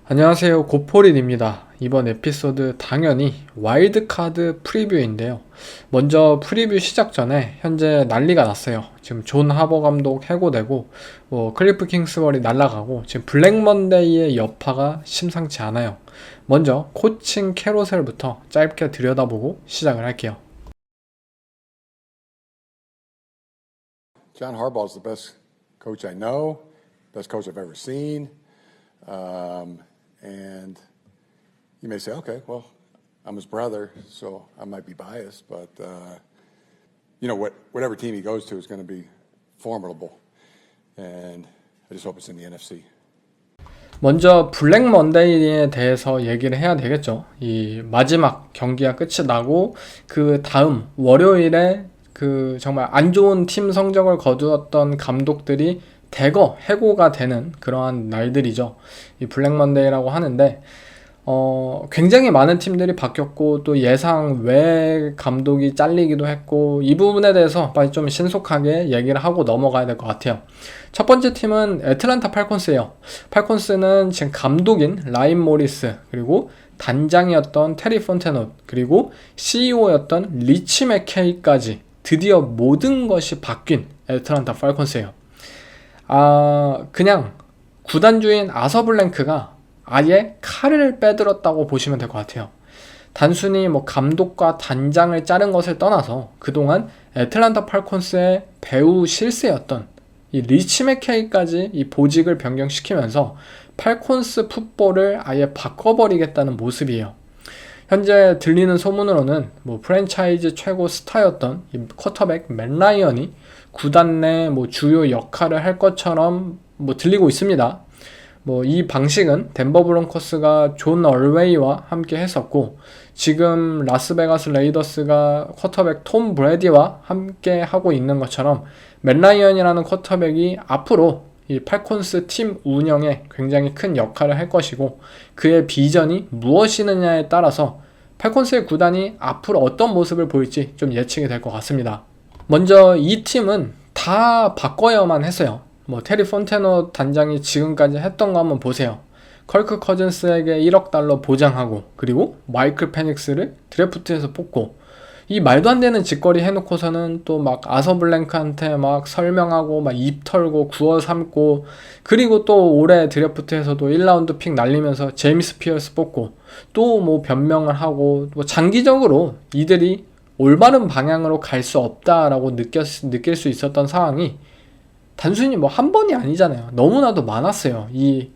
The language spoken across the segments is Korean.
안녕하세요, 고포린입니다. 이번 에피소드 당연히 와일드카드 프리뷰인데요. 먼저 프리뷰 시작 전에 현재 난리가 났어요. 지금 존 하버 감독 해고되고 클리프 킹스버리 날아가고 지금 블랙 먼데이의 여파가 심상치 않아요. 먼저 코칭 캐로셀부터 짧게 들여다보고 시작을 할게요. John Harbaugh is the best coach I know, best coach I've ever seen. And you may say, okay, well, I'm his brother, so I might be biased, but whatever team he goes to is going to be formidable, and I just hope it's in the NFC. 먼저 블랙 먼데이에 대해서 얘기를 해야 되겠죠. 이 마지막 경기가 끝이 나고 그 다음 월요일에 그 정말 안 좋은 팀 성적을 거두었던 감독들이 대거 해고가 되는 그러한 날들이죠. 이 블랙 먼데이라고 하는데 굉장히 많은 팀들이 바뀌었고 또 예상 외 감독이 잘리기도 했고 이 부분에 대해서 빨리 좀 신속하게 얘기를 하고 넘어가야 될 것 같아요. 첫 번째 팀은 애틀랜타 팔콘스예요. 팔콘스는 지금 감독인 라인 모리스 그리고 단장이었던 테리 폰테노 그리고 CEO였던 리치 맥케이까지 드디어 모든 것이 바뀐 애틀랜타 팔콘스예요. 그냥 구단주인 아서 블랭크가 아예 칼을 빼들었다고 보시면 될 것 같아요. 단순히 감독과 단장을 자른 것을 떠나서 그동안 애틀랜타 팔콘스의 배후 실세였던 이 리치 맥케이까지 이 보직을 변경시키면서 팔콘스 풋볼을 아예 바꿔버리겠다는 모습이에요. 현재 들리는 소문으로는 프랜차이즈 최고 스타였던 이 쿼터백 맷 라이언이 구단 내 주요 역할을 할 것처럼 들리고 있습니다. 이 방식은 덴버 브론코스가 존 얼웨이와 함께 했었고 지금 라스베가스 레이더스가 쿼터백 톰 브래디와 함께 하고 있는 것처럼 맷 라이언이라는 쿼터백이 앞으로 이 팔콘스 팀 운영에 굉장히 큰 역할을 할 것이고 그의 비전이 무엇이느냐에 따라서 팔콘스의 구단이 앞으로 어떤 모습을 보일지 좀 예측이 될 것 같습니다. 먼저 이 팀은 다 바꿔야만 했어요. 테리 폰테노 단장이 지금까지 했던 거 한번 보세요. 컬크 커즌스에게 1억 달러 보장하고 그리고 마이클 페닉스를 드래프트에서 뽑고 이 말도 안 되는 짓거리 해놓고서는 또 아서 블랭크한테 설명하고 입 털고 구워 삼고 그리고 또 올해 드래프트에서도 1라운드 픽 날리면서 제임스 피어스 뽑고 또 변명을 하고 장기적으로 이들이 올바른 방향으로 갈 수 없다라고 느낄 수 있었던 상황이 단순히 한 번이 아니잖아요. 너무나도 많았어요. 이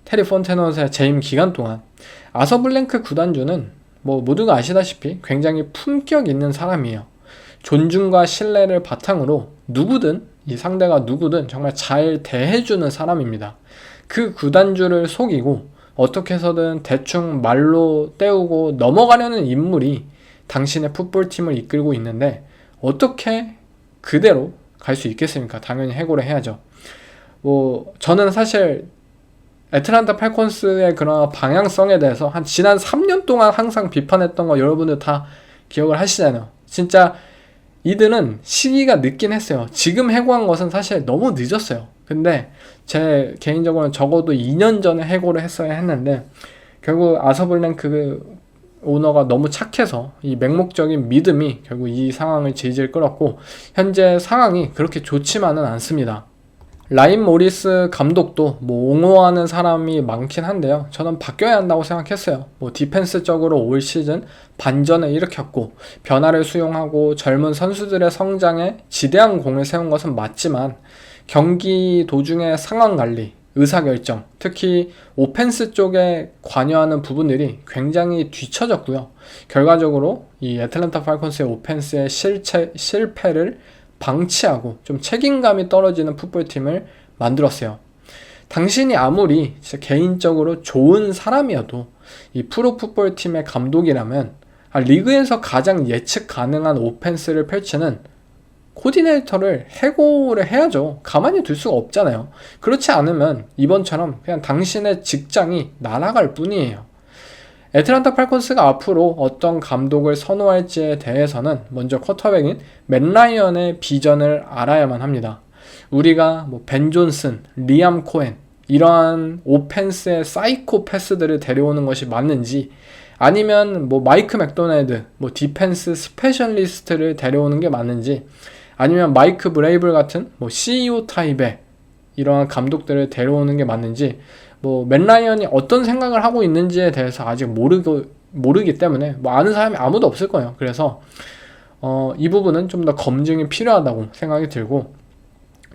테리 폰테노의 재임 기간 동안. 아서 블랭크 구단주는 모두가 아시다시피 굉장히 품격 있는 사람이에요. 존중과 신뢰를 바탕으로 누구든 이 상대가 누구든 정말 잘 대해주는 사람입니다. 그 구단주를 속이고 어떻게 해서든 대충 말로 때우고 넘어가려는 인물이 당신의 풋볼팀을 이끌고 있는데 어떻게 그대로 갈 수 있겠습니까? 당연히 해고를 해야죠. 저는 사실 애틀랜타 팔콘스의 그런 방향성에 대해서 지난 3년 동안 항상 비판했던 거 여러분들 다 기억을 하시잖아요. 진짜 이들은 시기가 늦긴 했어요. 지금 해고한 것은 사실 너무 늦었어요. 근데 제 개인적으로는 적어도 2년 전에 해고를 했어야 했는데 결국 아서 블랭크 오너가 너무 착해서 이 맹목적인 믿음이 결국 이 상황을 질질 끌었고 현재 상황이 그렇게 좋지만은 않습니다. 라인 모리스 감독도 옹호하는 사람이 많긴 한데요. 저는 바뀌어야 한다고 생각했어요. 디펜스적으로 올 시즌 반전을 일으켰고 변화를 수용하고 젊은 선수들의 성장에 지대한 공을 세운 것은 맞지만 경기 도중의 상황 관리, 의사결정, 특히 오펜스 쪽에 관여하는 부분들이 굉장히 뒤처졌고요. 결과적으로 이 애틀랜타 팔콘스의 오펜스의 실패를 방치하고 좀 책임감이 떨어지는 풋볼팀을 만들었어요. 당신이 아무리 진짜 개인적으로 좋은 사람이어도 이 프로 풋볼팀의 감독이라면 리그에서 가장 예측 가능한 오펜스를 펼치는 코디네이터를 해고를 해야죠. 가만히 둘 수가 없잖아요. 그렇지 않으면 이번처럼 그냥 당신의 직장이 날아갈 뿐이에요. 애틀랜타 팔콘스가 앞으로 어떤 감독을 선호할지에 대해서는 먼저 쿼터백인 맷 라이언의 비전을 알아야만 합니다. 우리가 벤 존슨, 리암 코엔, 이러한 오펜스의 사이코 패스들을 데려오는 것이 맞는지, 아니면 뭐 마이크 맥도날드, 뭐 디펜스 스페셜리스트를 데려오는 게 맞는지, 아니면 마이크 브레이블 같은 뭐 CEO 타입의 이러한 감독들을 데려오는 게 맞는지, 뭐 맨 라이언이 어떤 생각을 하고 있는지에 대해서 아직 모르기 때문에 뭐 아는 사람이 아무도 없을 거예요. 그래서 이 부분은 좀 더 검증이 필요하다고 생각이 들고,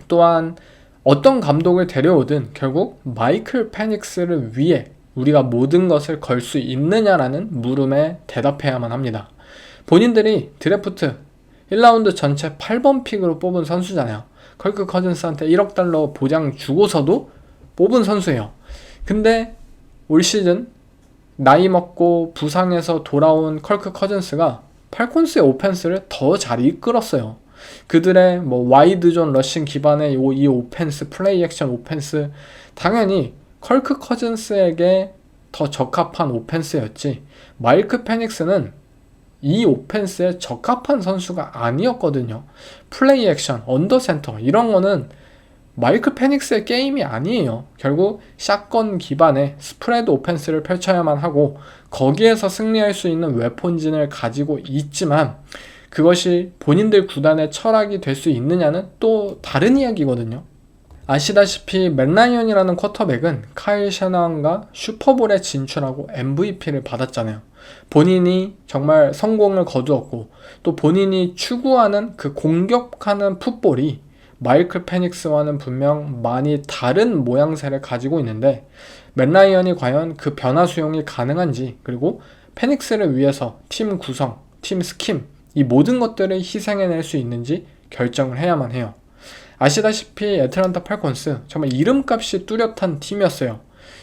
또한 어떤 감독을 데려오든 결국 마이클 페닉스를 위해 우리가 모든 것을 걸 수 있느냐라는 물음에 대답해야만 합니다. 본인들이 드래프트 1라운드 전체 8번 픽으로 뽑은 선수잖아요. 컬크 커즌스한테 1억 달러 보장 주고서도 뽑은 선수예요. 근데 올 시즌 나이 먹고 부상에서 돌아온 컬크 커즌스가 팔콘스의 오펜스를 더 잘 이끌었어요. 그들의 뭐 와이드 존 러싱 기반의 이 오펜스, 플레이 액션 오펜스, 당연히 컬크 커즌스에게 더 적합한 오펜스였지, 마이크 페닉스는 이 오펜스에 적합한 선수가 아니었거든요. 플레이 액션, 언더센터 이런 거는 마이클 페닉스의 게임이 아니에요. 결국 샷건 기반의 스프레드 오펜스를 펼쳐야만 하고 거기에서 승리할 수 있는 웨폰진을 가지고 있지만, 그것이 본인들 구단의 철학이 될 수 있느냐는 또 다른 이야기거든요. 아시다시피 맥 라이언이라는 쿼터백은 카일 셔나한과 슈퍼볼에 진출하고 MVP를 받았잖아요. 본인이 정말 성공을 거두었고, 또 본인이 추구하는 그 공격하는 풋볼이 마이클 페닉스와는 분명 많이 다른 모양새를 가지고 있는데, 맥 라이언이 과연 그 변화 수용이 가능한지, 그리고 페닉스를 위해서 팀 구성, 팀 스킴 이 모든 것들을 희생해낼 수 있는지 결정을 해야만 해요. 아시다시피 애틀란타 팔콘스 정말 이름값이 뚜렷한 팀이었어요.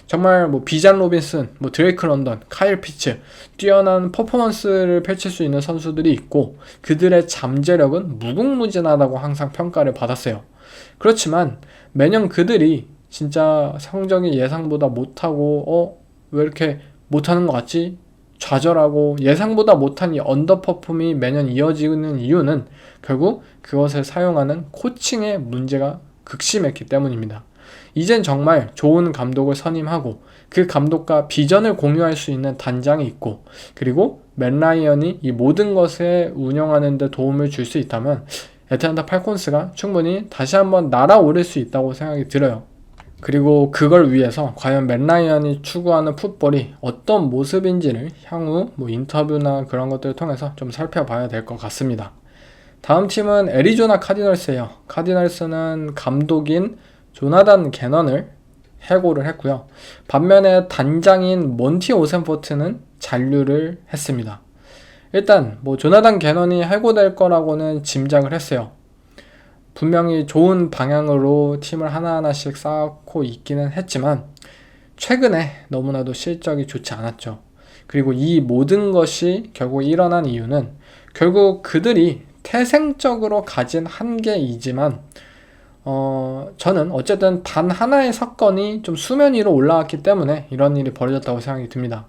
정말 뭐 비잔 로빈슨, 뭐 드레이크 런던, 카일 피츠, 뛰어난 퍼포먼스를 펼칠 수 있는 선수들이 있고, 그들의 잠재력은 무궁무진하다고 항상 평가를 받았어요. 그렇지만 매년 그들이 진짜 성적이 예상보다 못하고 왜 이렇게 못하는 것 같지? 좌절하고 예상보다 못한 이 언더퍼폼이 매년 이어지는 이유는 결국 그것을 사용하는 코칭의 문제가 극심했기 때문입니다. 이젠 정말 좋은 감독을 선임하고 그 감독과 비전을 공유할 수 있는 단장이 있고, 그리고 맥 라이언이 이 모든 것에 운영하는 데 도움을 줄 수 있다면 애틀란타 팔콘스가 충분히 다시 한번 날아오를 수 있다고 생각이 들어요. 그리고 그걸 위해서 과연 맥 라이언이 추구하는 풋볼이 어떤 모습인지를 향후 뭐 인터뷰나 그런 것들을 통해서 좀 살펴봐야 될 것 같습니다. 다음 팀은 애리조나 카디널스예요. 카디널스는 감독인 조나단 개넌을 해고를 했고요. 반면에 단장인 몬티 오센포트는 잔류를 했습니다. 일단 뭐 조나단 개넌이 해고될 거라고는 짐작을 했어요. 분명히 좋은 방향으로 팀을 하나하나씩 쌓고 있기는 했지만 최근에 너무나도 실적이 좋지 않았죠. 그리고 이 모든 것이 결국 일어난 이유는 결국 그들이 태생적으로 가진 한계이지만 저는 어쨌든 단 하나의 사건이 좀 수면 위로 올라왔기 때문에 이런 일이 벌어졌다고 생각이 듭니다.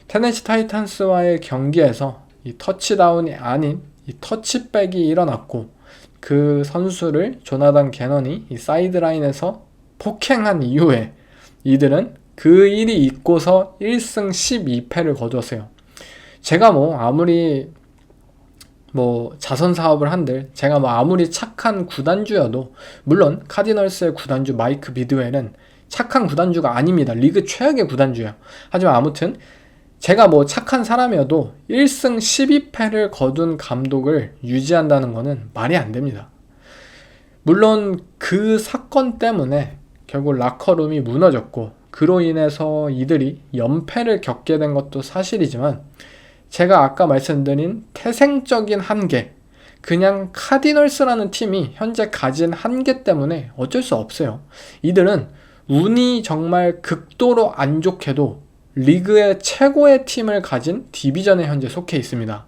테네시 타이탄스와의 경기에서 이 터치다운이 아닌 이 터치백이 일어났고, 그 선수를 조나단 개넌이 이 사이드라인에서 폭행한 이후에 이들은 그 일이 있고서 1승 12패를 거두었어요. 제가 뭐 아무리 뭐 자선 사업을 한들, 제가 뭐 아무리 착한 구단주여도, 물론 카디널스의 구단주 마이크 비드웰은 착한 구단주가 아닙니다. 리그 최악의 구단주예요. 하지만 아무튼 제가 뭐 착한 사람이어도 1승 12패를 거둔 감독을 유지한다는 것은 말이 안 됩니다. 물론 그 사건 때문에 결국 라커룸이 무너졌고 그로 인해서 이들이 연패를 겪게 된 것도 사실이지만, 제가 아까 말씀드린 태생적인 한계, 그냥 카디널스라는 팀이 현재 가진 한계 때문에 어쩔 수 없어요. 이들은 운이 정말 극도로 안 좋게도 리그의 최고의 팀을 가진 디비전에 현재 속해 있습니다.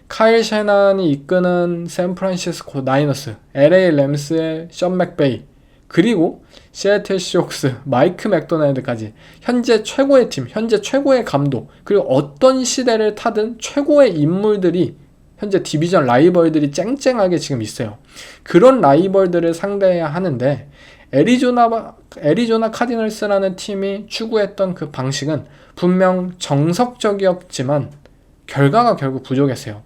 카일 셰난이 이끄는 샌프란시스코 나이너스, LA 램스의 션 맥베이, 그리고 시애틀 시옥스 마이크 맥도날드까지 현재 최고의 팀, 현재 최고의 감독, 그리고 어떤 시대를 타든 최고의 인물들이 현재 디비전 라이벌들이 쨍쨍하게 지금 있어요. 그런 라이벌들을 상대해야 하는데 애리조나 카디널스라는 팀이 추구했던 그 방식은 분명 정석적이었지만 결과가 결국 부족했어요.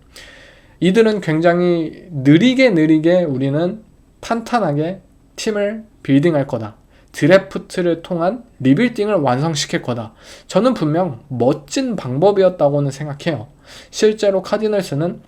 이들은 굉장히 느리게 우리는 탄탄하게 팀을 빌딩할 거다. 드래프트를 통한 리빌딩을 완성시킬 거다. 저는 분명 멋진 방법이었다고는 생각해요. 실제로 카디널스는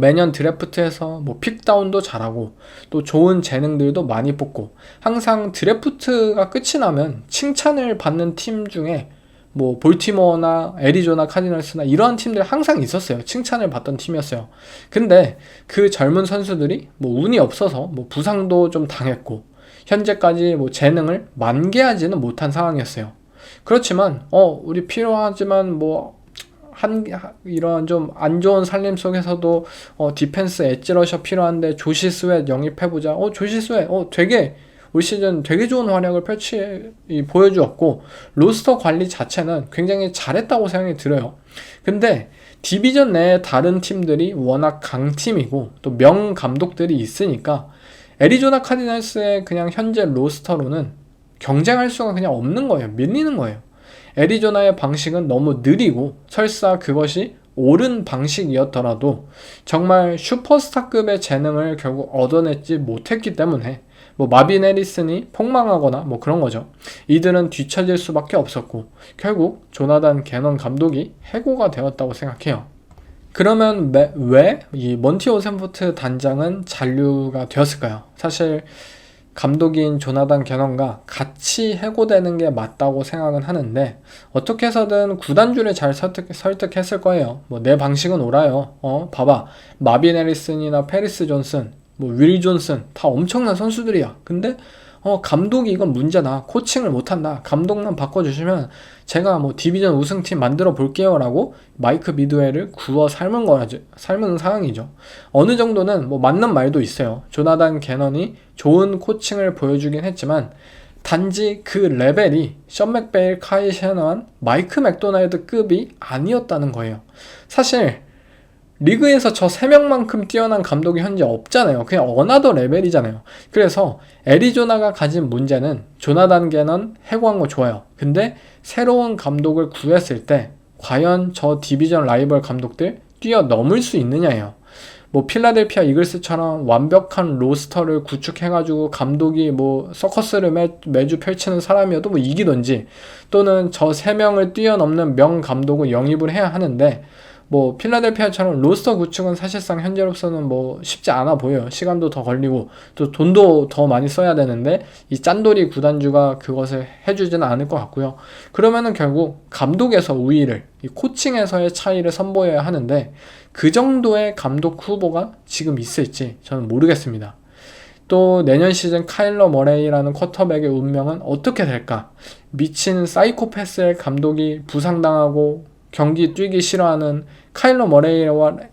매년 드래프트에서 픽다운도 잘하고 또 좋은 재능들도 많이 뽑고 항상 드래프트가 끝이 나면 칭찬을 받는 팀 중에 볼티모어나 애리조나 카디널스나 이러한 팀들 항상 있었어요. 칭찬을 받던 팀이었어요. 근데 그 젊은 선수들이 운이 없어서 부상도 좀 당했고 현재까지 재능을 만개하지는 못한 상황이었어요. 그렇지만 우리 필요하지만 이런 좀 안 좋은 살림 속에서도 디펜스 엣지 러셔 필요한데 조시 스웨트 영입해보자. 조시 스웨트 되게 올 시즌 되게 좋은 활약을 보여주었고 로스터 관리 자체는 굉장히 잘했다고 생각이 들어요. 근데 디비전 내에 다른 팀들이 워낙 강팀이고 또 명 감독들이 있으니까 애리조나 카디널스의 그냥 현재 로스터로는 경쟁할 수가 그냥 없는 거예요. 밀리는 거예요. 애리조나의 방식은 너무 느리고 설사 그것이 옳은 방식이었더라도 정말 슈퍼스타급의 재능을 결국 얻어내지 못했기 때문에 마빈 해리슨이 폭망하거나 그런 거죠. 이들은 뒤처질 수밖에 없었고 결국 조나단 개넌 감독이 해고가 되었다고 생각해요. 그러면 왜 이 몬티 오센포트 단장은 잔류가 되었을까요? 사실 감독인 조나단 개넌과 같이 해고되는 게 맞다고 생각은 하는데 어떻게 해서든 구단주를 잘 설득했을 거예요. 내 방식은 옳아요. 봐봐. 마빈 해리슨이나 페리스 존슨, 윌 존슨 다 엄청난 선수들이야. 근데 감독이 이건 문제다. 코칭을 못한다. 감독만 바꿔주시면 제가 디비전 우승팀 만들어 볼게요 라고 마이크 미드웰을 구워 삶은 상황이죠. 어느 정도는 맞는 말도 있어요. 조나단 개넌이 좋은 코칭을 보여주긴 했지만 단지 그 레벨이 션 맥베일, 카이 셔너한, 마이크 맥도날드 급이 아니었다는 거예요. 사실 리그에서 저 3명만큼 뛰어난 감독이 현재 없잖아요. 그냥 어나더 레벨이잖아요. 그래서 애리조나가 가진 문제는 조나단 개넌 해고한 거 좋아요. 근데 새로운 감독을 구했을 때 과연 저 디비전 라이벌 감독들 뛰어넘을 수 있느냐예요. 필라델피아 이글스처럼 완벽한 로스터를 구축해가지고 감독이 서커스를 매주 펼치는 사람이어도 이기던지 또는 저 3명을 뛰어넘는 명 감독을 영입을 해야 하는데 필라델피아처럼 로스터 구축은 사실상 현재로서는 쉽지 않아 보여요. 시간도 더 걸리고 또 돈도 더 많이 써야 되는데 이 짠돌이 구단주가 그것을 해주지는 않을 것 같고요. 그러면은 결국 감독에서 우위를, 이 코칭에서의 차이를 선보여야 하는데 그 정도의 감독 후보가 지금 있을지 저는 모르겠습니다. 또 내년 시즌 카일러 머레이라는 쿼터백의 운명은 어떻게 될까? 미친 사이코패스의 감독이 부상당하고 경기 뛰기 싫어하는 카일러 머레이라는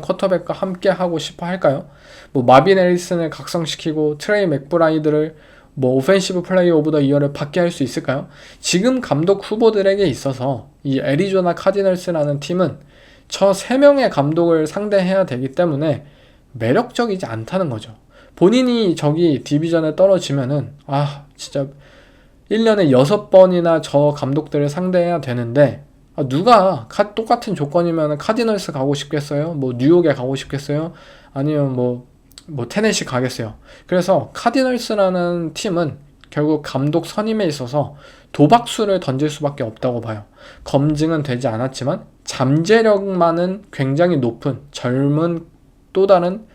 쿼터백과 함께 하고 싶어 할까요? 마빈 해리슨을 각성시키고 트레이 맥브라이드를 오펜시브 플레이어 오브 더 이어를 받게 할 수 있을까요? 지금 감독 후보들에게 있어서 이 애리조나 카디널스라는 팀은 저 3명의 감독을 상대해야 되기 때문에 매력적이지 않다는 거죠. 본인이 저기 디비전에 떨어지면은 진짜 1년에 6번이나 저 감독들을 상대해야 되는데 누가 똑같은 조건이면 카디널스 가고 싶겠어요? 뉴욕에 가고 싶겠어요? 아니면 테네시 가겠어요? 그래서 카디널스라는 팀은 결국 감독 선임에 있어서 도박수를 던질 수밖에 없다고 봐요. 검증은 되지 않았지만 잠재력만은 굉장히 높은 젊은 또 다른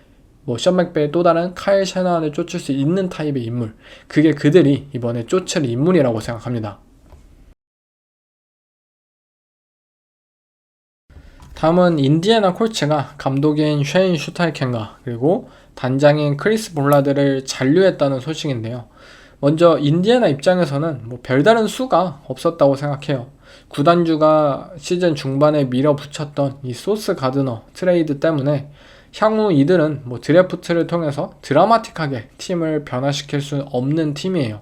션 맥베이 또 다른 카일 셔너한을 쫓을 수 있는 타입의 인물, 그게 그들이 이번에 쫓을 인물이라고 생각합니다. 다음은 인디애나 콜츠가 감독인 쉐인 슈타이켄과 그리고 단장인 크리스 볼라드를 잔류했다는 소식인데요. 먼저 인디애나 입장에서는 별다른 수가 없었다고 생각해요. 구단주가 시즌 중반에 밀어붙였던 이 소스 가드너 트레이드 때문에 향후 이들은 드래프트를 통해서 드라마틱하게 팀을 변화시킬 수 없는 팀이에요.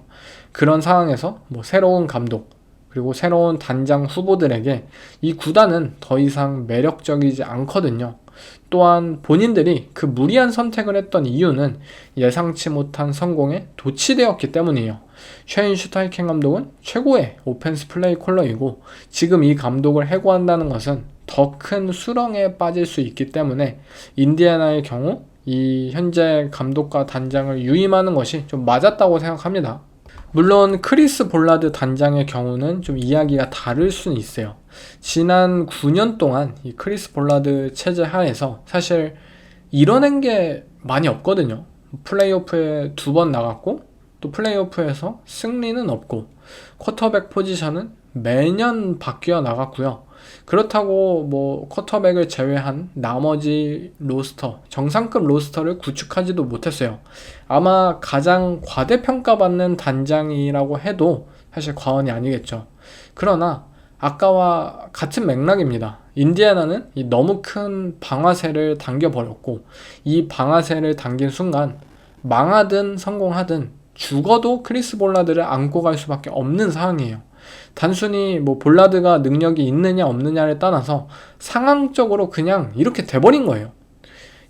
그런 상황에서 새로운 감독 그리고 새로운 단장 후보들에게 이 구단은 더 이상 매력적이지 않거든요. 또한 본인들이 그 무리한 선택을 했던 이유는 예상치 못한 성공에 도취되었기 때문이에요. 쉐인 슈타이켄 감독은 최고의 오펜스 플레이 콜러이고 지금 이 감독을 해고한다는 것은 더 큰 수렁에 빠질 수 있기 때문에 인디애나의 경우 이 현재 감독과 단장을 유임하는 것이 좀 맞았다고 생각합니다. 물론 크리스 볼라드 단장의 경우는 좀 이야기가 다를 수는 있어요. 지난 9년 동안 이 크리스 볼라드 체제 하에서 사실 이뤄낸 게 많이 없거든요. 플레이오프에 2번 나갔고 또 플레이오프에서 승리는 없고 쿼터백 포지션은 매년 바뀌어 나갔고요. 그렇다고 뭐 쿼터백을 제외한 나머지 로스터, 정상급 로스터를 구축하지도 못했어요. 아마 가장 과대평가받는 단장이라고 해도 사실 과언이 아니겠죠. 그러나 아까와 같은 맥락입니다. 인디애나는 이 너무 큰 방아쇠를 당겨버렸고 이 방아쇠를 당긴 순간 망하든 성공하든 죽어도 크리스 볼라드를 안고 갈 수밖에 없는 상황이에요. 단순히 뭐 볼라드가 능력이 있느냐 없느냐를 떠나서 상황적으로 그냥 이렇게 돼버린 거예요.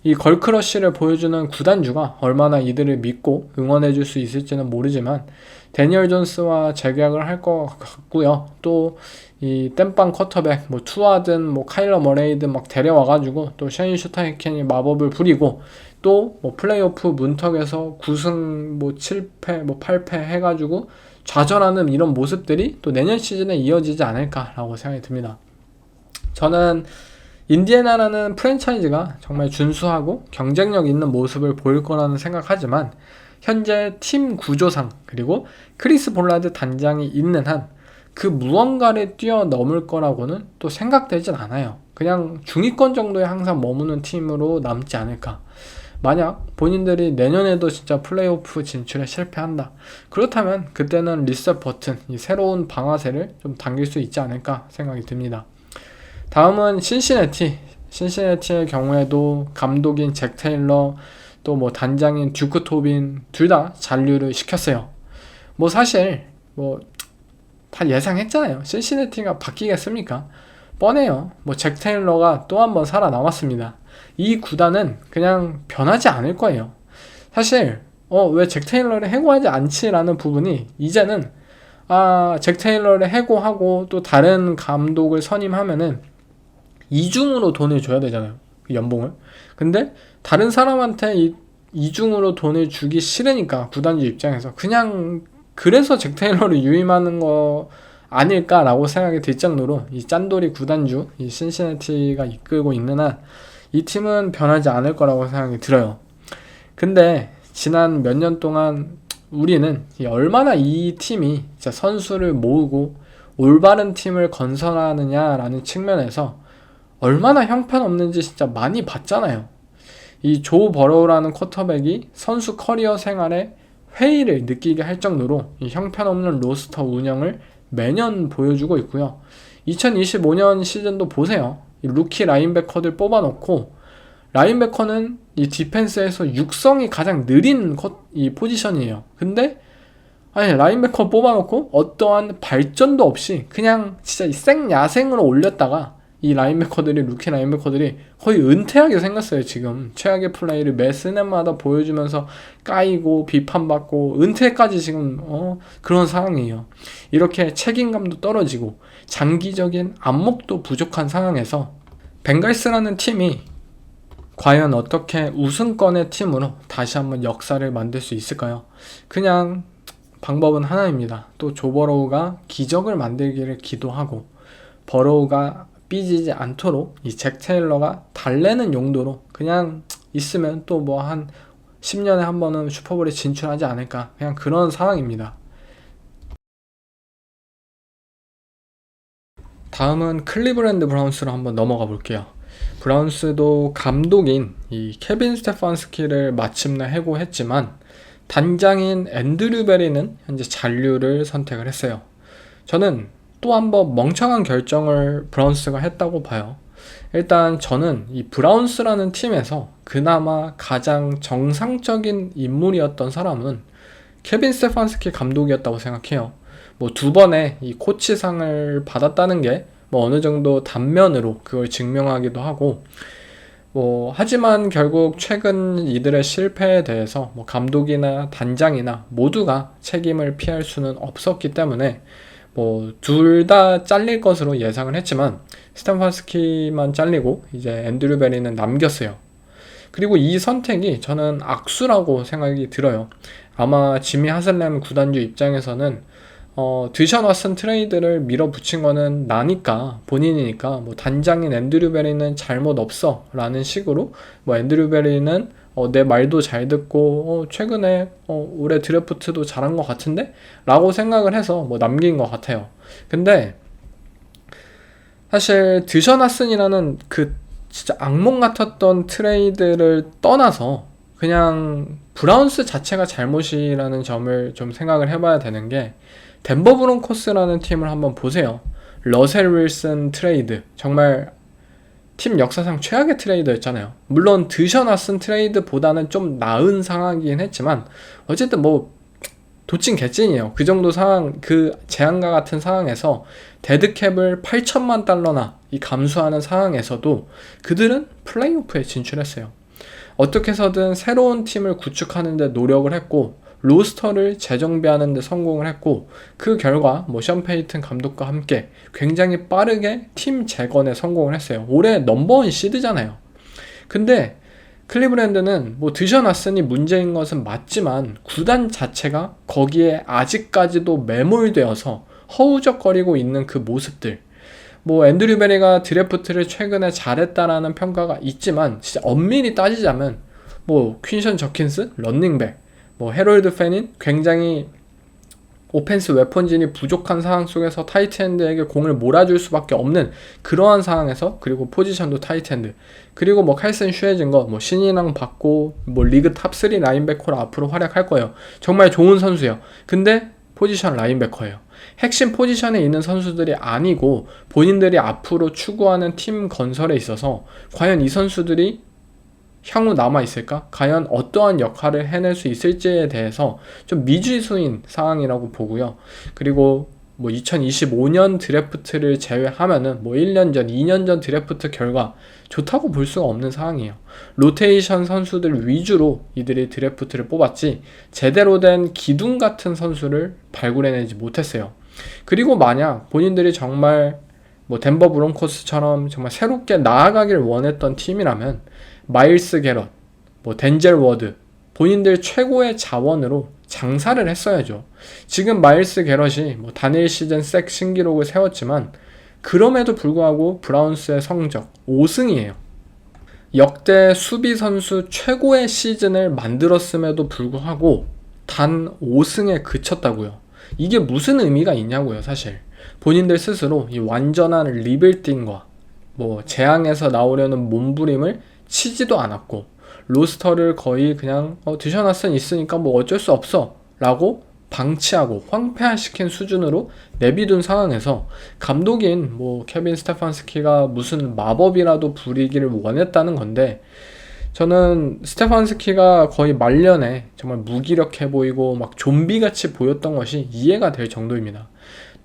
이 걸크러쉬를 보여주는 구단주가 얼마나 이들을 믿고 응원해줄 수 있을지는 모르지만 데니얼 존스와 재계약을 할 것 같고요. 또 이 땜빵 쿼터백 뭐 투아든 뭐 카일러 머레이든 막 데려와가지고 또 쉐인 슈타이켄이 마법을 부리고 또 뭐 플레이오프 문턱에서 9승 뭐 7패 뭐 8패 해가지고 좌절하는 이런 모습들이 또 내년 시즌에 이어지지 않을까라고 생각이 듭니다. 저는 인디애나라는 프랜차이즈가 정말 준수하고 경쟁력 있는 모습을 보일 거라는 생각하지만 현재 팀 구조상 그리고 크리스 볼라드 단장이 있는 한 그 무언가를 뛰어넘을 거라고는 또 생각되진 않아요. 그냥 중위권 정도에 항상 머무는 팀으로 남지 않을까. 만약 본인들이 내년에도 진짜 플레이오프 진출에 실패한다. 그렇다면 그때는 리셋 버튼, 이 새로운 방아쇠를 좀 당길 수 있지 않을까 생각이 듭니다. 다음은 신시내티의 경우에도 감독인 잭 테일러 또 뭐 단장인 듀크 토빈 둘 다 잔류를 시켰어요. 뭐 사실 뭐 다 예상했잖아요. 신시내티가 바뀌겠습니까? 뻔해요. 뭐 잭 테일러가 또 한 번 살아남았습니다. 이 구단은 그냥 변하지 않을 거예요. 사실 왜 잭 테일러를 해고하지 않지라는 부분이 이제는 잭 테일러를 해고하고 또 다른 감독을 선임하면은 이중으로 돈을 줘야 되잖아요. 연봉을. 근데 다른 사람한테 이중으로 돈을 주기 싫으니까 구단주 입장에서 그냥 그래서 잭 테일러를 유임하는 거 아닐까라고 생각이 들 정도로 이 짠돌이 구단주 이 신시내티가 이끌고 있는 한 이 팀은 변하지 않을 거라고 생각이 들어요. 근데 지난 몇 년 동안 우리는 얼마나 이 팀이 진짜 선수를 모으고 올바른 팀을 건설하느냐라는 측면에서 얼마나 형편없는지 진짜 많이 봤잖아요. 이 조 버로우라는 쿼터백이 선수 커리어 생활에 회의를 느끼게 할 정도로 이 형편없는 로스터 운영을 매년 보여주고 있고요. 2025년 시즌도 보세요. 이 루키 라인베커들 뽑아놓고 라인베커는 이 디펜스에서 육성이 가장 느린 이 포지션이에요. 근데 아니 라인베커 뽑아놓고 어떠한 발전도 없이 그냥 진짜 이 생야생으로 올렸다가 이 라인베커들이 루키 라인베커들이 거의 은퇴하게 생겼어요. 지금 최악의 플레이를 매 스냅마다 보여주면서 까이고 비판받고 은퇴까지 지금 그런 상황이에요. 이렇게 책임감도 떨어지고 장기적인 안목도 부족한 상황에서 벵갈스라는 팀이 과연 어떻게 우승권의 팀으로 다시 한번 역사를 만들 수 있을까요? 그냥 방법은 하나입니다. 또 조 버로우가 기적을 만들기를 기도하고 버로우가 삐지지 않도록 이 잭 테일러가 달래는 용도로 그냥 있으면 또 뭐 한 10년에 한 번은 슈퍼볼에 진출하지 않을까 그냥 그런 상황입니다. 다음은 클리브랜드 브라운스로 한번 넘어가 볼게요. 브라운스도 감독인 이 케빈 스테판스키를 마침내 해고했지만 단장인 앤드류 베리는 현재 잔류를 선택을 했어요. 저는 또 한 번 멍청한 결정을 브라운스가 했다고 봐요. 일단 저는 이 브라운스라는 팀에서 그나마 가장 정상적인 인물이었던 사람은 케빈 스테판스키 감독이었다고 생각해요. 뭐 2번의 이 코치상을 받았다는 게 뭐 어느 정도 단면으로 그걸 증명하기도 하고 하지만 결국 최근 이들의 실패에 대해서 감독이나 단장이나 모두가 책임을 피할 수는 없었기 때문에 둘 다 잘릴 것으로 예상을 했지만 스테판스키만 잘리고 이제 앤드류 베리는 남겼어요. 그리고 이 선택이 저는 악수라고 생각이 들어요. 아마 지미 하슬렘 구단주 입장에서는 드션 왓슨 트레이드를 밀어붙인 거는 나니까, 본인이니까 단장인 앤드류 베리는 잘못 없어 라는 식으로 앤드류 베리는 내 말도 잘 듣고 최근에 올해 드래프트도 잘한 것 같은데? 라고 생각을 해서 남긴 것 같아요. 근데 사실 드션 왓슨이라는 그 진짜 악몽 같았던 트레이드를 떠나서 그냥 브라운스 자체가 잘못이라는 점을 좀 생각을 해봐야 되는 게, 덴버 브론코스라는 팀을 한번 보세요. 러셀 윌슨 트레이드, 정말 팀 역사상 최악의 트레이드였잖아요. 물론 드션 왓슨 트레이드보다는 좀 나은 상황이긴 했지만 어쨌든 도찐 개찐이에요. 그 정도 상황, 그 재앙과 같은 상황에서 데드캡을 8천만 달러나 감수하는 상황에서도 그들은 플레이오프에 진출했어요. 어떻게 해서든 새로운 팀을 구축하는 데 노력을 했고 로스터를 재정비하는 데 성공을 했고, 그 결과 션 페이튼 감독과 함께 굉장히 빠르게 팀 재건에 성공을 했어요. 올해 넘버원 시드잖아요. 근데 클리브랜드는 드션 왓슨이 문제인 것은 맞지만 구단 자체가 거기에 아직까지도 매몰되어서 허우적거리고 있는 그 모습들, 앤드류 베리가 드래프트를 최근에 잘했다라는 평가가 있지만 진짜 엄밀히 따지자면 퀸션 저킨스 런닝백, 해롤드 페닌 굉장히 오펜스 웨폰진이 부족한 상황 속에서 타이트엔드에게 공을 몰아줄 수밖에 없는 그러한 상황에서, 그리고 포지션도 타이트엔드, 그리고 칼슨 슈에징거 신인왕 받고 리그 탑3 라인베커로 앞으로 활약할 거예요. 정말 좋은 선수예요. 근데 포지션 라인베커예요. 핵심 포지션에 있는 선수들이 아니고 본인들이 앞으로 추구하는 팀 건설에 있어서 과연 이 선수들이 향후 남아있을까? 과연 어떠한 역할을 해낼 수 있을지에 대해서 좀 미지수인 상황이라고 보고요. 그리고 2025년 드래프트를 제외하면은 1년 전, 2년 전 드래프트 결과 좋다고 볼 수가 없는 상황이에요. 로테이션 선수들 위주로 이들이 드래프트를 뽑았지 제대로 된 기둥 같은 선수를 발굴해내지 못했어요. 그리고 만약 본인들이 정말 덴버 브론코스처럼 정말 새롭게 나아가길 원했던 팀이라면 마일스 게럿, 덴젤 워드, 본인들 최고의 자원으로 장사를 했어야죠. 지금 마일스 게럿이 단일 시즌 색 신기록을 세웠지만 그럼에도 불구하고 브라운스의 성적 5승이에요. 역대 수비 선수 최고의 시즌을 만들었음에도 불구하고 단 5승에 그쳤다고요. 이게 무슨 의미가 있냐고요, 사실. 본인들 스스로 이 완전한 리빌딩과 재앙에서 나오려는 몸부림을 치지도 않았고 로스터를 거의 그냥 드션 왓슨 있으니까 어쩔 수 없어 라고 방치하고 황폐화시킨 수준으로 내비둔 상황에서 감독인 케빈 스테판스키가 무슨 마법이라도 부리기를 원했다는 건데, 저는 스테판스키가 거의 말년에 정말 무기력해 보이고 좀비같이 보였던 것이 이해가 될 정도입니다.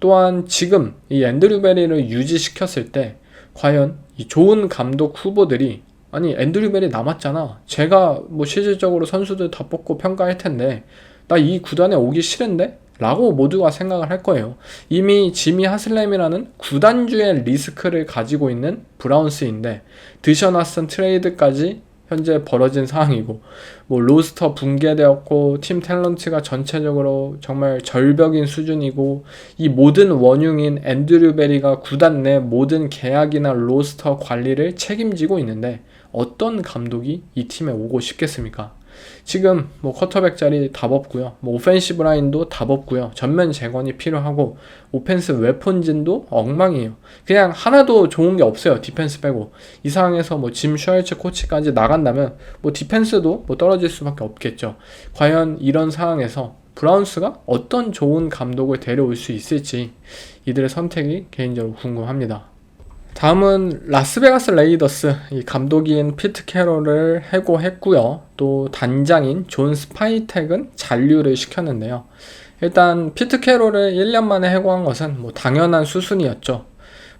또한 지금 이 앤드류 베리를 유지시켰을 때 과연 이 좋은 감독 후보들이, 아니 앤드류 베리 남았잖아, 제가 실질적으로 선수들 다 뽑고 평가할 텐데 나 이 구단에 오기 싫은데? 라고 모두가 생각을 할 거예요. 이미 지미 하슬렘이라는 구단주의 리스크를 가지고 있는 브라운스인데 드션 왓슨 트레이드까지 현재 벌어진 상황이고 로스터 붕괴되었고 팀 탤런트가 전체적으로 정말 절벽인 수준이고 이 모든 원흉인 앤드류 베리가 구단 내 모든 계약이나 로스터 관리를 책임지고 있는데 어떤 감독이 이 팀에 오고 싶겠습니까? 지금 쿼터백 자리 답 없고요. 오펜시브 라인도 답 없고요. 전면 재건이 필요하고 오펜스 웨폰진도 엉망이에요. 그냥 하나도 좋은 게 없어요. 디펜스 빼고. 이 상황에서 짐 슈알츠 코치까지 나간다면 디펜스도 떨어질 수밖에 없겠죠. 과연 이런 상황에서 브라운스가 어떤 좋은 감독을 데려올 수 있을지 이들의 선택이 개인적으로 궁금합니다. 다음은 라스베가스 레이더스, 이 감독인 피트 캐롤을 해고했고요. 또 단장인 존 스파이텍은 잔류를 시켰는데요. 일단 피트 캐롤을 1년 만에 해고한 것은 당연한 수순이었죠.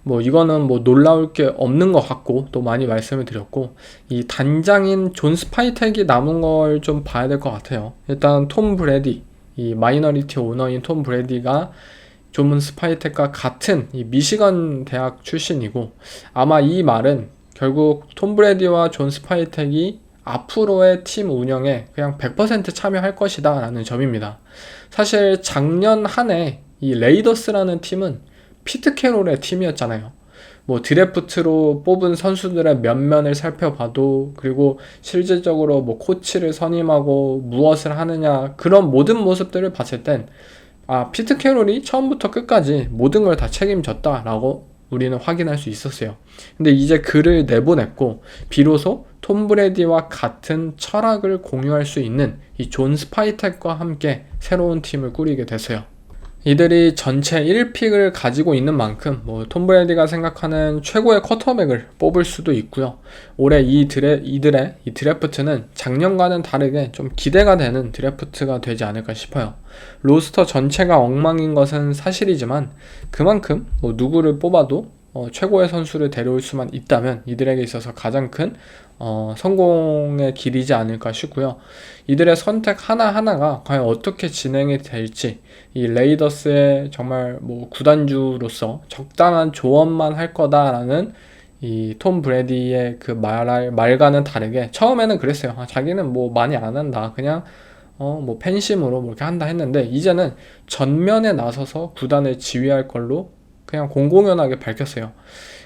뭐 이거는 뭐 놀라울 게 없는 것 같고 또 많이 말씀을 드렸고, 이 단장인 존 스파이텍이 남은 걸 좀 봐야 될 것 같아요. 일단 톰 브래디, 이 마이너리티 오너인 톰 브래디가 존 스파이텍과 같은 이 미시건 대학 출신이고, 아마 이 말은 결국 톰 브래디와 존 스파이텍이 앞으로의 팀 운영에 그냥 100% 참여할 것이다 라는 점입니다. 사실 작년 한 해 이 레이더스라는 팀은 피트 캐롤의 팀이었잖아요. 뭐 드래프트로 뽑은 선수들의 면면을 살펴봐도, 그리고 실질적으로 뭐 코치를 선임하고 무엇을 하느냐, 그런 모든 모습들을 봤을 땐 피트 캐롤이 처음부터 끝까지 모든 걸 다 책임졌다라고 우리는 확인할 수 있었어요. 근데 이제 그를 내보냈고, 비로소 톰 브래디와 같은 철학을 공유할 수 있는 이 존 스파이텍과 함께 새로운 팀을 꾸리게 됐어요. 이들이 전체 1픽을 가지고 있는 만큼 뭐 톰 브래디가 생각하는 최고의 쿼터백을 뽑을 수도 있고요. 올해 이들의 이 드래프트는 작년과는 다르게 좀 기대가 되는 드래프트가 되지 않을까 싶어요. 로스터 전체가 엉망인 것은 사실이지만, 그만큼 뭐 누구를 뽑아도 최고의 선수를 데려올 수만 있다면 이들에게 있어서 가장 큰 성공의 길이지 않을까 싶고요. 이들의 선택 하나하나가 과연 어떻게 진행이 될지, 이 레이더스의 정말 뭐 구단주로서 적당한 조언만 할 거다라는 이 톰 브래디의 그 말과는 다르게, 처음에는 그랬어요. 자기는 뭐 많이 안 한다, 그냥 뭐 팬심으로 뭐 이렇게 한다 했는데, 이제는 전면에 나서서 구단을 지휘할 걸로 그냥 공공연하게 밝혔어요.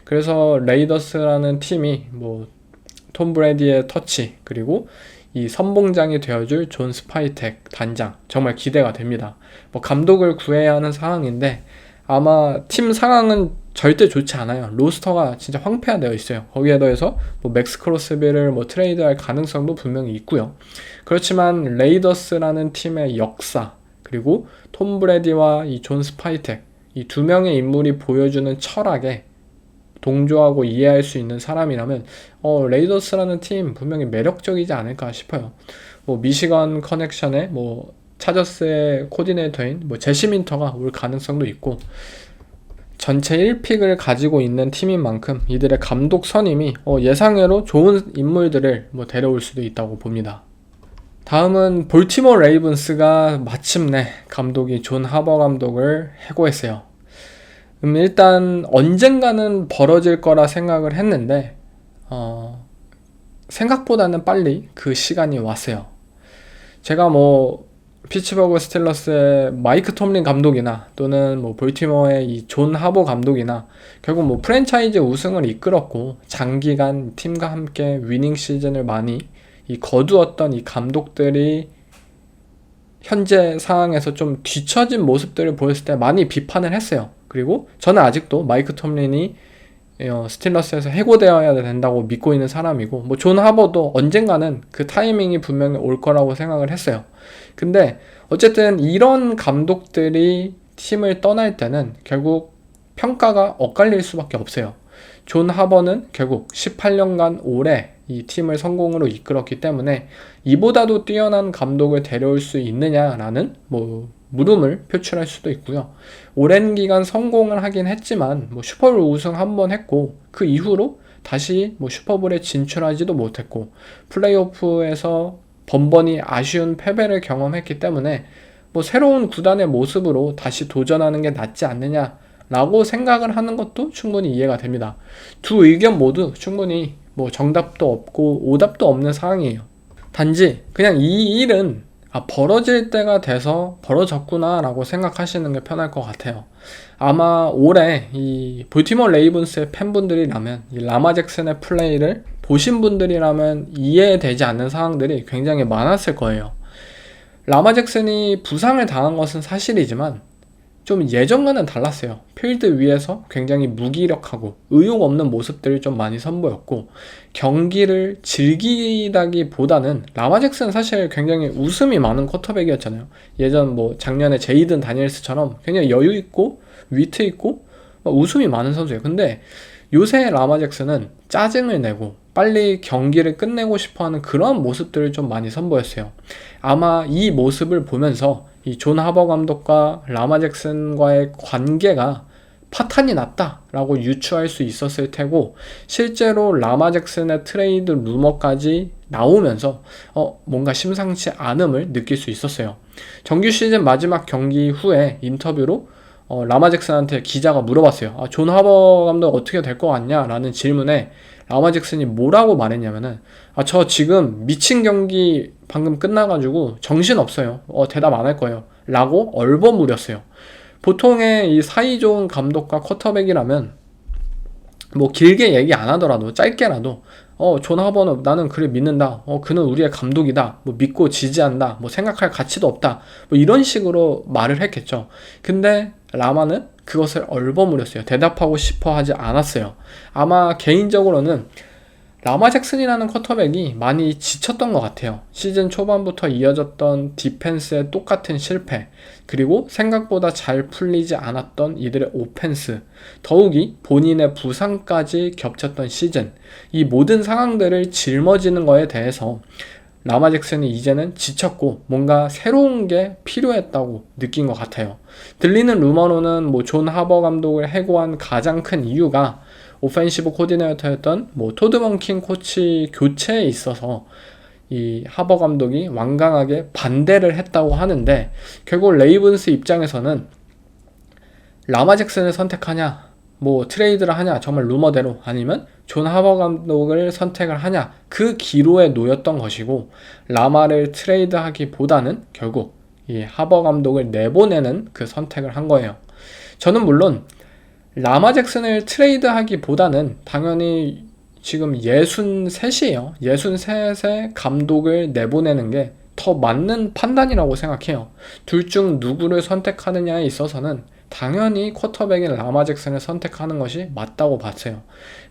그래서 레이더스라는 팀이 뭐 톰 브래디의 터치, 그리고 이 선봉장이 되어줄 존 스파이텍 단장, 정말 기대가 됩니다. 뭐 감독을 구해야 하는 상황인데 아마 팀 상황은 절대 좋지 않아요. 로스터가 진짜 황폐화되어 있어요. 거기에 더해서 뭐 맥스 크로스비를 뭐 트레이드할 가능성도 분명히 있고요. 그렇지만 레이더스라는 팀의 역사, 그리고 톰 브래디와 이 존 스파이텍, 이 두 명의 인물이 보여주는 철학에 동조하고 이해할 수 있는 사람이라면 레이더스라는 팀 분명히 매력적이지 않을까 싶어요. 뭐 미시건 커넥션의 뭐 차저스의 코디네이터인 뭐 제시 민터가 올 가능성도 있고, 전체 1픽을 가지고 있는 팀인 만큼 이들의 감독 선임이 예상외로 좋은 인물들을 뭐 데려올 수도 있다고 봅니다. 다음은 볼티모어 레이븐스가 마침내 감독이 존 하버 감독을 해고했어요. 일단 언젠가는 벌어질 거라 생각을 했는데 생각보다는 빨리 그 시간이 왔어요. 제가 뭐 피츠버그 스틸러스의 마이크 톰린 감독이나 또는 뭐 볼티모어의 이 존 하버 감독이나 결국 뭐 프랜차이즈 우승을 이끌었고 장기간 팀과 함께 위닝 시즌을 많이 거두었던 이 감독들이 현재 상황에서 좀 뒤처진 모습들을 보였을 때 많이 비판을 했어요. 그리고 저는 아직도 마이크 톰린이 스틸러스에서 해고되어야 된다고 믿고 있는 사람이고, 뭐 존 하버도 언젠가는 그 타이밍이 분명히 올 거라고 생각을 했어요. 근데 어쨌든 이런 감독들이 팀을 떠날 때는 결국 평가가 엇갈릴 수밖에 없어요. 존 하버는 결국 18년간 오래 이 팀을 성공으로 이끌었기 때문에 이보다도 뛰어난 감독을 데려올 수 있느냐라는 뭐 물음을 표출할 수도 있고요. 오랜 기간 성공을 하긴 했지만 뭐 슈퍼볼 우승 한 번 했고, 그 이후로 다시 뭐 슈퍼볼에 진출하지도 못했고 플레이오프에서 번번이 아쉬운 패배를 경험했기 때문에 뭐 새로운 구단의 모습으로 다시 도전하는 게 낫지 않느냐라고 생각을 하는 것도 충분히 이해가 됩니다. 두 의견 모두 충분히 뭐 정답도 없고 오답도 없는 상황이에요. 단지 그냥 이 일은 벌어질 때가 돼서 벌어졌구나 라고 생각하시는 게 편할 것 같아요. 아마 올해 이 볼티모어 레이븐스의 팬분들이라면 이 라마 잭슨의 플레이를 보신 분들이라면 이해되지 않는 상황들이 굉장히 많았을 거예요. 라마 잭슨이 부상을 당한 것은 사실이지만 좀 예전과는 달랐어요. 필드 위에서 굉장히 무기력하고 의욕 없는 모습들을 좀 많이 선보였고, 경기를 즐기다기보다는 라마 잭슨은 사실 굉장히 웃음이 많은 쿼터백이었잖아요. 예전 뭐 작년에 제이든 다니엘스처럼 굉장히 여유 있고 위트 있고 웃음이 많은 선수예요. 근데 요새 라마 잭슨은 짜증을 내고 빨리 경기를 끝내고 싶어하는 그런 모습들을 좀 많이 선보였어요. 아마 이 모습을 보면서 이 존 하버 감독과 라마 잭슨과의 관계가 파탄이 났다라고 유추할 수 있었을 테고, 실제로 라마 잭슨의 트레이드 루머까지 나오면서 뭔가 심상치 않음을 느낄 수 있었어요. 정규 시즌 마지막 경기 후에 인터뷰로 라마 잭슨한테 기자가 물어봤어요. 존 하버 감독 어떻게 될 것 같냐? 라는 질문에 라마 잭슨이 뭐라고 말했냐면은, 저 지금 미친 경기 방금 끝나가지고 정신없어요. 대답 안 할 거예요. 라고 얼버무렸어요. 보통의 이 사이 좋은 감독과 쿼터백이라면 뭐 길게 얘기 안 하더라도 짧게라도 존 하버는 나는 그를 믿는다. 그는 우리의 감독이다. 뭐 믿고 지지한다. 뭐 생각할 가치도 없다. 뭐 이런 식으로 말을 했겠죠. 근데 라마는 그것을 얼버무렸어요. 대답하고 싶어 하지 않았어요. 아마 개인적으로는 라마 잭슨이라는 쿼터백이 많이 지쳤던 것 같아요. 시즌 초반부터 이어졌던 디펜스의 똑같은 실패, 그리고 생각보다 잘 풀리지 않았던 이들의 오펜스, 더욱이 본인의 부상까지 겹쳤던 시즌, 이 모든 상황들을 짊어지는 거에 대해서 라마 잭슨이 이제는 지쳤고 뭔가 새로운 게 필요했다고 느낀 것 같아요. 들리는 루머로는 뭐 존 하버 감독을 해고한 가장 큰 이유가 오펜시브 코디네이터였던 뭐 토드 먼킨 코치 교체에 있어서 이 하버 감독이 완강하게 반대를 했다고 하는데, 결국 레이븐스 입장에서는 라마 잭슨을 선택하냐, 뭐 트레이드를 하냐, 정말 루머대로, 아니면 존 하버 감독을 선택을 하냐, 그 기로에 놓였던 것이고, 라마를 트레이드하기보다는 결국 이 하버 감독을 내보내는 그 선택을 한 거예요. 저는 물론 라마 잭슨을 트레이드하기보다는 당연히 지금 63이에요. 63의 감독을 내보내는 게 더 맞는 판단이라고 생각해요. 둘 중 누구를 선택하느냐에 있어서는 당연히 쿼터백인 라마 잭슨을 선택하는 것이 맞다고 봤어요.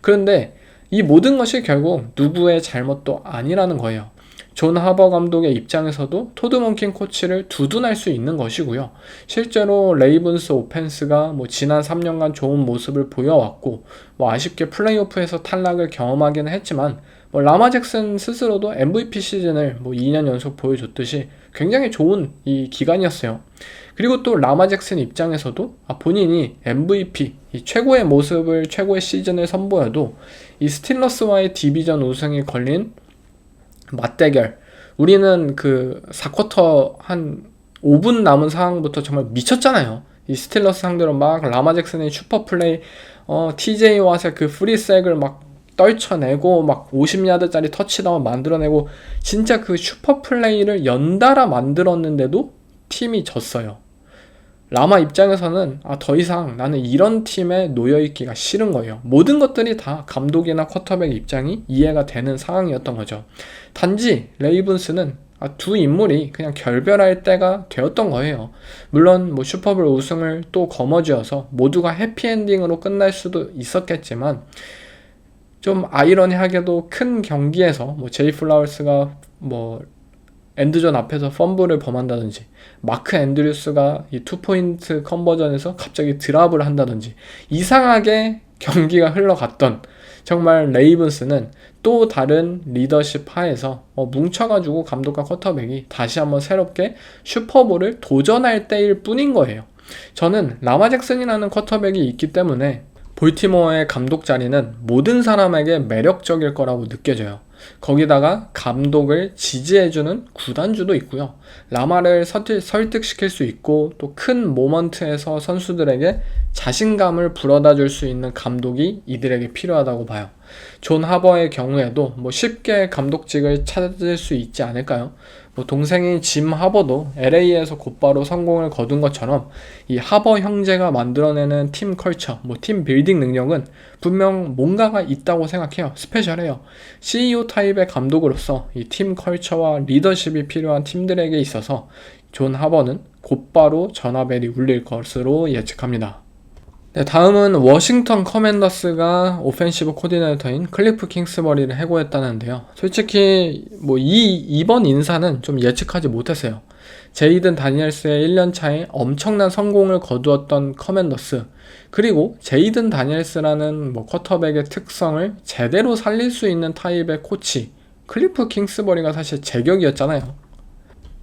그런데 이 모든 것이 결국 누구의 잘못도 아니라는 거예요. 존 하버 감독의 입장에서도 토드 먼킨 코치를 두둔할 수 있는 것이고요. 실제로 레이븐스 오펜스가 뭐 지난 3년간 좋은 모습을 보여왔고, 뭐 아쉽게 플레이오프에서 탈락을 경험하기는 했지만, 뭐 라마 잭슨 스스로도 MVP 시즌을 뭐 2년 연속 보여줬듯이 굉장히 좋은 이 기간이었어요. 그리고 또 라마 잭슨 입장에서도 본인이 MVP, 이 최고의 모습을, 최고의 시즌을 선보여도 이 스틸러스와의 디비전 우승이 걸린 맞대결, 우리는 그 4쿼터 한 5분 남은 상황부터 정말 미쳤잖아요. 이 스틸러스 상대로 막 라마 잭슨의 슈퍼플레이, TJ 왓의 그 프리색을 막 떨쳐내고 막 50야드짜리 터치다운 만들어내고, 진짜 그 슈퍼플레이를 연달아 만들었는데도 팀이 졌어요. 라마 입장에서는 더 이상 나는 이런 팀에 놓여있기가 싫은 거예요. 모든 것들이 다 감독이나 쿼터백 입장이 이해가 되는 상황이었던 거죠. 단지 레이븐스는 두 인물이 그냥 결별할 때가 되었던 거예요. 물론 뭐 슈퍼볼 우승을 또 거머쥐어서 모두가 해피엔딩으로 끝날 수도 있었겠지만, 좀 아이러니하게도 큰 경기에서 뭐 제이 플라워스가 뭐 엔드존 앞에서 펌블을 범한다든지, 마크 앤드류스가 이 투포인트 컨버전에서 갑자기 드랍을 한다든지, 이상하게 경기가 흘러갔던, 정말 레이븐스는 또 다른 리더십 하에서 뭉쳐가지고 감독과 쿼터백이 다시 한번 새롭게 슈퍼볼을 도전할 때일 뿐인 거예요. 저는 라마 잭슨이라는 쿼터백이 있기 때문에 볼티모어의 감독 자리는 모든 사람에게 매력적일 거라고 느껴져요. 거기다가 감독을 지지해주는 구단주도 있고요. 라마를 설득시킬 수 있고, 또 큰 모먼트에서 선수들에게 자신감을 불어다 줄 수 있는 감독이 이들에게 필요하다고 봐요. 존 하버의 경우에도 뭐 쉽게 감독직을 찾을 수 있지 않을까요? 뭐 동생인 짐 하버도 LA에서 곧바로 성공을 거둔 것처럼, 이 하버 형제가 만들어내는 팀 컬처, 뭐 팀 빌딩 능력은 분명 뭔가가 있다고 생각해요. 스페셜해요. CEO 타입의 감독으로서 이 팀 컬처와 리더십이 필요한 팀들에게 있어서 존 하버는 곧바로 전화벨이 울릴 것으로 예측합니다. 네, 다음은 워싱턴 커맨더스가 오펜시브 코디네이터인 클리프 킹스버리를 해고했다는데요. 솔직히 뭐 이번 인사는 좀 예측하지 못했어요. 제이든 다니엘스의 1년차에 엄청난 성공을 거두었던 커맨더스, 그리고 제이든 다니엘스라는 뭐 쿼터백의 특성을 제대로 살릴 수 있는 타입의 코치 클리프 킹스버리가 사실 제격이었잖아요.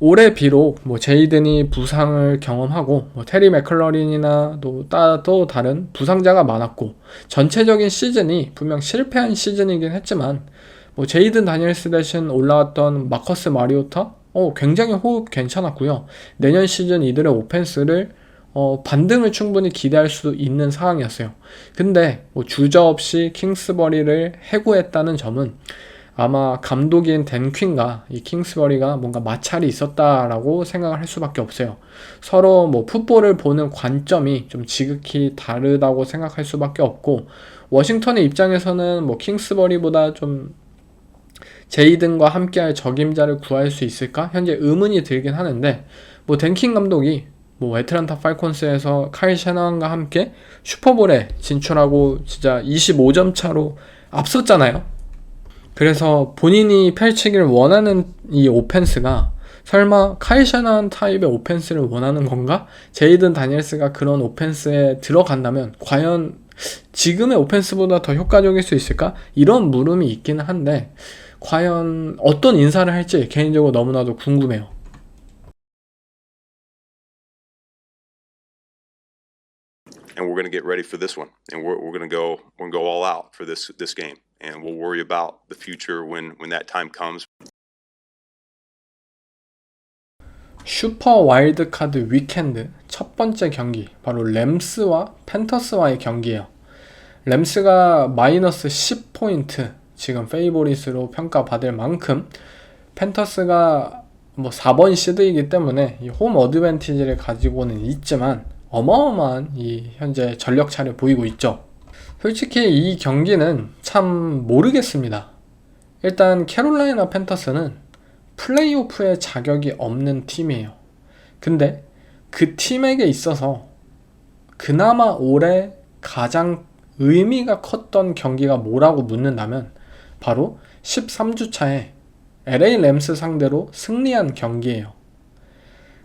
올해 비록 뭐 제이든이 부상을 경험하고 뭐 테리 맥클러린이나 또 다른 부상자가 많았고 전체적인 시즌이 분명 실패한 시즌이긴 했지만 뭐 제이든 다니엘스 대신 올라왔던 마커스 마리오타 굉장히 호흡 괜찮았고요. 내년 시즌 이들의 오펜스를 반등을 충분히 기대할 수 있는 상황이었어요. 근데 뭐 주저없이 킹스버리를 해고했다는 점은 아마 감독인 댄 퀸과 이 킹스버리가 뭔가 마찰이 있었다라고 생각을 할 수밖에 없어요. 서로 뭐 풋볼을 보는 관점이 좀 지극히 다르다고 생각할 수밖에 없고, 워싱턴의 입장에서는 뭐 킹스버리보다 좀 제이든과 함께할 적임자를 구할 수 있을까? 현재 의문이 들긴 하는데, 뭐 댄 퀸 감독이 뭐 애틀란타 팔콘스에서 카일 셔나한과 함께 슈퍼볼에 진출하고 진짜 25점 차로 앞섰잖아요. 그래서 본인이 펼치길 원하는 이 오펜스가 설마 카일 셔나한 타입의 오펜스를 원하는 건가? 제이든 다니엘스가 그런 오펜스에 들어간다면 과연 지금의 오펜스보다 더 효과적일 수 있을까? 이런 물음이 있기는 한데 과연 어떤 인사를 할지 개인적으로 너무나도 궁금해요. And we're going to get ready for this one, and we're going to go all out for this game, and we'll worry about the future when that time comes. 슈퍼 와일드카드 위켄드 첫 번째 경기 바로 램스와 팬터스와의 경기예요. 램스가 마이너스 10포인트 지금 페이보릿으로 평가받을 만큼 팬터스가 뭐 4번 시드이기 때문에 이 홈 어드밴티지를 가지고는 있지만 어마어마한 이 현재 전력차를 보이고 있죠. 솔직히 이 경기는 참 모르겠습니다. 일단 캐롤라이나 팬터스는 플레이오프에 자격이 없는 팀이에요. 근데 그 팀에게 있어서 그나마 올해 가장 의미가 컸던 경기가 뭐라고 묻는다면 바로 13주차에 LA 램스 상대로 승리한 경기예요.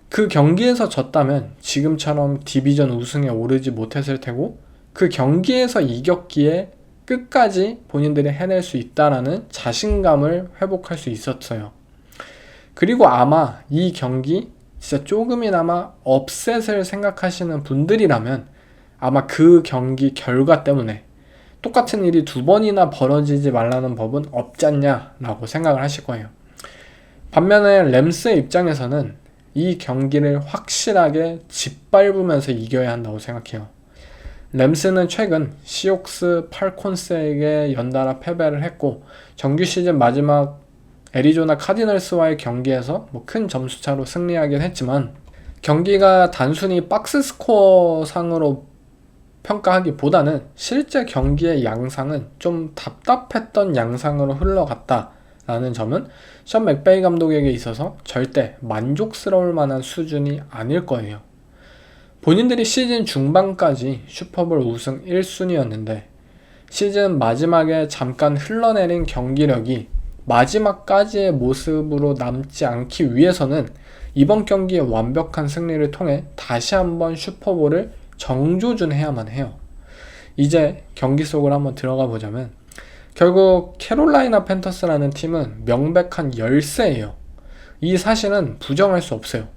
그 경기에서 졌다면 지금처럼 디비전 우승에 오르지 못했을 테고 그 경기에서 이겼기에 끝까지 본인들이 해낼 수 있다라는 자신감을 회복할 수 있었어요. 그리고 아마 이 경기 진짜 조금이나마 업셋을 생각하시는 분들이라면 아마 그 경기 결과 때문에 똑같은 일이 두 번이나 벌어지지 말라는 법은 없지 않냐라고 생각을 하실 거예요. 반면에 램스의 입장에서는 이 경기를 확실하게 짓밟으면서 이겨야 한다고 생각해요. 램스는 최근 시옥스 팔콘스에게 연달아 패배를 했고 정규 시즌 마지막 애리조나 카디널스와의 경기에서 뭐 큰 점수차로 승리하긴 했지만 경기가 단순히 박스 스코어 상으로 평가하기보다는 실제 경기의 양상은 좀 답답했던 양상으로 흘러갔다라는 점은 션 맥베이 감독에게 있어서 절대 만족스러울 만한 수준이 아닐 거예요. 본인들이 시즌 중반까지 슈퍼볼 우승 1순위였는데 시즌 마지막에 잠깐 흘러내린 경기력이 마지막까지의 모습으로 남지 않기 위해서는 이번 경기의 완벽한 승리를 통해 다시 한번 슈퍼볼을 정조준해야만 해요. 이제 경기 속으로 한번 들어가 보자면 결국 캐롤라이나 팬터스라는 팀은 명백한 열세예요. 이 사실은 부정할 수 없어요.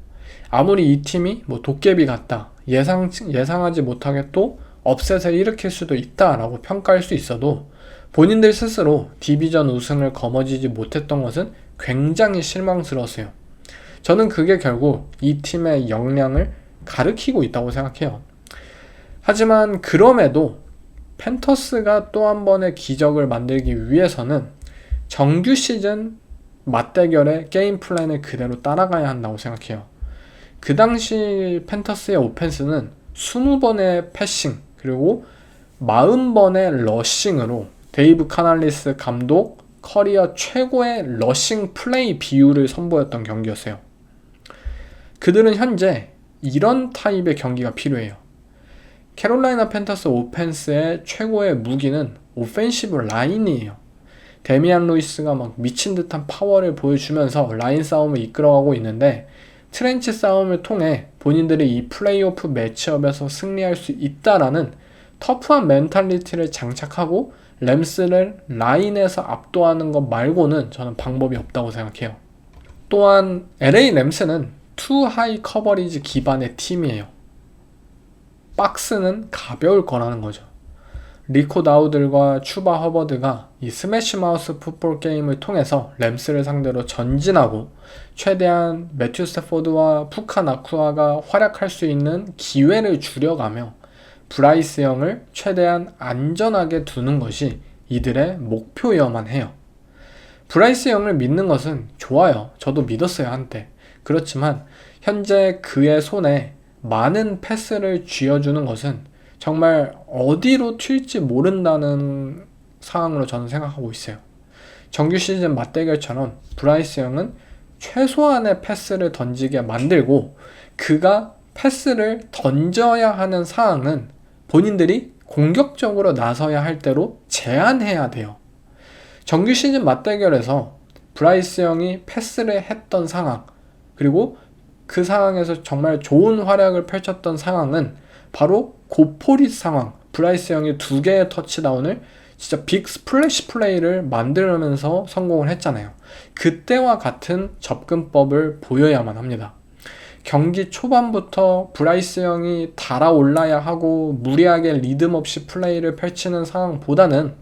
아무리 이 팀이 뭐 도깨비 같다, 예상하지 못하게 또 업셋을 일으킬 수도 있다라고 평가할 수 있어도 본인들 스스로 디비전 우승을 거머쥐지 못했던 것은 굉장히 실망스러웠어요. 저는 그게 결국 이 팀의 역량을 가리키고 있다고 생각해요. 하지만 그럼에도 팬터스가 또 한 번의 기적을 만들기 위해서는 정규 시즌 맞대결의 게임 플랜을 그대로 따라가야 한다고 생각해요. 그 당시 팬터스의 오펜스는 20번의 패싱 그리고 40번의 러싱으로 데이브 카날리스 감독 커리어 최고의 러싱 플레이 비율을 선보였던 경기였어요. 그들은 현재 이런 타입의 경기가 필요해요. 캐롤라이나 팬터스 오펜스의 최고의 무기는 오펜시브 라인이에요. 데미안 루이스가 막 미친 듯한 파워를 보여주면서 라인 싸움을 이끌어가고 있는데 트렌치 싸움을 통해 본인들이 이 플레이오프 매치업에서 승리할 수 있다라는 터프한 멘탈리티를 장착하고 램스를 라인에서 압도하는 것 말고는 저는 방법이 없다고 생각해요. 또한 LA 램스는 투 하이 커버리지 기반의 팀이에요. 박스는 가벼울 거라는 거죠. 리코 다우들과 추바 허버드가 이 스매시 마우스 풋볼 게임을 통해서 램스를 상대로 전진하고 최대한 매튜 스태포드와 푸카 나쿠아가 활약할 수 있는 기회를 줄여가며 브라이스 영을 최대한 안전하게 두는 것이 이들의 목표여만 해요. 브라이스 영을 믿는 것은 좋아요. 저도 믿었어요, 한때. 그렇지만 현재 그의 손에 많은 패스를 쥐어주는 것은 정말 어디로 튈지 모른다는 상황으로 저는 생각하고 있어요. 정규 시즌 맞대결처럼 브라이스 영은 최소한의 패스를 던지게 만들고 그가 패스를 던져야 하는 상황은 본인들이 공격적으로 나서야 할 때로 제한해야 돼요. 정규 시즌 맞대결에서 브라이스 영이 패스를 했던 상황, 그리고 그 상황에서 정말 좋은 활약을 펼쳤던 상황은 바로 고포릿 상황, 브라이스 영이 2개의 터치다운을 진짜 빅 스플래시 플레이를 만들면서 성공을 했잖아요. 그때와 같은 접근법을 보여야만 합니다. 경기 초반부터 브라이스 영이 달아올라야 하고 무리하게 리듬 없이 플레이를 펼치는 상황보다는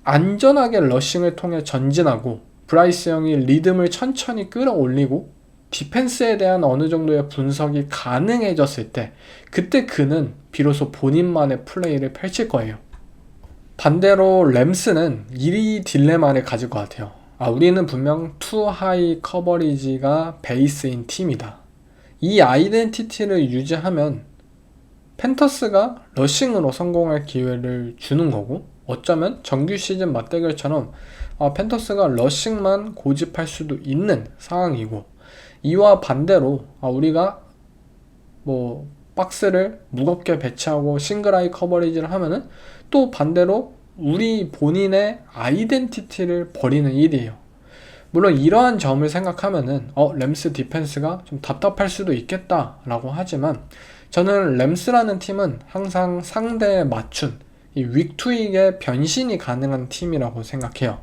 안전하게 러싱을 통해 전진하고 브라이스 영이 리듬을 천천히 끌어올리고 디펜스에 대한 어느 정도의 분석이 가능해졌을 때 그때 그는 비로소 본인만의 플레이를 펼칠 거예요. 반대로 램스는 이 딜레마를 가질 것 같아요. 우리는 분명 투 하이 커버리지가 베이스인 팀이다. 이 아이덴티티를 유지하면 팬터스가 러싱으로 성공할 기회를 주는 거고, 어쩌면 정규 시즌 맞대결처럼 팬터스가 러싱만 고집할 수도 있는 상황이고, 이와 반대로 우리가 박스를 무겁게 배치하고 싱글아이 커버리지를 하면은 또 반대로 우리 본인의 아이덴티티를 버리는 일이에요. 물론 이러한 점을 생각하면은 램스 디펜스가 좀 답답할 수도 있겠다라고 하지만 저는 램스라는 팀은 항상 상대에 맞춘 이 윅투익의 변신이 가능한 팀이라고 생각해요.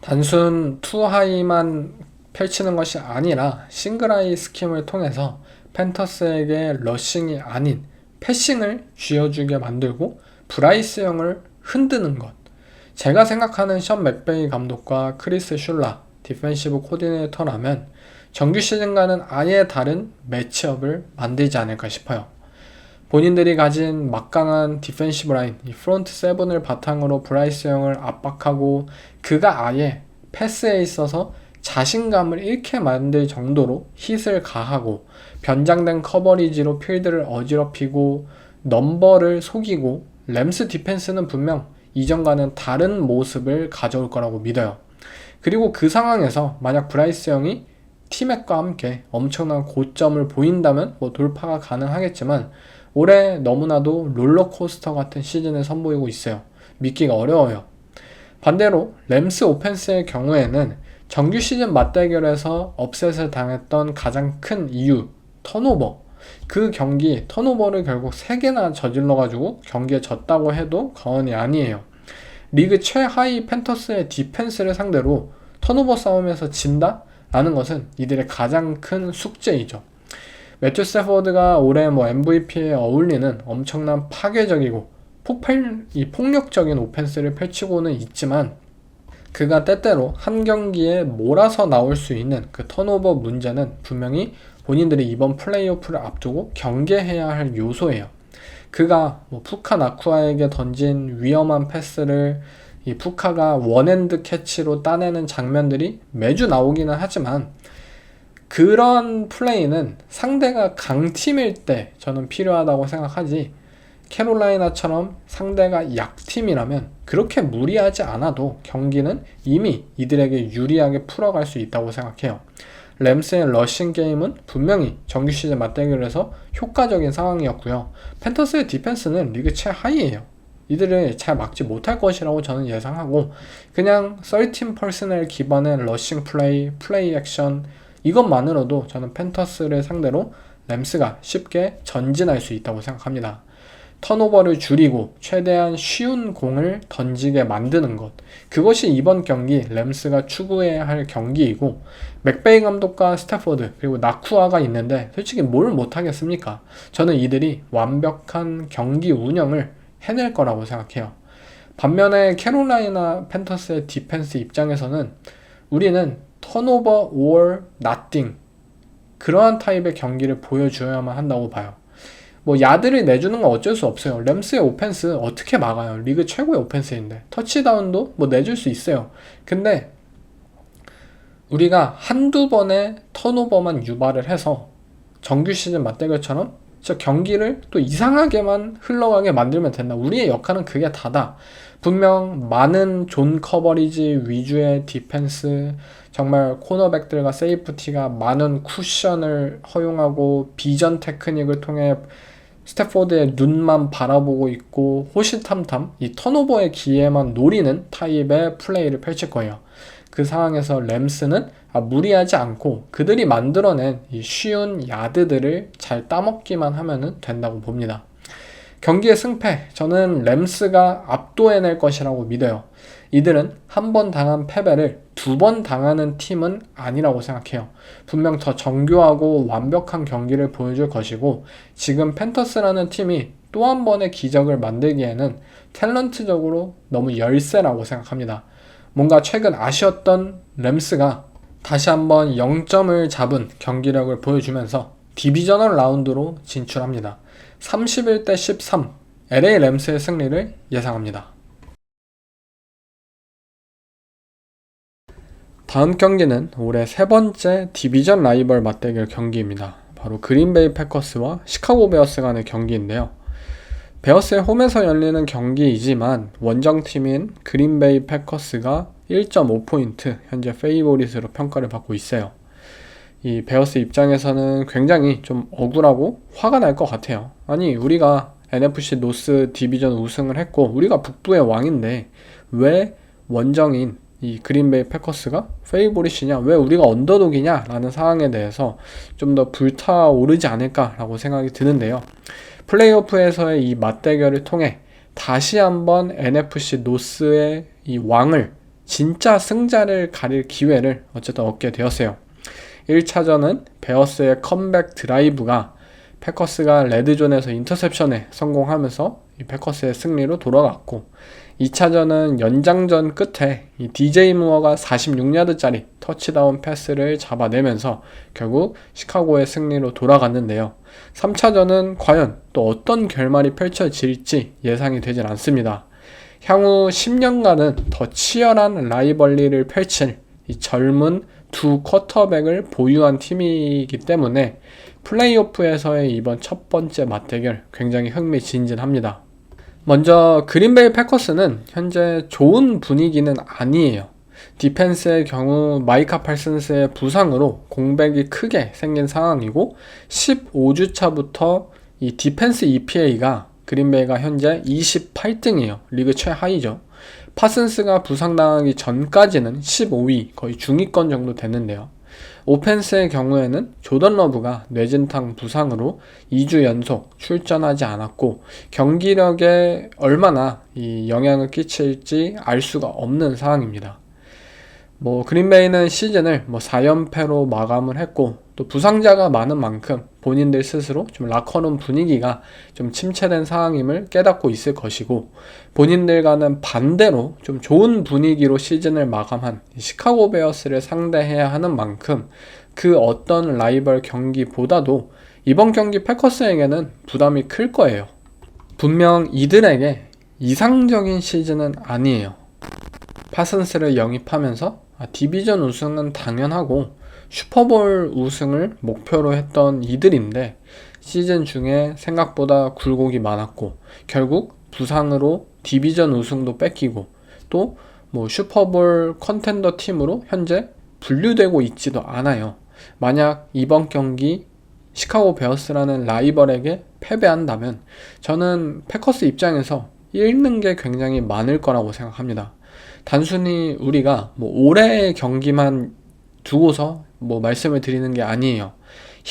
단순 투하이만 펼치는 것이 아니라 싱글아이 스킴을 통해서 팬터스에게 러싱이 아닌 패싱을 쥐어주게 만들고 브라이스 영을 흔드는 것. 제가 생각하는 션 맥베이 감독과 크리스 슐라 디펜시브 코디네이터라면 정규 시즌과는 아예 다른 매치업을 만들지 않을까 싶어요. 본인들이 가진 막강한 디펜시브 라인, 이 프론트 세븐을 바탕으로 브라이스 영을 압박하고 그가 아예 패스에 있어서 자신감을 잃게 만들 정도로 힛을 가하고 변장된 커버리지로 필드를 어지럽히고 넘버를 속이고 램스 디펜스는 분명 이전과는 다른 모습을 가져올 거라고 믿어요. 그리고 그 상황에서 만약 브라이스 영이 티맥과 함께 엄청난 고점을 보인다면 돌파가 가능하겠지만 올해 너무나도 롤러코스터 같은 시즌을 선보이고 있어요. 믿기가 어려워요. 반대로 램스 오펜스의 경우에는 정규 시즌 맞대결에서 업셋을 당했던 가장 큰 이유, 턴오버. 그 경기 턴오버를 결국 3개나 저질러가지고 경기에 졌다고 해도 과언이 아니에요. 리그 최하위 팬터스의 디펜스를 상대로 턴오버 싸움에서 진다? 라는 것은 이들의 가장 큰 숙제이죠. 매튜 스태포드가 올해 MVP에 어울리는 엄청난 파괴적이고 폭력적인 오펜스를 펼치고는 있지만 그가 때때로 한 경기에 몰아서 나올 수 있는 그 턴오버 문제는 분명히 본인들이 이번 플레이오프를 앞두고 경계해야 할 요소예요. 그가 푸카 나쿠아에게 던진 위험한 패스를 이 푸카가 원핸드 캐치로 따내는 장면들이 매주 나오기는 하지만 그런 플레이는 상대가 강팀일 때 저는 필요하다고 생각하지, 캐롤라이나처럼 상대가 약팀이라면 그렇게 무리하지 않아도 경기는 이미 이들에게 유리하게 풀어갈 수 있다고 생각해요. 램스의 러싱 게임은 분명히 정규 시즌 맞대결에서 효과적인 상황이었고요. 팬터스의 디펜스는 리그 최하위예요. 이들을 잘 막지 못할 것이라고 저는 예상하고 그냥 13 퍼스널 기반의 러싱 플레이 액션 이것만으로도 저는 팬터스를 상대로 램스가 쉽게 전진할 수 있다고 생각합니다. 턴오버를 줄이고 최대한 쉬운 공을 던지게 만드는 것. 그것이 이번 경기 램스가 추구해야 할 경기이고, 맥베이 감독과 스태포드 그리고 나쿠아가 있는데 솔직히 뭘 못하겠습니까? 저는 이들이 완벽한 경기 운영을 해낼 거라고 생각해요. 반면에 캐롤라이나 팬터스의 디펜스 입장에서는 우리는 턴오버 or nothing, 그러한 타입의 경기를 보여줘야만 한다고 봐요. 뭐 야드를 내주는 건 어쩔 수 없어요. 램스의 오펜스 어떻게 막아요? 리그 최고의 오펜스인데. 터치다운도 뭐 내줄 수 있어요. 근데 우리가 한두 번의 턴오버만 유발을 해서 정규 시즌 맞대결처럼 저 경기를 또 이상하게만 흘러가게 만들면 된다. 우리의 역할은 그게 다다. 분명 많은 존 커버리지 위주의 디펜스, 정말 코너백들과 세이프티가 많은 쿠션을 허용하고 비전 테크닉을 통해 스태포드의 눈만 바라보고 있고 호시탐탐 이 턴오버의 기회만 노리는 타입의 플레이를 펼칠 거예요. 그 상황에서 램스는 무리하지 않고 그들이 만들어낸 이 쉬운 야드들을 잘 따먹기만 하면 된다고 봅니다. 경기의 승패, 저는 램스가 압도해낼 것이라고 믿어요. 이들은 한 번 당한 패배를 두 번 당하는 팀은 아니라고 생각해요. 분명 더 정교하고 완벽한 경기를 보여줄 것이고, 지금 팬터스라는 팀이 또 한 번의 기적을 만들기에는 탤런트적으로 너무 열세라고 생각합니다. 뭔가 최근 아쉬웠던 램스가 다시 한번 0점을 잡은 경기력을 보여주면서 디비저널 라운드로 진출합니다. 31대 13, LA 램스의 승리를 예상합니다. 다음 경기는 올해 세 번째 디비전 라이벌 맞대결 경기입니다. 바로 그린베이 패커스와 시카고 베어스 간의 경기인데요. 베어스의 홈에서 열리는 경기이지만 원정팀인 그린베이 패커스가 1.5포인트 현재 페이보릿으로 평가를 받고 있어요. 이 베어스 입장에서는 굉장히 좀 억울하고 화가 날 것 같아요. 아니, 우리가 NFC 노스 디비전 우승을 했고 우리가 북부의 왕인데 왜 원정인 이 그린베이 패커스가 페이보릿이냐, 왜 우리가 언더독이냐 라는 상황에 대해서 좀 더 불타오르지 않을까 라고 생각이 드는데요. 플레이오프에서의 이 맞대결을 통해 다시 한번 NFC 노스의 이 왕을, 진짜 승자를 가릴 기회를 어쨌든 얻게 되었어요. 1차전은 베어스의 컴백 드라이브가 패커스가 레드존에서 인터셉션에 성공하면서 이 패커스의 승리로 돌아갔고, 2차전은 연장전 끝에 이 DJ 무어가 46야드짜리 터치다운 패스를 잡아내면서 결국 시카고의 승리로 돌아갔는데요. 3차전은 과연 또 어떤 결말이 펼쳐질지 예상이 되질 않습니다. 향후 10년간은 더 치열한 라이벌리를 펼칠 이 젊은 두 쿼터백을 보유한 팀이기 때문에 플레이오프에서의 이번 첫 번째 맞대결 굉장히 흥미진진합니다. 먼저 그린베이 패커스는 현재 좋은 분위기는 아니에요. 디펜스의 경우 마이카 팔슨스의 부상으로 공백이 크게 생긴 상황이고 15주차부터 이 디펜스 EPA가 그린베이가 현재 28등이에요. 리그 최하위죠. 파슨스가 부상당하기 전까지는 15위, 거의 중위권 정도 됐는데요. 오펜스의 경우에는 조던 러브가 뇌진탕 부상으로 2주 연속 출전하지 않았고 경기력에 얼마나 이 영향을 끼칠지 알 수가 없는 상황입니다. 그린베이는 시즌을 4연패로 마감을 했고 또 부상자가 많은 만큼 본인들 스스로 좀 라커룸 분위기가 좀 침체된 상황임을 깨닫고 있을 것이고, 본인들과는 반대로 좀 좋은 분위기로 시즌을 마감한 시카고 베어스를 상대해야 하는 만큼 그 어떤 라이벌 경기보다도 이번 경기 패커스에게는 부담이 클 거예요. 분명 이들에게 이상적인 시즌은 아니에요. 파슨스를 영입하면서 디비전 우승은 당연하고 슈퍼볼 우승을 목표로 했던 이들인데 시즌 중에 생각보다 굴곡이 많았고 결국 부상으로 디비전 우승도 뺏기고 또 슈퍼볼 컨텐더 팀으로 현재 분류되고 있지도 않아요. 만약 이번 경기 시카고 베어스라는 라이벌에게 패배한다면 저는 패커스 입장에서 잃는 게 굉장히 많을 거라고 생각합니다. 단순히 우리가 올해의 경기만 두고서 말씀을 드리는 게 아니에요.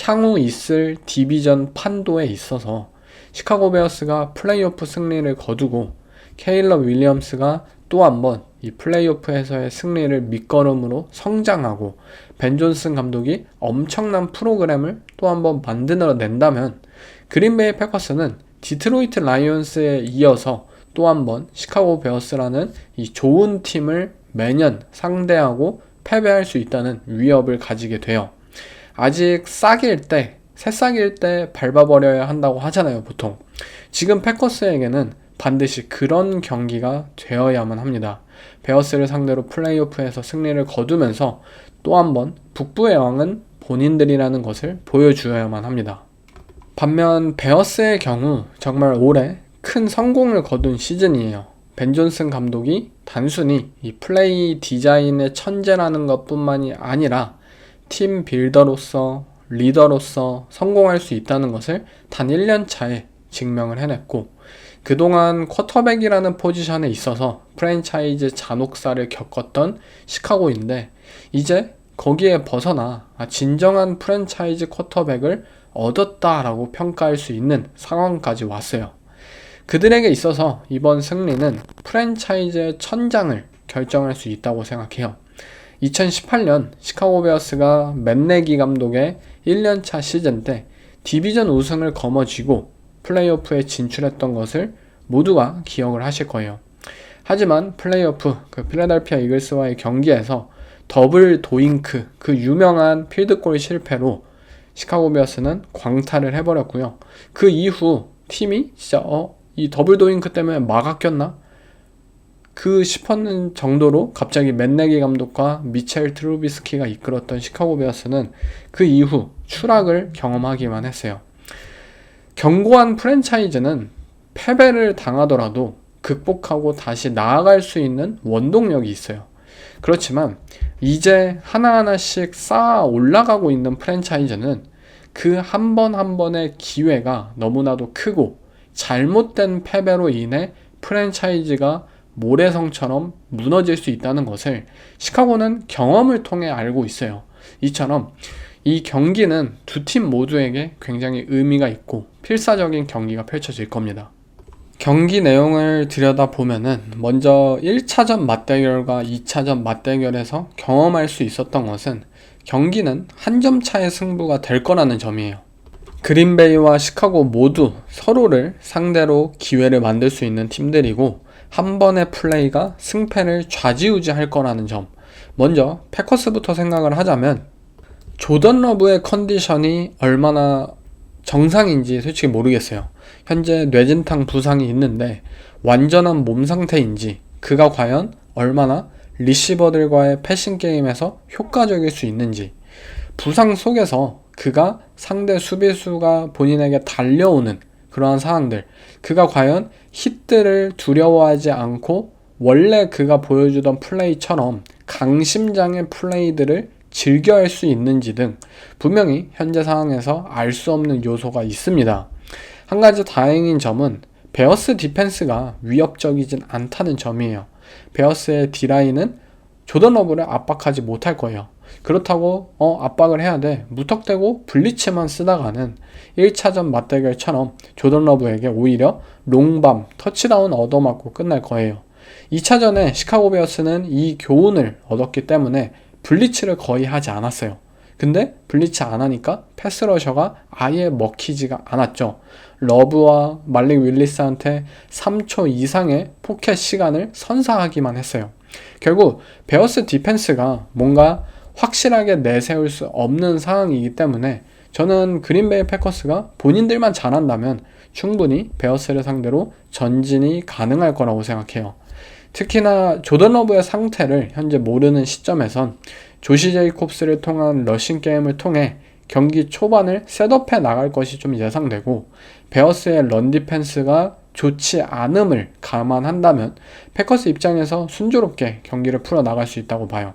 향후 있을 디비전 판도에 있어서 시카고 베어스가 플레이오프 승리를 거두고 케일럽 윌리엄스가 또 한 번 이 플레이오프에서의 승리를 밑거름으로 성장하고 벤 존슨 감독이 엄청난 프로그램을 또 한 번 만들어낸다면 그린베이 패커스는 디트로이트 라이온스에 이어서 또 한 번 시카고 베어스라는 이 좋은 팀을 매년 상대하고 패배할 수 있다는 위협을 가지게 돼요. 아직 싹일 때, 새싹일 때 밟아버려야 한다고 하잖아요, 보통. 지금 패커스에게는 반드시 그런 경기가 되어야만 합니다. 베어스를 상대로 플레이오프에서 승리를 거두면서 또 한 번 북부의 왕은 본인들이라는 것을 보여주어야만 합니다. 반면 베어스의 경우 정말 올해 큰 성공을 거둔 시즌이에요. 벤 존슨 감독이 단순히 이 플레이 디자인의 천재라는 것뿐만이 아니라 팀 빌더로서 리더로서 성공할 수 있다는 것을 단 1년 차에 증명을 해냈고 그동안 쿼터백이라는 포지션에 있어서 프랜차이즈 잔혹사를 겪었던 시카고인데 이제 거기에 벗어나 진정한 프랜차이즈 쿼터백을 얻었다라고 평가할 수 있는 상황까지 왔어요. 그들에게 있어서 이번 승리는 프랜차이즈의 천장을 결정할 수 있다고 생각해요. 2018년 시카고 베어스가 맷 내기 감독의 1년차 시즌 때 디비전 우승을 거머쥐고 플레이오프에 진출했던 것을 모두가 기억을 하실 거예요. 하지만 플레이오프 필라델피아 이글스와의 경기에서 더블 도잉크 그 유명한 필드골 실패로 시카고 베어스는 광탈을 해버렸고요. 그 이후 팀이 진짜 이 더블 도잉크 때문에 막았겼나? 그 싶었는 정도로 갑자기 맷 내기 감독과 미첼 트루비스키가 이끌었던 시카고 베어스는 그 이후 추락을 경험하기만 했어요. 견고한 프랜차이즈는 패배를 당하더라도 극복하고 다시 나아갈 수 있는 원동력이 있어요. 그렇지만 이제 하나하나씩 쌓아 올라가고 있는 프랜차이즈는 그 한 번 한 번의 기회가 너무나도 크고 잘못된 패배로 인해 프랜차이즈가 모래성처럼 무너질 수 있다는 것을 시카고는 경험을 통해 알고 있어요. 이처럼 이 경기는 두 팀 모두에게 굉장히 의미가 있고 필사적인 경기가 펼쳐질 겁니다. 경기 내용을 들여다보면은 먼저 1차전 맞대결과 2차전 맞대결에서 경험할 수 있었던 것은 경기는 한 점 차의 승부가 될 거라는 점이에요. 그린베이와 시카고 모두 서로를 상대로 기회를 만들 수 있는 팀들이고 한 번의 플레이가 승패를 좌지우지할 거라는 점. 먼저 패커스부터 생각을 하자면 조던 러브의 컨디션이 얼마나 정상인지 솔직히 모르겠어요. 현재 뇌진탕 부상이 있는데 완전한 몸 상태인지 그가 과연 얼마나 리시버들과의 패싱 게임에서 효과적일 수 있는지 부상 속에서 그가 상대 수비수가 본인에게 달려오는 그러한 상황들 그가 과연 hit들을 두려워하지 않고 원래 그가 보여주던 플레이처럼 강심장의 플레이들을 즐겨할 수 있는지 등 분명히 현재 상황에서 알 수 없는 요소가 있습니다. 한 가지 다행인 점은 베어스 디펜스가 위협적이진 않다는 점이에요. 베어스의 D라인은 조던 러브를 압박하지 못할 거예요. 그렇다고 압박을 해야 돼 무턱대고 블리츠만 쓰다가는 1차전 맞대결처럼 조던 러브에게 오히려 롱밤, 터치다운 얻어맞고 끝날 거예요. 2차전에 시카고 베어스는 이 교훈을 얻었기 때문에 블리츠를 거의 하지 않았어요. 근데 블리츠 안 하니까 패스러셔가 아예 먹히지가 않았죠. 러브와 말릭 윌리스한테 3초 이상의 포켓 시간을 선사하기만 했어요. 결국 베어스 디펜스가 뭔가 확실하게 내세울 수 없는 상황이기 때문에 저는 그린베이 패커스가 본인들만 잘한다면 충분히 베어스를 상대로 전진이 가능할 거라고 생각해요. 특히나 조던 러브의 상태를 현재 모르는 시점에선 조시 제이콥스를 통한 러싱 게임을 통해 경기 초반을 셋업해 나갈 것이 좀 예상되고 베어스의 런 디펜스가 좋지 않음을 감안한다면 패커스 입장에서 순조롭게 경기를 풀어 나갈 수 있다고 봐요.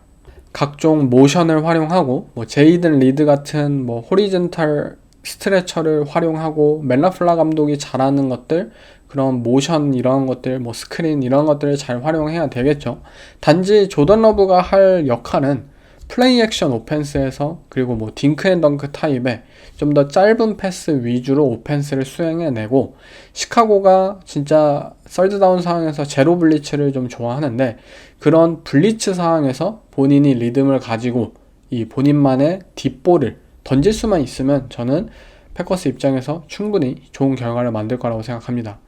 각종 모션을 활용하고 제이든 리드 같은 호리젠탈 스트레처를 활용하고 멜라플라 감독이 잘하는 것들 그런 모션 이런 것들 스크린 이런 것들을 잘 활용해야 되겠죠. 단지 조던 러브가 할 역할은 플레이 액션 오펜스에서 그리고 뭐 딩크 앤 덩크 타입의 좀 더 짧은 패스 위주로 오펜스를 수행해내고, 시카고가 진짜 썰드다운 상황에서 제로 블리츠를 좀 좋아하는데 그런 블리츠 상황에서 본인이 리듬을 가지고 이 본인만의 딥볼을 던질 수만 있으면 저는 패커스 입장에서 충분히 좋은 결과를 만들 거라고 생각합니다.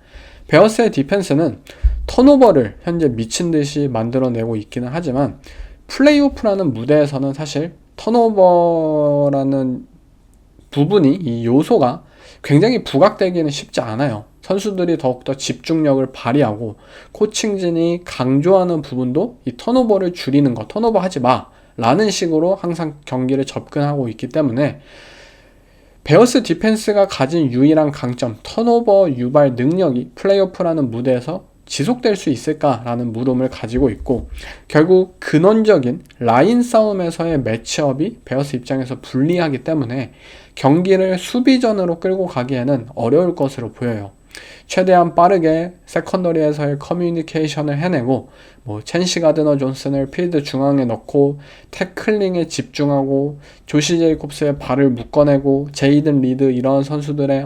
베어스의 디펜스는 턴오버를 현재 미친듯이 만들어내고 있기는 하지만 플레이오프라는 무대에서는 사실 턴오버라는 부분이, 이 요소가 굉장히 부각되기는 쉽지 않아요. 선수들이 더욱더 집중력을 발휘하고 코칭진이 강조하는 부분도 이 턴오버를 줄이는 것, 턴오버 하지 마 라는 식으로 항상 경기를 접근하고 있기 때문에 베어스 디펜스가 가진 유일한 강점, 턴오버 유발 능력이 플레이오프라는 무대에서 지속될 수 있을까라는 물음을 가지고 있고, 결국 근원적인 라인 싸움에서의 매치업이 베어스 입장에서 불리하기 때문에 경기를 수비전으로 끌고 가기에는 어려울 것으로 보여요. 최대한 빠르게 세컨더리에서의 커뮤니케이션을 해내고, 뭐 첸시 가드너 존슨을 필드 중앙에 넣고 태클링에 집중하고 조시 제이콥스의 발을 묶어내고 제이든 리드 이런 선수들의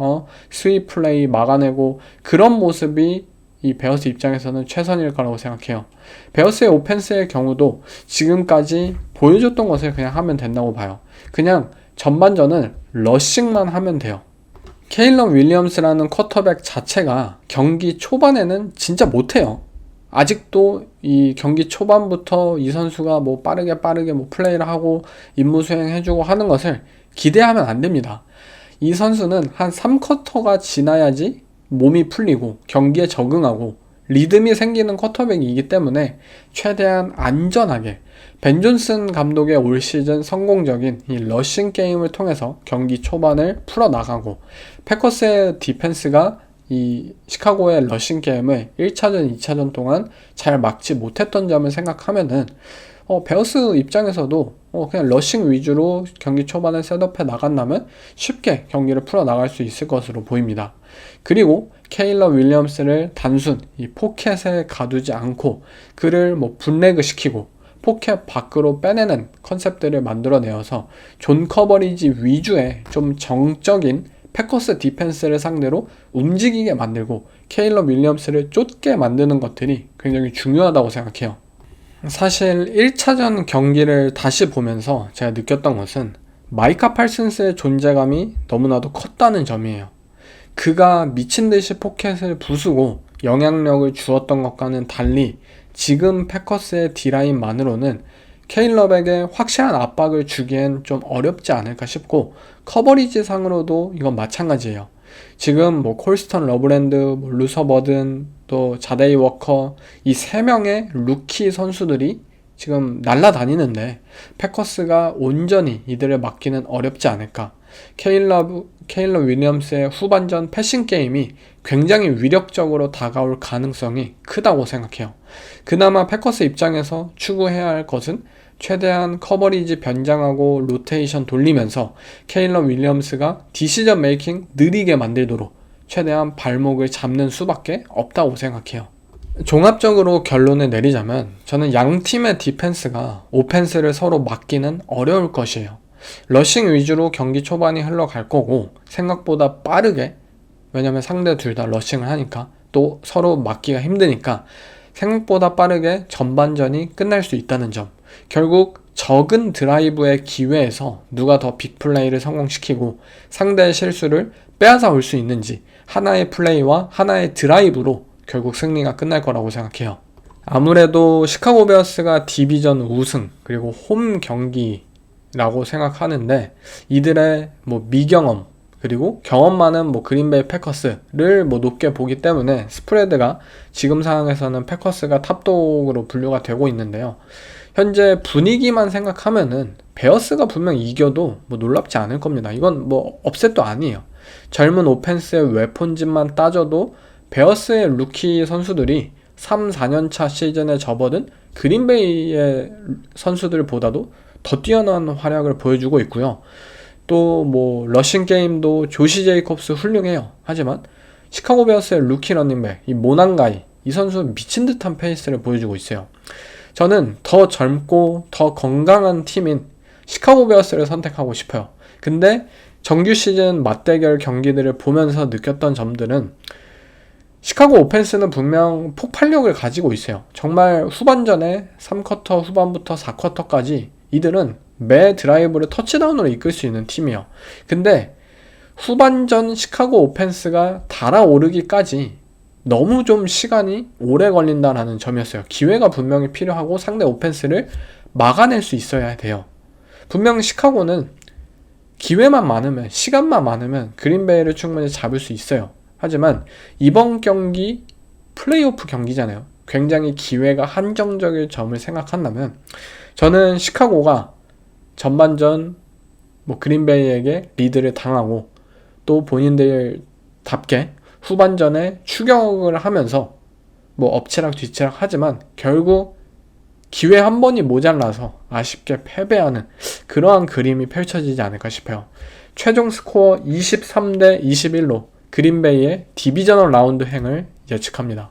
스윗 플레이 막아내고, 그런 모습이 이 베어스 입장에서는 최선일 거라고 생각해요. 베어스의 오펜스의 경우도 지금까지 보여줬던 것을 그냥 하면 된다고 봐요. 그냥 전반전은 러싱만 하면 돼요. 케일런 윌리엄스라는 쿼터백 자체가 경기 초반에는 진짜 못해요. 아직도 이 경기 초반부터 이 선수가 뭐 빠르게 뭐 플레이를 하고 임무 수행해주고 하는 것을 기대하면 안 됩니다. 이 선수는 한 3쿼터가 지나야지 몸이 풀리고 경기에 적응하고 리듬이 생기는 쿼터백이기 때문에 최대한 안전하게 벤 존슨 감독의 올 시즌 성공적인 이 러싱 게임을 통해서 경기 초반을 풀어나가고, 패커스의 디펜스가 이 시카고의 러싱 게임을 1차전, 2차전 동안 잘 막지 못했던 점을 생각하면은 베어스 입장에서도 그냥 러싱 위주로 경기 초반에 셋업해 나간다면 쉽게 경기를 풀어나갈 수 있을 것으로 보입니다. 그리고 케일러 윌리엄스를 단순 이 포켓에 가두지 않고 그를 뭐 분레그 시키고 포켓 밖으로 빼내는 컨셉들을 만들어내어서 존 커버리지 위주의 좀 정적인 패커스 디펜스를 상대로 움직이게 만들고 케일러 윌리엄스를 쫓게 만드는 것들이 굉장히 중요하다고 생각해요. 사실 1차전 경기를 다시 보면서 제가 느꼈던 것은 마이카 팔슨스의 존재감이 너무나도 컸다는 점이에요. 그가 미친듯이 포켓을 부수고 영향력을 주었던 것과는 달리 지금 패커스의 D라인만으로는 케일럽에게 확실한 압박을 주기엔 좀 어렵지 않을까 싶고, 커버리지 상으로도 이건 마찬가지예요. 지금 뭐 콜스턴 러브랜드, 뭐 루서 버든, 또 자데이 워커, 이 3명의 루키 선수들이 지금 날아다니는데 패커스가 온전히 이들을 막기는 어렵지 않을까. 케일러 윌리엄스의 후반전 패싱 게임이 굉장히 위력적으로 다가올 가능성이 크다고 생각해요. 그나마 패커스 입장에서 추구해야 할 것은 최대한 커버리지 변장하고 로테이션 돌리면서 케일러 윌리엄스가 디시전 메이킹 느리게 만들도록 최대한 발목을 잡는 수밖에 없다고 생각해요. 종합적으로 결론을 내리자면 저는 양 팀의 디펜스가 오펜스를 서로 막기는 어려울 것이에요. 러싱 위주로 경기 초반이 흘러갈 거고, 생각보다 빠르게, 왜냐면 상대 둘 다 러싱을 하니까 또 서로 막기가 힘드니까 생각보다 빠르게 전반전이 끝날 수 있다는 점, 결국 적은 드라이브의 기회에서 누가 더 빅플레이를 성공시키고 상대의 실수를 빼앗아 올 수 있는지, 하나의 플레이와 하나의 드라이브로 결국 승리가 끝날 거라고 생각해요. 아무래도 시카고 베어스가 디비전 우승 그리고 홈 경기라고 생각하는데, 이들의 뭐 미경험 그리고 경험 많은 뭐 그린베이 패커스를 뭐 높게 보기 때문에 스프레드가 지금 상황에서는 패커스가 탑독으로 분류가 되고 있는데요. 현재 분위기만 생각하면은 베어스가 분명 이겨도 뭐 놀랍지 않을 겁니다. 이건 뭐 업셋도 아니에요. 젊은 오펜스의 웨폰진만 따져도 베어스의 루키 선수들이 3, 4년차 시즌에 접어든 그린베이의 선수들보다도 더 뛰어난 활약을 보여주고 있고요. 또 뭐 러싱 게임도 조시 제이콥스 훌륭해요. 하지만 시카고 베어스의 루키 러닝백 이 모난가이, 이 선수 미친 듯한 페이스를 보여주고 있어요. 저는 더 젊고 더 건강한 팀인 시카고 베어스를 선택하고 싶어요. 근데 정규 시즌 맞대결 경기들을 보면서 느꼈던 점들은 시카고 오펜스는 분명 폭발력을 가지고 있어요. 정말 후반전에 3쿼터 후반부터 4쿼터까지 이들은 매 드라이브를 터치다운으로 이끌 수 있는 팀이에요. 근데 후반전 시카고 오펜스가 달아오르기까지 너무 좀 시간이 오래 걸린다라는 점이었어요. 기회가 분명히 필요하고 상대 오펜스를 막아낼 수 있어야 돼요. 분명 시카고는 기회만 많으면, 시간만 많으면 그린베이를 충분히 잡을 수 있어요. 하지만 이번 경기 플레이오프 경기잖아요. 굉장히 기회가 한정적일 점을 생각한다면 저는 시카고가 전반전 그린베이에게 리드를 당하고 또 본인들답게 후반전에 추격을 하면서 엎치락 뒤치락 하지만 결국 기회 한 번이 모자라서 아쉽게 패배하는 그러한 그림이 펼쳐지지 않을까 싶어요. 최종 스코어 23대 21로 그린베이의 디비저널 라운드 행을 예측합니다.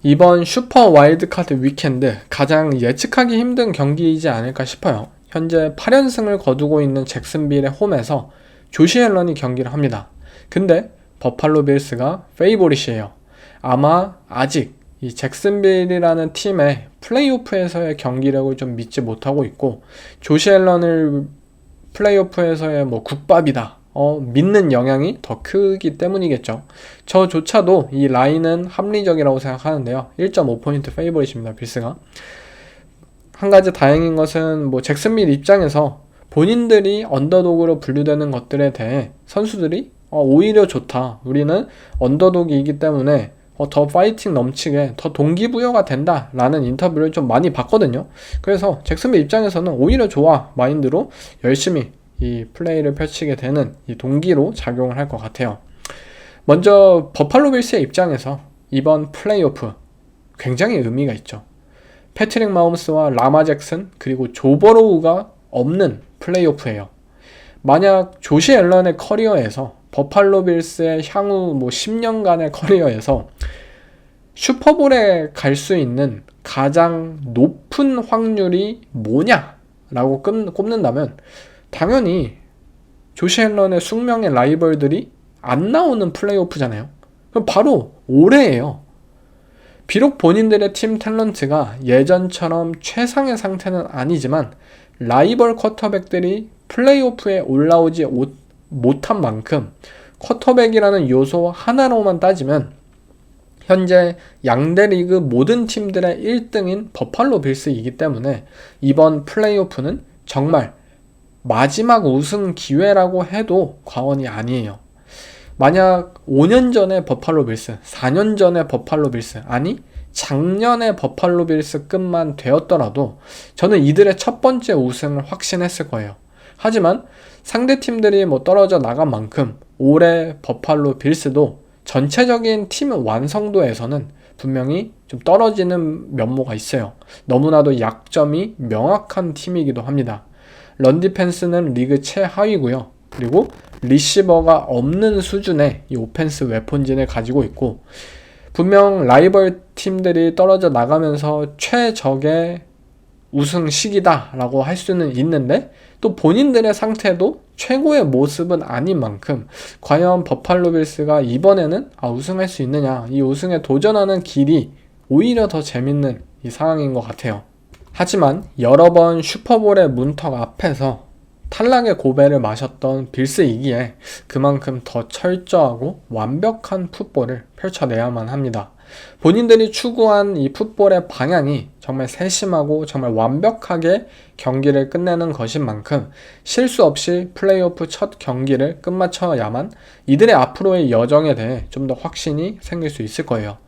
이번 슈퍼 와일드카드 위켄드 가장 예측하기 힘든 경기이지 않을까 싶어요. 현재 8연승을 거두고 있는 잭슨빌의 홈에서 조시 앨런이 경기를 합니다. 근데 버팔로 빌스가 페이보릿이에요. 아마 아직 이 잭슨빌이라는 팀의 플레이오프에서의 경기력을 좀 믿지 못하고 있고 조시 앨런을 플레이오프에서의 국밥이다 믿는 영향이 더 크기 때문이겠죠. 저조차도 이 라인은 합리적이라고 생각하는데요. 1.5포인트 페이보릿입니다. 빌스가. 한 가지 다행인 것은 잭슨빌 입장에서 본인들이 언더독으로 분류되는 것들에 대해 선수들이 오히려 좋다. 우리는 언더독이기 때문에 더 파이팅 넘치게 더 동기부여가 된다 라는 인터뷰를 좀 많이 봤거든요. 그래서 잭슨빌 입장에서는 오히려 좋아 마인드로 열심히 이 플레이를 펼치게 되는 이 동기로 작용을 할 것 같아요. 먼저 버팔로 빌스의 입장에서 이번 플레이오프 굉장히 의미가 있죠. 패트릭 마홈스와 라마 잭슨 그리고 조 버로우가 없는 플레이오프예요. 만약 조시 앨런의 커리어에서 버팔로 빌스의 향후 10년간의 커리어에서 슈퍼볼에 갈 수 있는 가장 높은 확률이 뭐냐라고 꼽는다면 당연히 조시 앨런의 숙명의 라이벌들이 안 나오는 플레이오프잖아요. 그럼 바로 올해예요. 비록 본인들의 팀 탤런트가 예전처럼 최상의 상태는 아니지만 라이벌 쿼터백들이 플레이오프에 올라오지 못한 만큼 쿼터백이라는 요소 하나로만 따지면 현재 양대 리그 모든 팀들의 1등인 버팔로 빌스이기 때문에 이번 플레이오프는 정말 마지막 우승 기회라고 해도 과언이 아니에요. 만약 5년 전에 버팔로 빌스, 4년 전에 버팔로 빌스, 아니 작년에 버팔로 빌스급만 되었더라도 저는 이들의 첫 번째 우승을 확신했을 거예요. 하지만 상대팀들이 떨어져 나간 만큼 올해 버팔로 빌스도 전체적인 팀 완성도에서는 분명히 좀 떨어지는 면모가 있어요. 너무나도 약점이 명확한 팀이기도 합니다. 런 디펜스는 리그 최하위고요. 그리고 리시버가 없는 수준의 이 오펜스 웨폰진을 가지고 있고 분명 라이벌 팀들이 떨어져 나가면서 최적의 우승 시기다라고 할 수는 있는데 또 본인들의 상태도 최고의 모습은 아닌 만큼 과연 버팔로 빌스가 이번에는 우승할 수 있느냐, 이 우승에 도전하는 길이 오히려 더 재밌는 이 상황인 것 같아요. 하지만 여러 번 슈퍼볼의 문턱 앞에서 탈락의 고배를 마셨던 빌스이기에 그만큼 더 철저하고 완벽한 풋볼을 펼쳐내야만 합니다. 본인들이 추구한 이 풋볼의 방향이 정말 세심하고 정말 완벽하게 경기를 끝내는 것인 만큼 실수 없이 플레이오프 첫 경기를 끝마쳐야만 이들의 앞으로의 여정에 대해 좀 더 확신이 생길 수 있을 거예요.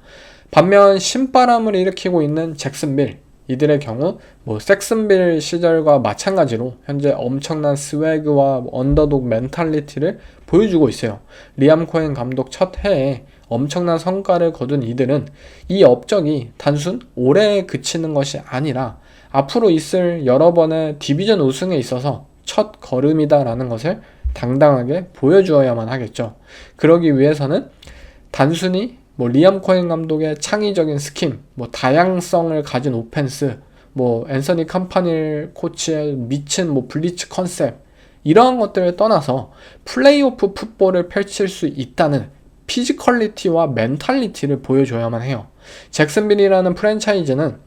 반면 신바람을 일으키고 있는 잭슨빌, 이들의 경우 섹슨빌 시절과 마찬가지로 현재 엄청난 스웨그와 언더독 멘탈리티를 보여주고 있어요. 리암 코엔 감독 첫 해에 엄청난 성과를 거둔 이들은 이 업적이 단순 올해에 그치는 것이 아니라 앞으로 있을 여러 번의 디비전 우승에 있어서 첫 걸음이다라는 것을 당당하게 보여주어야만 하겠죠. 그러기 위해서는 단순히 뭐 리암 코엔 감독의 창의적인 스킨, 뭐 다양성을 가진 오펜스, 뭐 앤서니 캄파닐 코치의 미친 뭐 블리츠 컨셉, 이러한 것들을 떠나서 플레이오프 풋볼을 펼칠 수 있다는 피지컬리티와 멘탈리티를 보여줘야만 해요. 잭슨빌이라는 프랜차이즈는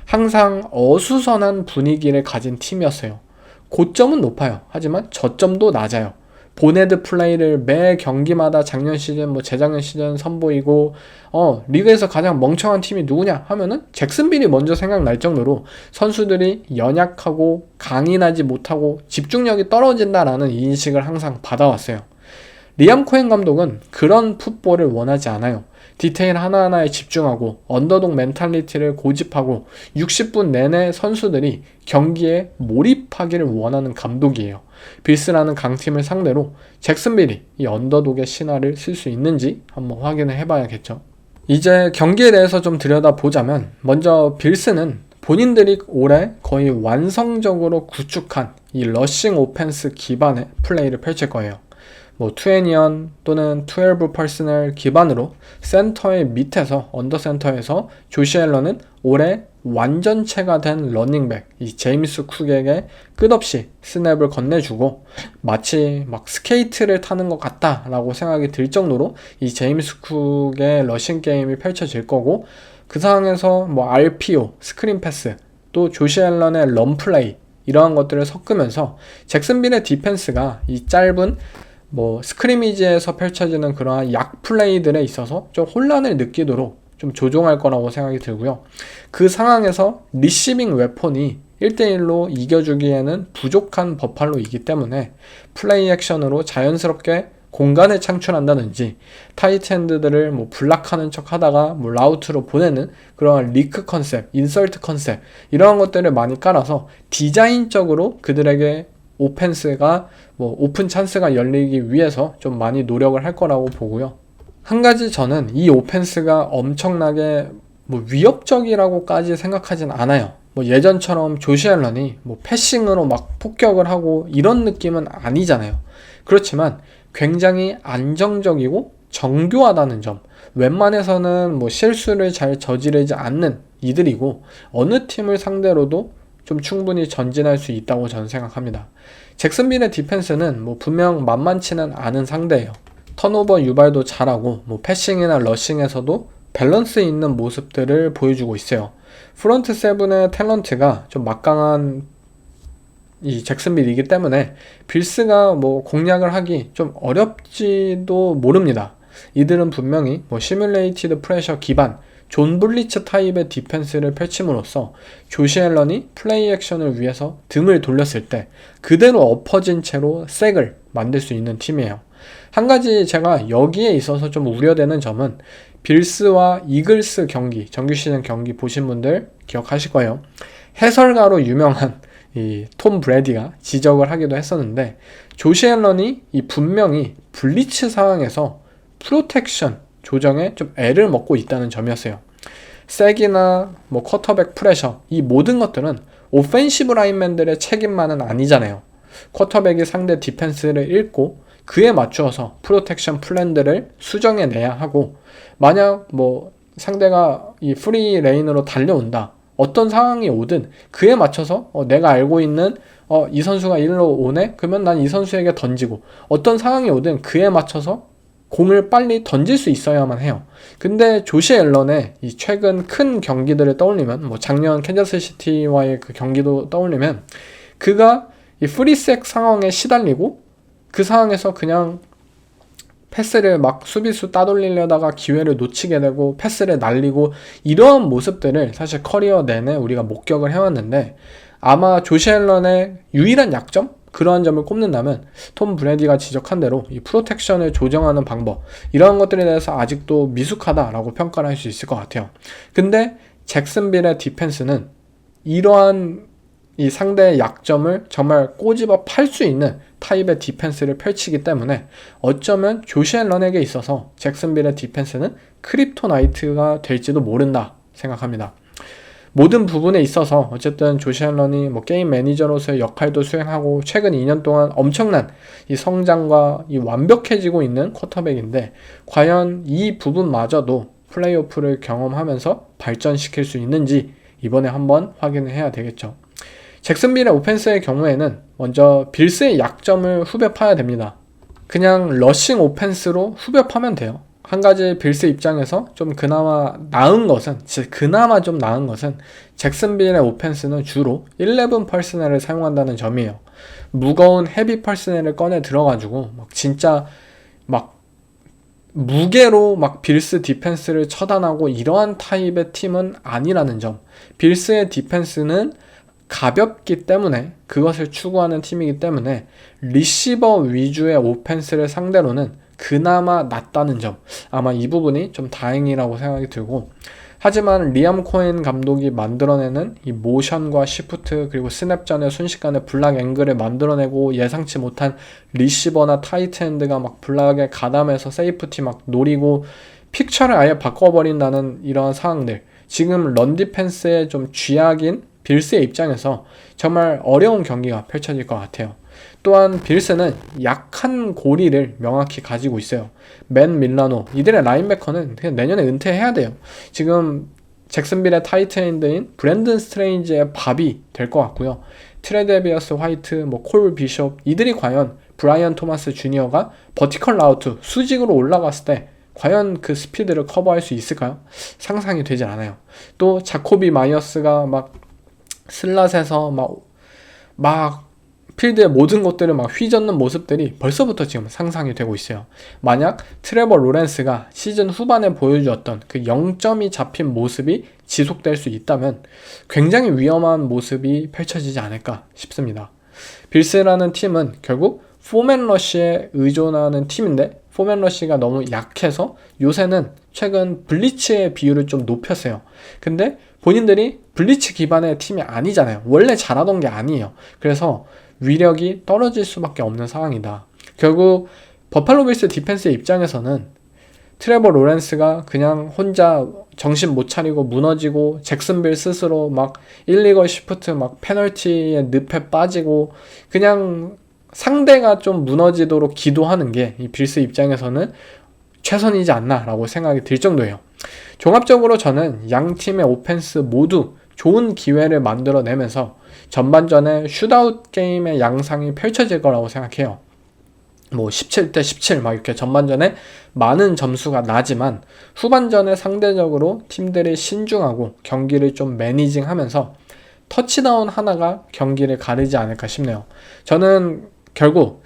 항상 어수선한 분위기를 가진 팀이었어요. 고점은 높아요. 하지만 저점도 낮아요. 보네드 플레이를 매 경기마다 작년 시즌, 뭐 재작년 시즌 선보이고, 리그에서 가장 멍청한 팀이 누구냐 하면은 잭슨빌이 먼저 생각날 정도로 선수들이 연약하고 강인하지 못하고 집중력이 떨어진다라는 인식을 항상 받아왔어요. 리암 코엔 감독은 그런 풋볼을 원하지 않아요. 디테일 하나하나에 집중하고 언더독 멘탈리티를 고집하고 60분 내내 선수들이 경기에 몰입하기를 원하는 감독이에요. 빌스라는 강팀을 상대로 잭슨빌이 이 언더독의 신화를 쓸 수 있는지 한번 확인을 해봐야겠죠. 이제 경기에 대해서 좀 들여다보자면 먼저 빌스는 본인들이 올해 거의 완성적으로 구축한 이 러싱 오펜스 기반의 플레이를 펼칠 거예요. 뭐 투애니언 또는 12 퍼스널 기반으로 센터의 밑에서 언더센터에서 조시 앨런은 올해 완전체가 된 러닝백 이 제임스 쿡에게 끝없이 스냅을 건네주고 마치 막 스케이트를 타는 것 같다라고 생각이 들 정도로 이 제임스 쿡의 러싱 게임이 펼쳐질 거고, 그 상황에서 뭐 RPO, 스크린 패스, 또 조시 앨런의 런플레이, 이러한 것들을 섞으면서 잭슨빌의 디펜스가 이 짧은 뭐 스크리미지에서 펼쳐지는 그러한 약 플레이들에 있어서 좀 혼란을 느끼도록 좀 조종할 거라고 생각이 들고요. 그 상황에서 리시빙 웨폰이 1대1로 이겨주기에는 부족한 버팔로이기 때문에 플레이 액션으로 자연스럽게 공간을 창출한다든지 타이트엔드들을 뭐 블락하는 척 하다가 뭐 라우트로 보내는 그런 리크 컨셉, 인설트 컨셉, 이러한 것들을 많이 깔아서 디자인적으로 그들에게 오펜스가 뭐 오픈 찬스가 열리기 위해서 좀 많이 노력을 할 거라고 보고요. 한 가지 저는 이 오펜스가 엄청나게 뭐 위협적이라고까지 생각하진 않아요. 뭐 예전처럼 조시 앨런이 뭐 패싱으로 막 폭격을 하고 이런 느낌은 아니잖아요. 그렇지만 굉장히 안정적이고 정교하다는 점, 웬만해서는 뭐 실수를 잘 저지르지 않는 이들이고 어느 팀을 상대로도 좀 충분히 전진할 수 있다고 저는 생각합니다. 잭슨빌의 디펜스는 뭐 분명 만만치는 않은 상대예요. 턴오버 유발도 잘하고 뭐 패싱이나 러싱에서도 밸런스 있는 모습들을 보여주고 있어요. 프런트 세븐의 탤런트가 좀 막강한 이 잭슨빌이기 때문에 빌스가 뭐 공략을 하기 좀 어렵지도 모릅니다. 이들은 분명히 뭐 시뮬레이티드 프레셔 기반 존 블리츠 타입의 디펜스를 펼침으로써 조시 앨런이 플레이 액션을 위해서 등을 돌렸을 때 그대로 엎어진 채로 색을 만들 수 있는 팀이에요. 한 가지 제가 여기에 있어서 좀 우려되는 점은 빌스와 이글스 경기, 정규 시즌 경기 보신 분들 기억하실 거예요. 해설가로 유명한 이 톰 브래디가 지적을 하기도 했었는데, 조시 앨런이 이 분명히 블리츠 상황에서 프로텍션 조정에 좀 애를 먹고 있다는 점이었어요. 색이나 뭐 쿼터백 프레셔, 이 모든 것들은 오펜시브 라인맨들의 책임만은 아니잖아요. 쿼터백이 상대 디펜스를 읽고 그에 맞추어서 프로텍션 플랜들을 수정해내야 하고, 만약 뭐 상대가 이 프리 레인으로 달려온다, 어떤 상황이 오든 그에 맞춰서 내가 알고 있는 이 선수가 일로 오네? 그러면 난 이 선수에게 던지고, 어떤 상황이 오든 그에 맞춰서 공을 빨리 던질 수 있어야만 해요. 근데 조시 앨런의 이 최근 큰 경기들을 떠올리면, 뭐 작년 캔자스 시티와의 그 경기도 떠올리면, 그가 이 프리색 상황에 시달리고 그 상황에서 그냥 패스를 막 수비수 따돌리려다가 기회를 놓치게 되고 패스를 날리고, 이러한 모습들을 사실 커리어 내내 우리가 목격을 해왔는데, 아마 조시 앨런의 유일한 약점? 그러한 점을 꼽는다면 톰 브래디가 지적한 대로 이 프로텍션을 조정하는 방법, 이러한 것들에 대해서 아직도 미숙하다라고 평가를 할 수 있을 것 같아요. 근데 잭슨빌의 디펜스는 이러한 이 상대의 약점을 정말 꼬집어 팔 수 있는 타입의 디펜스를 펼치기 때문에 어쩌면 조시 앨런에게 있어서 잭슨빌의 디펜스는 크립토나이트가 될지도 모른다 생각합니다. 모든 부분에 있어서 어쨌든 조시 앨런이 뭐 게임 매니저로서의 역할도 수행하고 최근 2년 동안 엄청난 이 성장과 이 완벽해지고 있는 쿼터백인데, 과연 이 부분마저도 플레이오프를 경험하면서 발전시킬 수 있는지 이번에 한번 확인을 해야 되겠죠. 잭슨빌의 오펜스의 경우에는 먼저 빌스의 약점을 후벼 파야 됩니다. 그냥 러싱 오펜스로 후벼 파면 돼요. 한 가지 빌스 입장에서 좀 그나마 나은 것은 잭슨빌의 오펜스는 주로 11 퍼스널을 사용한다는 점이에요. 무거운 헤비 퍼스널을 꺼내 들어가지고 진짜 무게로 빌스 디펜스를 처단하고 이러한 타입의 팀은 아니라는 점. 빌스의 디펜스는 가볍기 때문에 그것을 추구하는 팀이기 때문에 리시버 위주의 오펜스를 상대로는 그나마 낫다는 점. 아마 이 부분이 좀 다행이라고 생각이 들고, 하지만 리암 코엔 감독이 만들어내는 이 모션과 시프트 그리고 스냅 전에 순식간에 블락 앵글을 만들어내고 예상치 못한 리시버나 타이트엔드가 블락에 가담해서 세이프티 노리고 픽처를 아예 바꿔버린다는 이런 상황들, 지금 런 디펜스의 좀 쥐약인 빌스의 입장에서 정말 어려운 경기가 펼쳐질 것 같아요. 또한 빌스는 약한 고리를 명확히 가지고 있어요. 맨 밀라노, 이들의 라인베커는 그냥 내년에 은퇴해야 돼요. 지금 잭슨빌의 타이트엔드인 브랜든 스트레인지의 밥이 될 것 같고요. 트레데비어스 화이트, 콜 비숍, 이들이 과연 브라이언 토마스 주니어가 버티컬 라우트, 수직으로 올라갔을 때 과연 그 스피드를 커버할 수 있을까요? 상상이 되질 않아요. 또 자코비 마이어스가 슬랏에서 필드의 모든 것들을 휘젓는 모습들이 벌써부터 지금 상상이 되고 있어요. 만약 트레버 로렌스가 시즌 후반에 보여주었던 그 0점이 잡힌 모습이 지속될 수 있다면 굉장히 위험한 모습이 펼쳐지지 않을까 싶습니다. 빌스라는 팀은 결국 포맨러쉬에 의존하는 팀인데, 포맨러쉬가 너무 약해서 요새는 최근 블리츠의 비율을 좀 높였어요. 근데 본인들이 블리츠 기반의 팀이 아니잖아요. 원래 잘하던 게 아니에요. 그래서 위력이 떨어질 수밖에 없는 상황이다. 결국 버팔로 빌스 디펜스의 입장에서는 트레버 로렌스가 그냥 혼자 정신 못 차리고 무너지고, 잭슨빌 스스로 일리걸 시프트 페널티에 늪에 빠지고 그냥 상대가 좀 무너지도록 기도하는 게 이 빌스 입장에서는 최선이지 않나 라고 생각이 들 정도예요. 종합적으로 저는 양 팀의 오펜스 모두 좋은 기회를 만들어내면서 전반전에 슛아웃 게임의 양상이 펼쳐질 거라고 생각해요. 17대 17 이렇게 전반전에 많은 점수가 나지만 후반전에 상대적으로 팀들이 신중하고 경기를 좀 매니징하면서 터치다운 하나가 경기를 가르지 않을까 싶네요. 저는 결국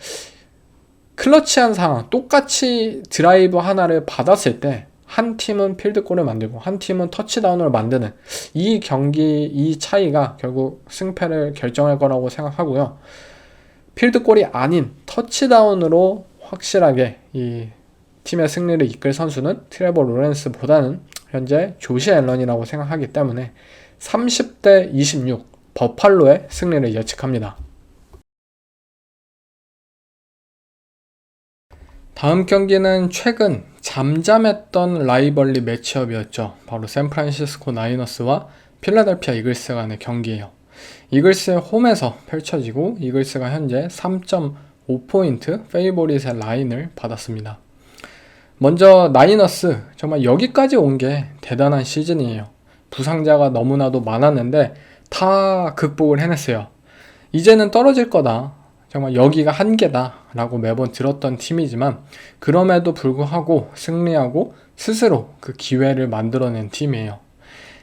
클러치한 상황, 똑같이 드라이브 하나를 받았을 때 한 팀은 필드골을 만들고 한 팀은 터치다운을 만드는 이 경기, 이 차이가 결국 승패를 결정할 거라고 생각하고요. 필드골이 아닌 터치다운으로 확실하게 이 팀의 승리를 이끌 선수는 트레버 로렌스보다는 현재 조시 앨런이라고 생각하기 때문에 30대 26 버팔로의 승리를 예측합니다. 다음 경기는 최근 잠잠했던 라이벌리 매치업이었죠. 바로 샌프란시스코 나이너스와 필라델피아 이글스 간의 경기예요. 이글스의 홈에서 펼쳐지고 이글스가 현재 3.5포인트 페이보릿의 라인을 받았습니다. 먼저 나이너스, 정말 여기까지 온 게 대단한 시즌이에요. 부상자가 너무나도 많았는데 다 극복을 해냈어요. 이제는 떨어질 거다, 정말 여기가 한계다 라고 매번 들었던 팀이지만 그럼에도 불구하고 승리하고 스스로 그 기회를 만들어낸 팀이에요.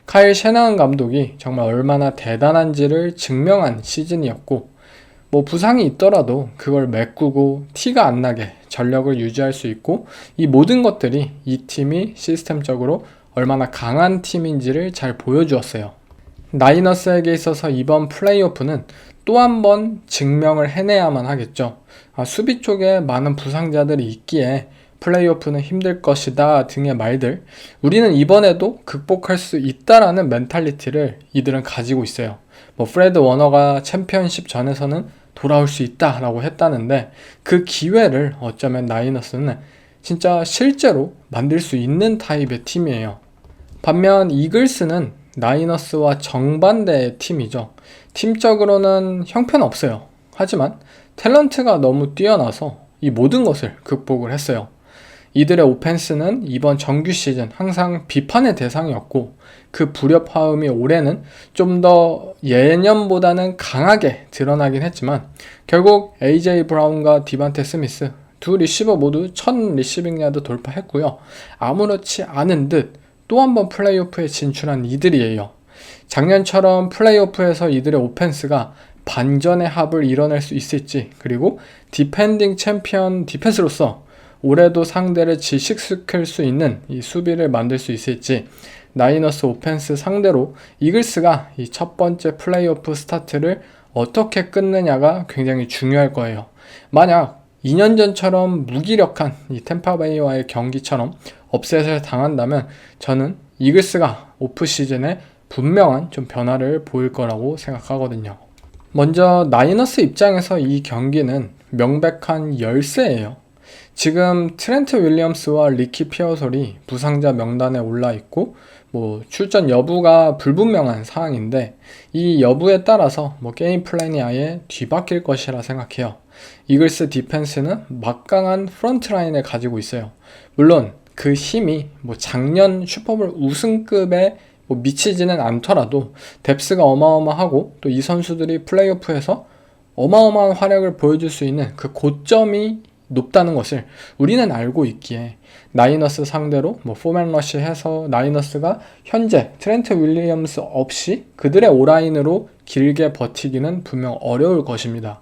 카일 셰나한 감독이 정말 얼마나 대단한지를 증명한 시즌이었고, 부상이 있더라도 그걸 메꾸고 티가 안 나게 전력을 유지할 수 있고, 이 모든 것들이 이 팀이 시스템적으로 얼마나 강한 팀인지를 잘 보여주었어요. 나이너스에게 있어서 이번 플레이오프는 또 한 번 증명을 해내야만 하겠죠. 수비 쪽에 많은 부상자들이 있기에 플레이오프는 힘들 것이다 등의 말들, 우리는 이번에도 극복할 수 있다라는 멘탈리티를 이들은 가지고 있어요. 프레드 워너가 챔피언십 전에서는 돌아올 수 있다라고 했다는데 그 기회를 어쩌면 나이너스는 진짜 실제로 만들 수 있는 타입의 팀이에요. 반면 이글스는 나이너스와 정반대의 팀이죠. 팀적으로는 형편없어요. 하지만 탤런트가 너무 뛰어나서 이 모든 것을 극복을 했어요. 이들의 오펜스는 이번 정규 시즌 항상 비판의 대상이었고 그 불협화음이 올해는 좀 더 예년보다는 강하게 드러나긴 했지만 결국 AJ 브라운과 디반테 스미스 두 리시버 모두 1000 리시빙 야드 돌파했고요. 아무렇지 않은 듯 또 한 번 플레이오프에 진출한 이들이에요. 작년처럼 플레이오프에서 이들의 오펜스가 반전의 합을 이뤄낼 수 있을지, 그리고 디펜딩 챔피언 디펜스로서 올해도 상대를 질식시킬 수 있는 이 수비를 만들 수 있을지, 나이너스 오펜스 상대로 이글스가 이 첫 번째 플레이오프 스타트를 어떻게 끊느냐가 굉장히 중요할 거예요. 만약 2년 전처럼 무기력한 이 템파베이와의 경기처럼 업셋을 당한다면 저는 이글스가 오프 시즌에 분명한 좀 변화를 보일 거라고 생각하거든요. 먼저 나이너스 입장에서 이 경기는 명백한 열세예요. 지금 트렌트 윌리엄스와 리키 피어솔이 부상자 명단에 올라 있고 출전 여부가 불분명한 상황인데 이 여부에 따라서 게임 플랜이 아예 뒤바뀔 것이라 생각해요. 이글스 디펜스는 막강한 프런트 라인을 가지고 있어요. 물론 그 힘이 작년 슈퍼볼 우승급에 미치지는 않더라도 뎁스가 어마어마하고 또 이 선수들이 플레이오프에서 어마어마한 활약을 보여줄 수 있는 그 고점이 높다는 것을 우리는 알고 있기에 나이너스 상대로 포맨 러시 해서 나이너스가 현재 트렌트 윌리엄스 없이 그들의 오라인으로 길게 버티기는 분명 어려울 것입니다.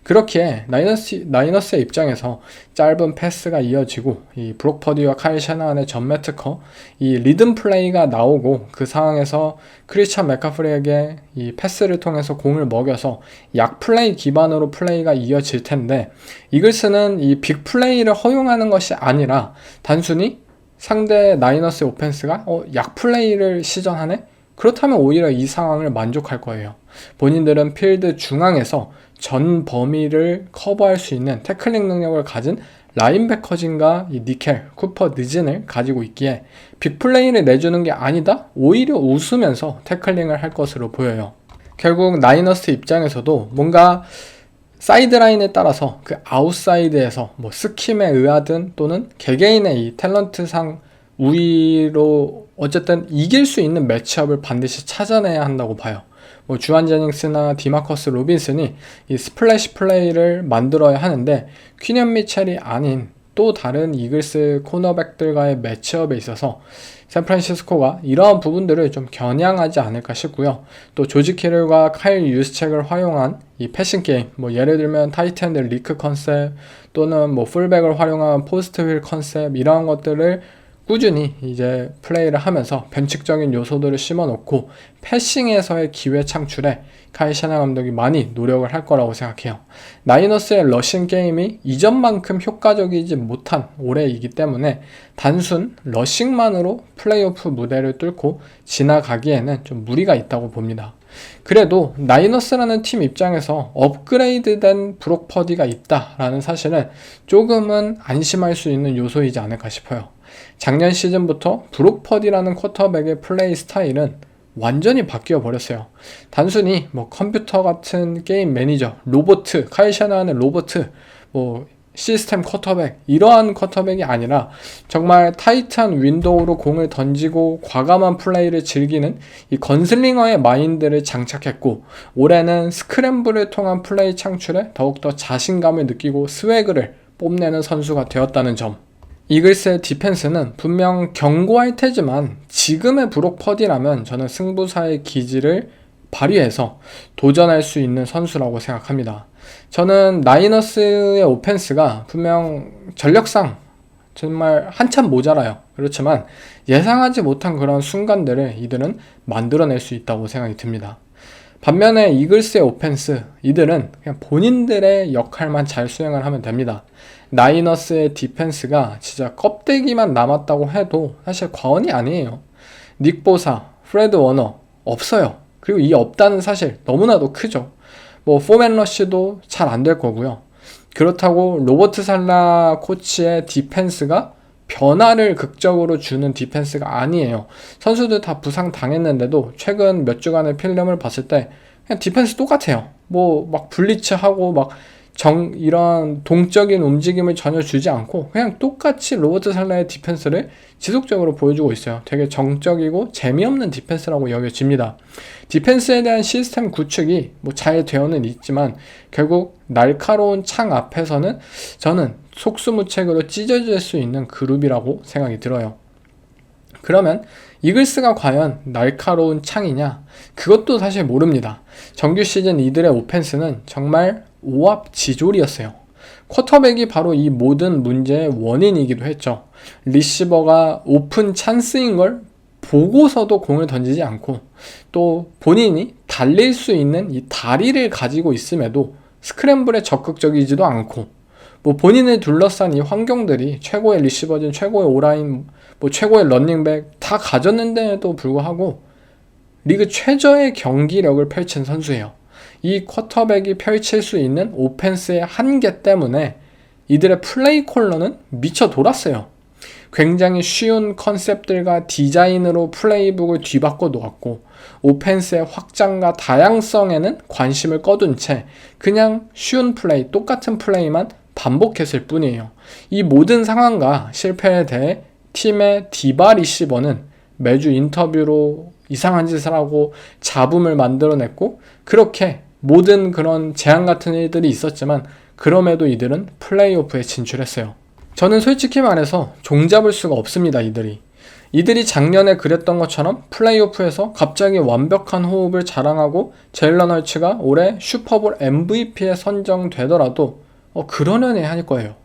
그렇기에 나이너스의 입장에서 짧은 패스가 이어지고 이 브록 퍼디와 카일 셔나한의 전매 특허, 이 리듬 플레이가 나오고 그 상황에서 크리스찬 맥카프리에게 이 패스를 통해서 공을 먹여서 약 플레이 기반으로 플레이가 이어질 텐데 이글스는 이 빅 플레이를 허용하는 것이 아니라 단순히 상대 나이너스의 오펜스가 약 플레이를 시전하네? 그렇다면 오히려 이 상황을 만족할 거예요. 본인들은 필드 중앙에서 전 범위를 커버할 수 있는 태클링 능력을 가진 라인베커진과 이 니켈, 쿠퍼, 느진을 가지고 있기에 빅플레이를 내주는 게 아니다? 오히려 웃으면서 태클링을 할 것으로 보여요. 결국 나이너스 입장에서도 뭔가 사이드라인에 따라서 그 아웃사이드에서 스킴에 의하든 또는 개개인의 이 탤런트상 우위로 어쨌든 이길 수 있는 매치업을 반드시 찾아내야 한다고 봐요. 주한 제닝스나 디마커스 로빈슨이 이 스플래시 플레이를 만들어야 하는데 퀴년 미첼이 아닌 또 다른 이글스 코너백들과의 매치업에 있어서 샌프란시스코가 이러한 부분들을 좀 겨냥하지 않을까 싶고요. 또 조지 키를과 카일 유스책을 활용한 이 패싱 게임, 예를 들면 타이트엔드 리크 컨셉 또는 풀백을 활용한 포스트 휠 컨셉, 이러한 것들을 꾸준히 이제 플레이를 하면서 변칙적인 요소들을 심어놓고 패싱에서의 기회 창출에 카일 샤나 감독이 많이 노력을 할 거라고 생각해요. 나이너스의 러싱 게임이 이전만큼 효과적이지 못한 올해이기 때문에 단순 러싱만으로 플레이오프 무대를 뚫고 지나가기에는 좀 무리가 있다고 봅니다. 그래도 나이너스라는 팀 입장에서 업그레이드된 브록 퍼디가 있다라는 사실은 조금은 안심할 수 있는 요소이지 않을까 싶어요. 작년 시즌부터 브록 퍼디라는 쿼터백의 플레이 스타일은 완전히 바뀌어 버렸어요. 단순히 컴퓨터 같은 게임 매니저, 로보트, 카일 샤나한의 로보트, 시스템 쿼터백, 이러한 쿼터백이 아니라 정말 타이트한 윈도우로 공을 던지고 과감한 플레이를 즐기는 이 건슬링어의 마인드를 장착했고 올해는 스크램블을 통한 플레이 창출에 더욱더 자신감을 느끼고 스웨그를 뽐내는 선수가 되었다는 점. 이글스의 디펜스는 분명 견고할 테지만 지금의 브록 퍼디라면 저는 승부사의 기질을 발휘해서 도전할 수 있는 선수라고 생각합니다. 저는 나이너스의 오펜스가 분명 전력상 정말 한참 모자라요. 그렇지만 예상하지 못한 그런 순간들을 이들은 만들어낼 수 있다고 생각이 듭니다. 반면에 이글스의 오펜스, 이들은 그냥 본인들의 역할만 잘 수행을 하면 됩니다. 나이너스의 디펜스가 진짜 껍데기만 남았다고 해도 사실 과언이 아니에요. 닉 보사, 프레드 워너 없어요. 그리고 이 없다는 사실 너무나도 크죠. 포맨 러쉬도 잘 안 될 거고요. 그렇다고 로버트 살라 코치의 디펜스가 변화를 극적으로 주는 디펜스가 아니에요. 선수들 다 부상 당했는데도 최근 몇 주간의 필름을 봤을 때 그냥 디펜스 똑같아요. 막 블리츠하고 이런 동적인 움직임을 전혀 주지 않고 그냥 똑같이 로버트 살라의 디펜스를 지속적으로 보여주고 있어요. 되게 정적이고 재미없는 디펜스라고 여겨집니다. 디펜스에 대한 시스템 구축이 뭐 잘 되어는 있지만 결국 날카로운 창 앞에서는 저는 속수무책으로 찢어질 수 있는 그룹이라고 생각이 들어요. 그러면 이글스가 과연 날카로운 창이냐? 그것도 사실 모릅니다. 정규 시즌 이들의 오펜스는 정말 오합지졸이었어요. 쿼터백이 바로 이 모든 문제의 원인이기도 했죠. 리시버가 오픈 찬스인 걸 보고서도 공을 던지지 않고 또 본인이 달릴 수 있는 이 다리를 가지고 있음에도 스크램블에 적극적이지도 않고 뭐 본인을 둘러싼 이 환경들이 최고의 리시버진 최고의 오라인 뭐 최고의 런닝백 다 가졌는데도 불구하고 리그 최저의 경기력을 펼친 선수예요. 이 쿼터백이 펼칠 수 있는 오펜스의 한계 때문에 이들의 플레이 콜러는 미쳐 돌았어요. 굉장히 쉬운 컨셉들과 디자인으로 플레이북을 뒤바꿔 놓았고 오펜스의 확장과 다양성에는 관심을 꺼둔 채 그냥 쉬운 플레이, 똑같은 플레이만 반복했을 뿐이에요. 이 모든 상황과 실패에 대해 팀의 디바 리시버는 매주 인터뷰로 이상한 짓을 하고 잡음을 만들어냈고 그렇게 모든 그런 재앙 같은 일들이 있었지만 그럼에도 이들은 플레이오프에 진출했어요. 저는 솔직히 말해서 종잡을 수가 없습니다. 이들이 작년에 그랬던 것처럼 플레이오프에서 갑자기 완벽한 호흡을 자랑하고 제일런 헐츠가 올해 슈퍼볼 MVP에 선정되더라도 그러려니 할 거예요.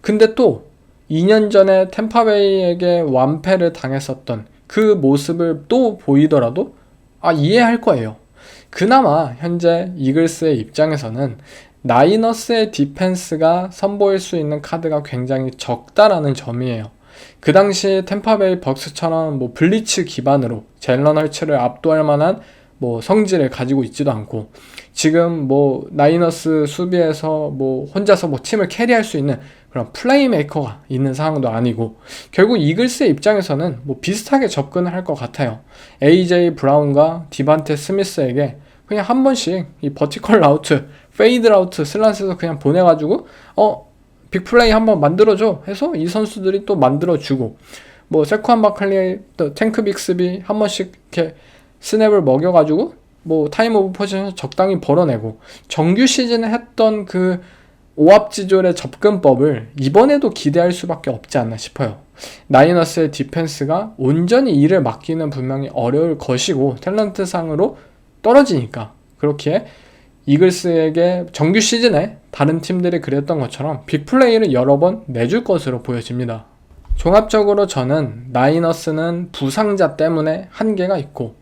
근데 또 2년 전에 템파베이에게 완패를 당했었던 그 모습을 또 보이더라도 이해할 거예요. 그나마 현재 이글스의 입장에서는 나이너스의 디펜스가 선보일 수 있는 카드가 굉장히 적다라는 점이에요. 그 당시 템파베이 벅스처럼 뭐 블리츠 기반으로 제일런 헐츠를 압도할 만한 뭐 성질을 가지고 있지도 않고 지금 뭐 나이너스 수비에서 뭐 혼자서 뭐 팀을 캐리할 수 있는 그런 플레이메이커가 있는 상황도 아니고 결국 이글스의 입장에서는 뭐 비슷하게 접근을 할 것 같아요. AJ 브라운과 디반테 스미스에게 그냥 한 번씩 이 버티컬 라우트, 페이드 라우트 슬란스에서 그냥 보내가지고 빅플레이 한번 만들어줘 해서 이 선수들이 또 만들어주고 뭐 세쿠안 바클리, 또 탱크 빅스비 한 번씩 이렇게 스냅을 먹여가지고 뭐 타임 오브 포지션 적당히 벌어내고 정규 시즌에 했던 그 오합지졸의 접근법을 이번에도 기대할 수밖에 없지 않나 싶어요. 나이너스의 디펜스가 온전히 이를 맡기는 분명히 어려울 것이고 탤런트상으로 떨어지니까 그렇게 이글스에게 정규 시즌에 다른 팀들이 그랬던 것처럼 빅플레이를 여러 번 내줄 것으로 보여집니다. 종합적으로 저는 나이너스는 부상자 때문에 한계가 있고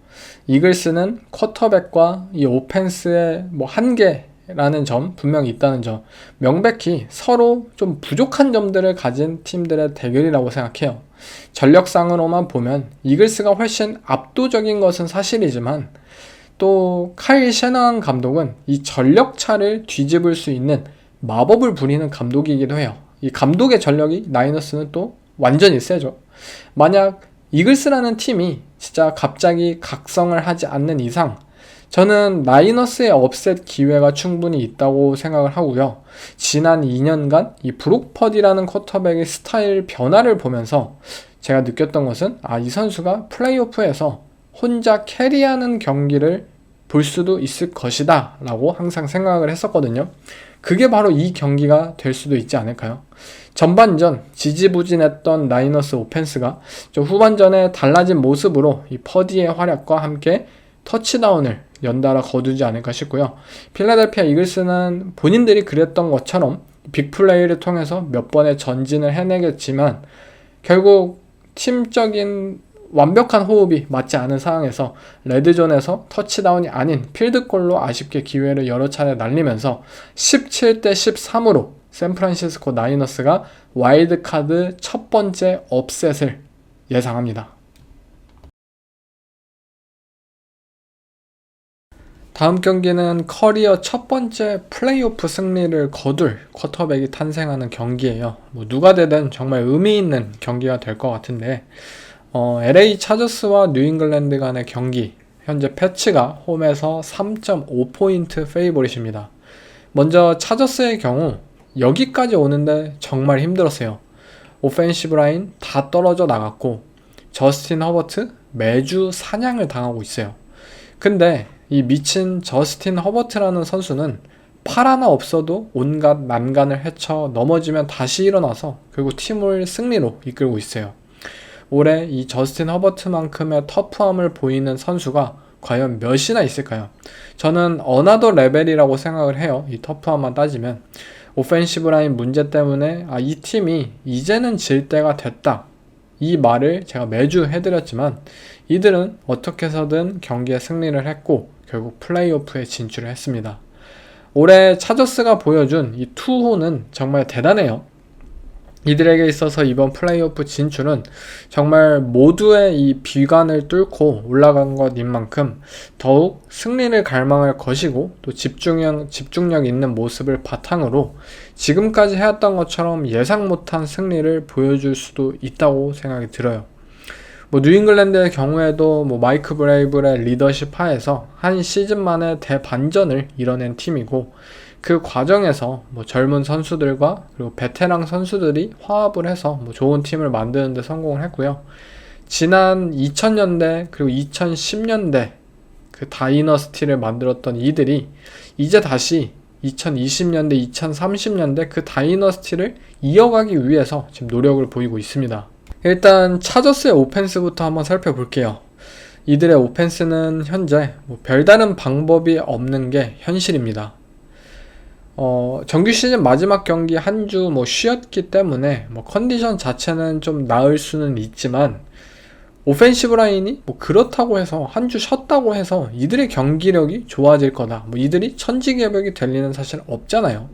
이글스는 쿼터백과 이 오펜스의 뭐 한계라는 점 분명히 있다는 점 명백히 서로 좀 부족한 점들을 가진 팀들의 대결이라고 생각해요. 전력상으로만 보면 이글스가 훨씬 압도적인 것은 사실이지만 또 카일 셰너한 감독은 이 전력차를 뒤집을 수 있는 마법을 부리는 감독이기도 해요. 이 감독의 전력이 나이너스는 또 완전히 세죠. 만약 이글스라는 팀이 진짜 갑자기 각성을 하지 않는 이상 저는 나이너스의 업셋 기회가 충분히 있다고 생각을 하고요. 지난 2년간 이 브룩 퍼디라는 쿼터백의 스타일 변화를 보면서 제가 느꼈던 것은 이 선수가 플레이오프에서 혼자 캐리하는 경기를 볼 수도 있을 것이다 라고 항상 생각을 했었거든요. 그게 바로 이 경기가 될 수도 있지 않을까요? 전반전 지지부진했던 나이너스 오펜스가 좀 후반전에 달라진 모습으로 이 퍼디의 활약과 함께 터치다운을 연달아 거두지 않을까 싶고요. 필라델피아 이글스는 본인들이 그랬던 것처럼 빅플레이를 통해서 몇 번의 전진을 해내겠지만 결국 팀적인 완벽한 호흡이 맞지 않은 상황에서 레드존에서 터치다운이 아닌 필드골로 아쉽게 기회를 여러 차례 날리면서 17대 13으로 샌프란시스코 나이너스가 와일드카드 첫 번째 업셋을 예상합니다. 다음 경기는 커리어 첫 번째 플레이오프 승리를 거둘 쿼터백이 탄생하는 경기예요. 뭐 누가 되든 정말 의미 있는 경기가 될 것 같은데 LA 차저스와 뉴잉글랜드 간의 경기 현재 패치가 홈에서 3.5포인트 페이보릿입니다. 먼저 차저스의 경우 여기까지 오는데 정말 힘들었어요. 오펜시브 라인 다 떨어져 나갔고 저스틴 허버트 매주 사냥을 당하고 있어요. 근데 이 미친 저스틴 허버트라는 선수는 팔 하나 없어도 온갖 난간을 헤쳐 넘어지면 다시 일어나서 결국 팀을 승리로 이끌고 있어요. 올해 이 저스틴 허버트만큼의 터프함을 보이는 선수가 과연 몇이나 있을까요? 저는 어나더 레벨이라고 생각을 해요. 이 터프함만 따지면. 오펜시브 라인 문제 때문에 이 팀이 이제는 질 때가 됐다. 이 말을 제가 매주 해드렸지만 이들은 어떻게 해서든 경기에 승리를 했고 결국 플레이오프에 진출을 했습니다. 올해 차저스가 보여준 이 투호는 정말 대단해요. 이들에게 있어서 이번 플레이오프 진출은 정말 모두의 이 비관을 뚫고 올라간 것인 만큼 더욱 승리를 갈망할 것이고 또 집중력 있는 모습을 바탕으로 지금까지 해왔던 것처럼 예상 못한 승리를 보여줄 수도 있다고 생각이 들어요. 뉴잉글랜드의 경우에도 마이크 브레이블의 리더십 하에서 한 시즌 만에 대반전을 이뤄낸 팀이고 그 과정에서 젊은 선수들과 그리고 베테랑 선수들이 화합을 해서 좋은 팀을 만드는 데 성공을 했고요. 지난 2000년대 그리고 2010년대 그 다이너스티를 만들었던 이들이 이제 다시 2020년대, 2030년대 그 다이너스티를 이어가기 위해서 지금 노력을 보이고 있습니다. 일단 차저스의 오펜스부터 한번 살펴볼게요. 이들의 오펜스는 현재 별다른 방법이 없는 게 현실입니다. 정규 시즌 마지막 경기 한 주 쉬었기 때문에 컨디션 자체는 좀 나을 수는 있지만 오펜시브 라인이 그렇다고 해서 한 주 쉬었다고 해서 이들의 경기력이 좋아질 거다. 이들이 천지개벽이 될 리는 사실 없잖아요.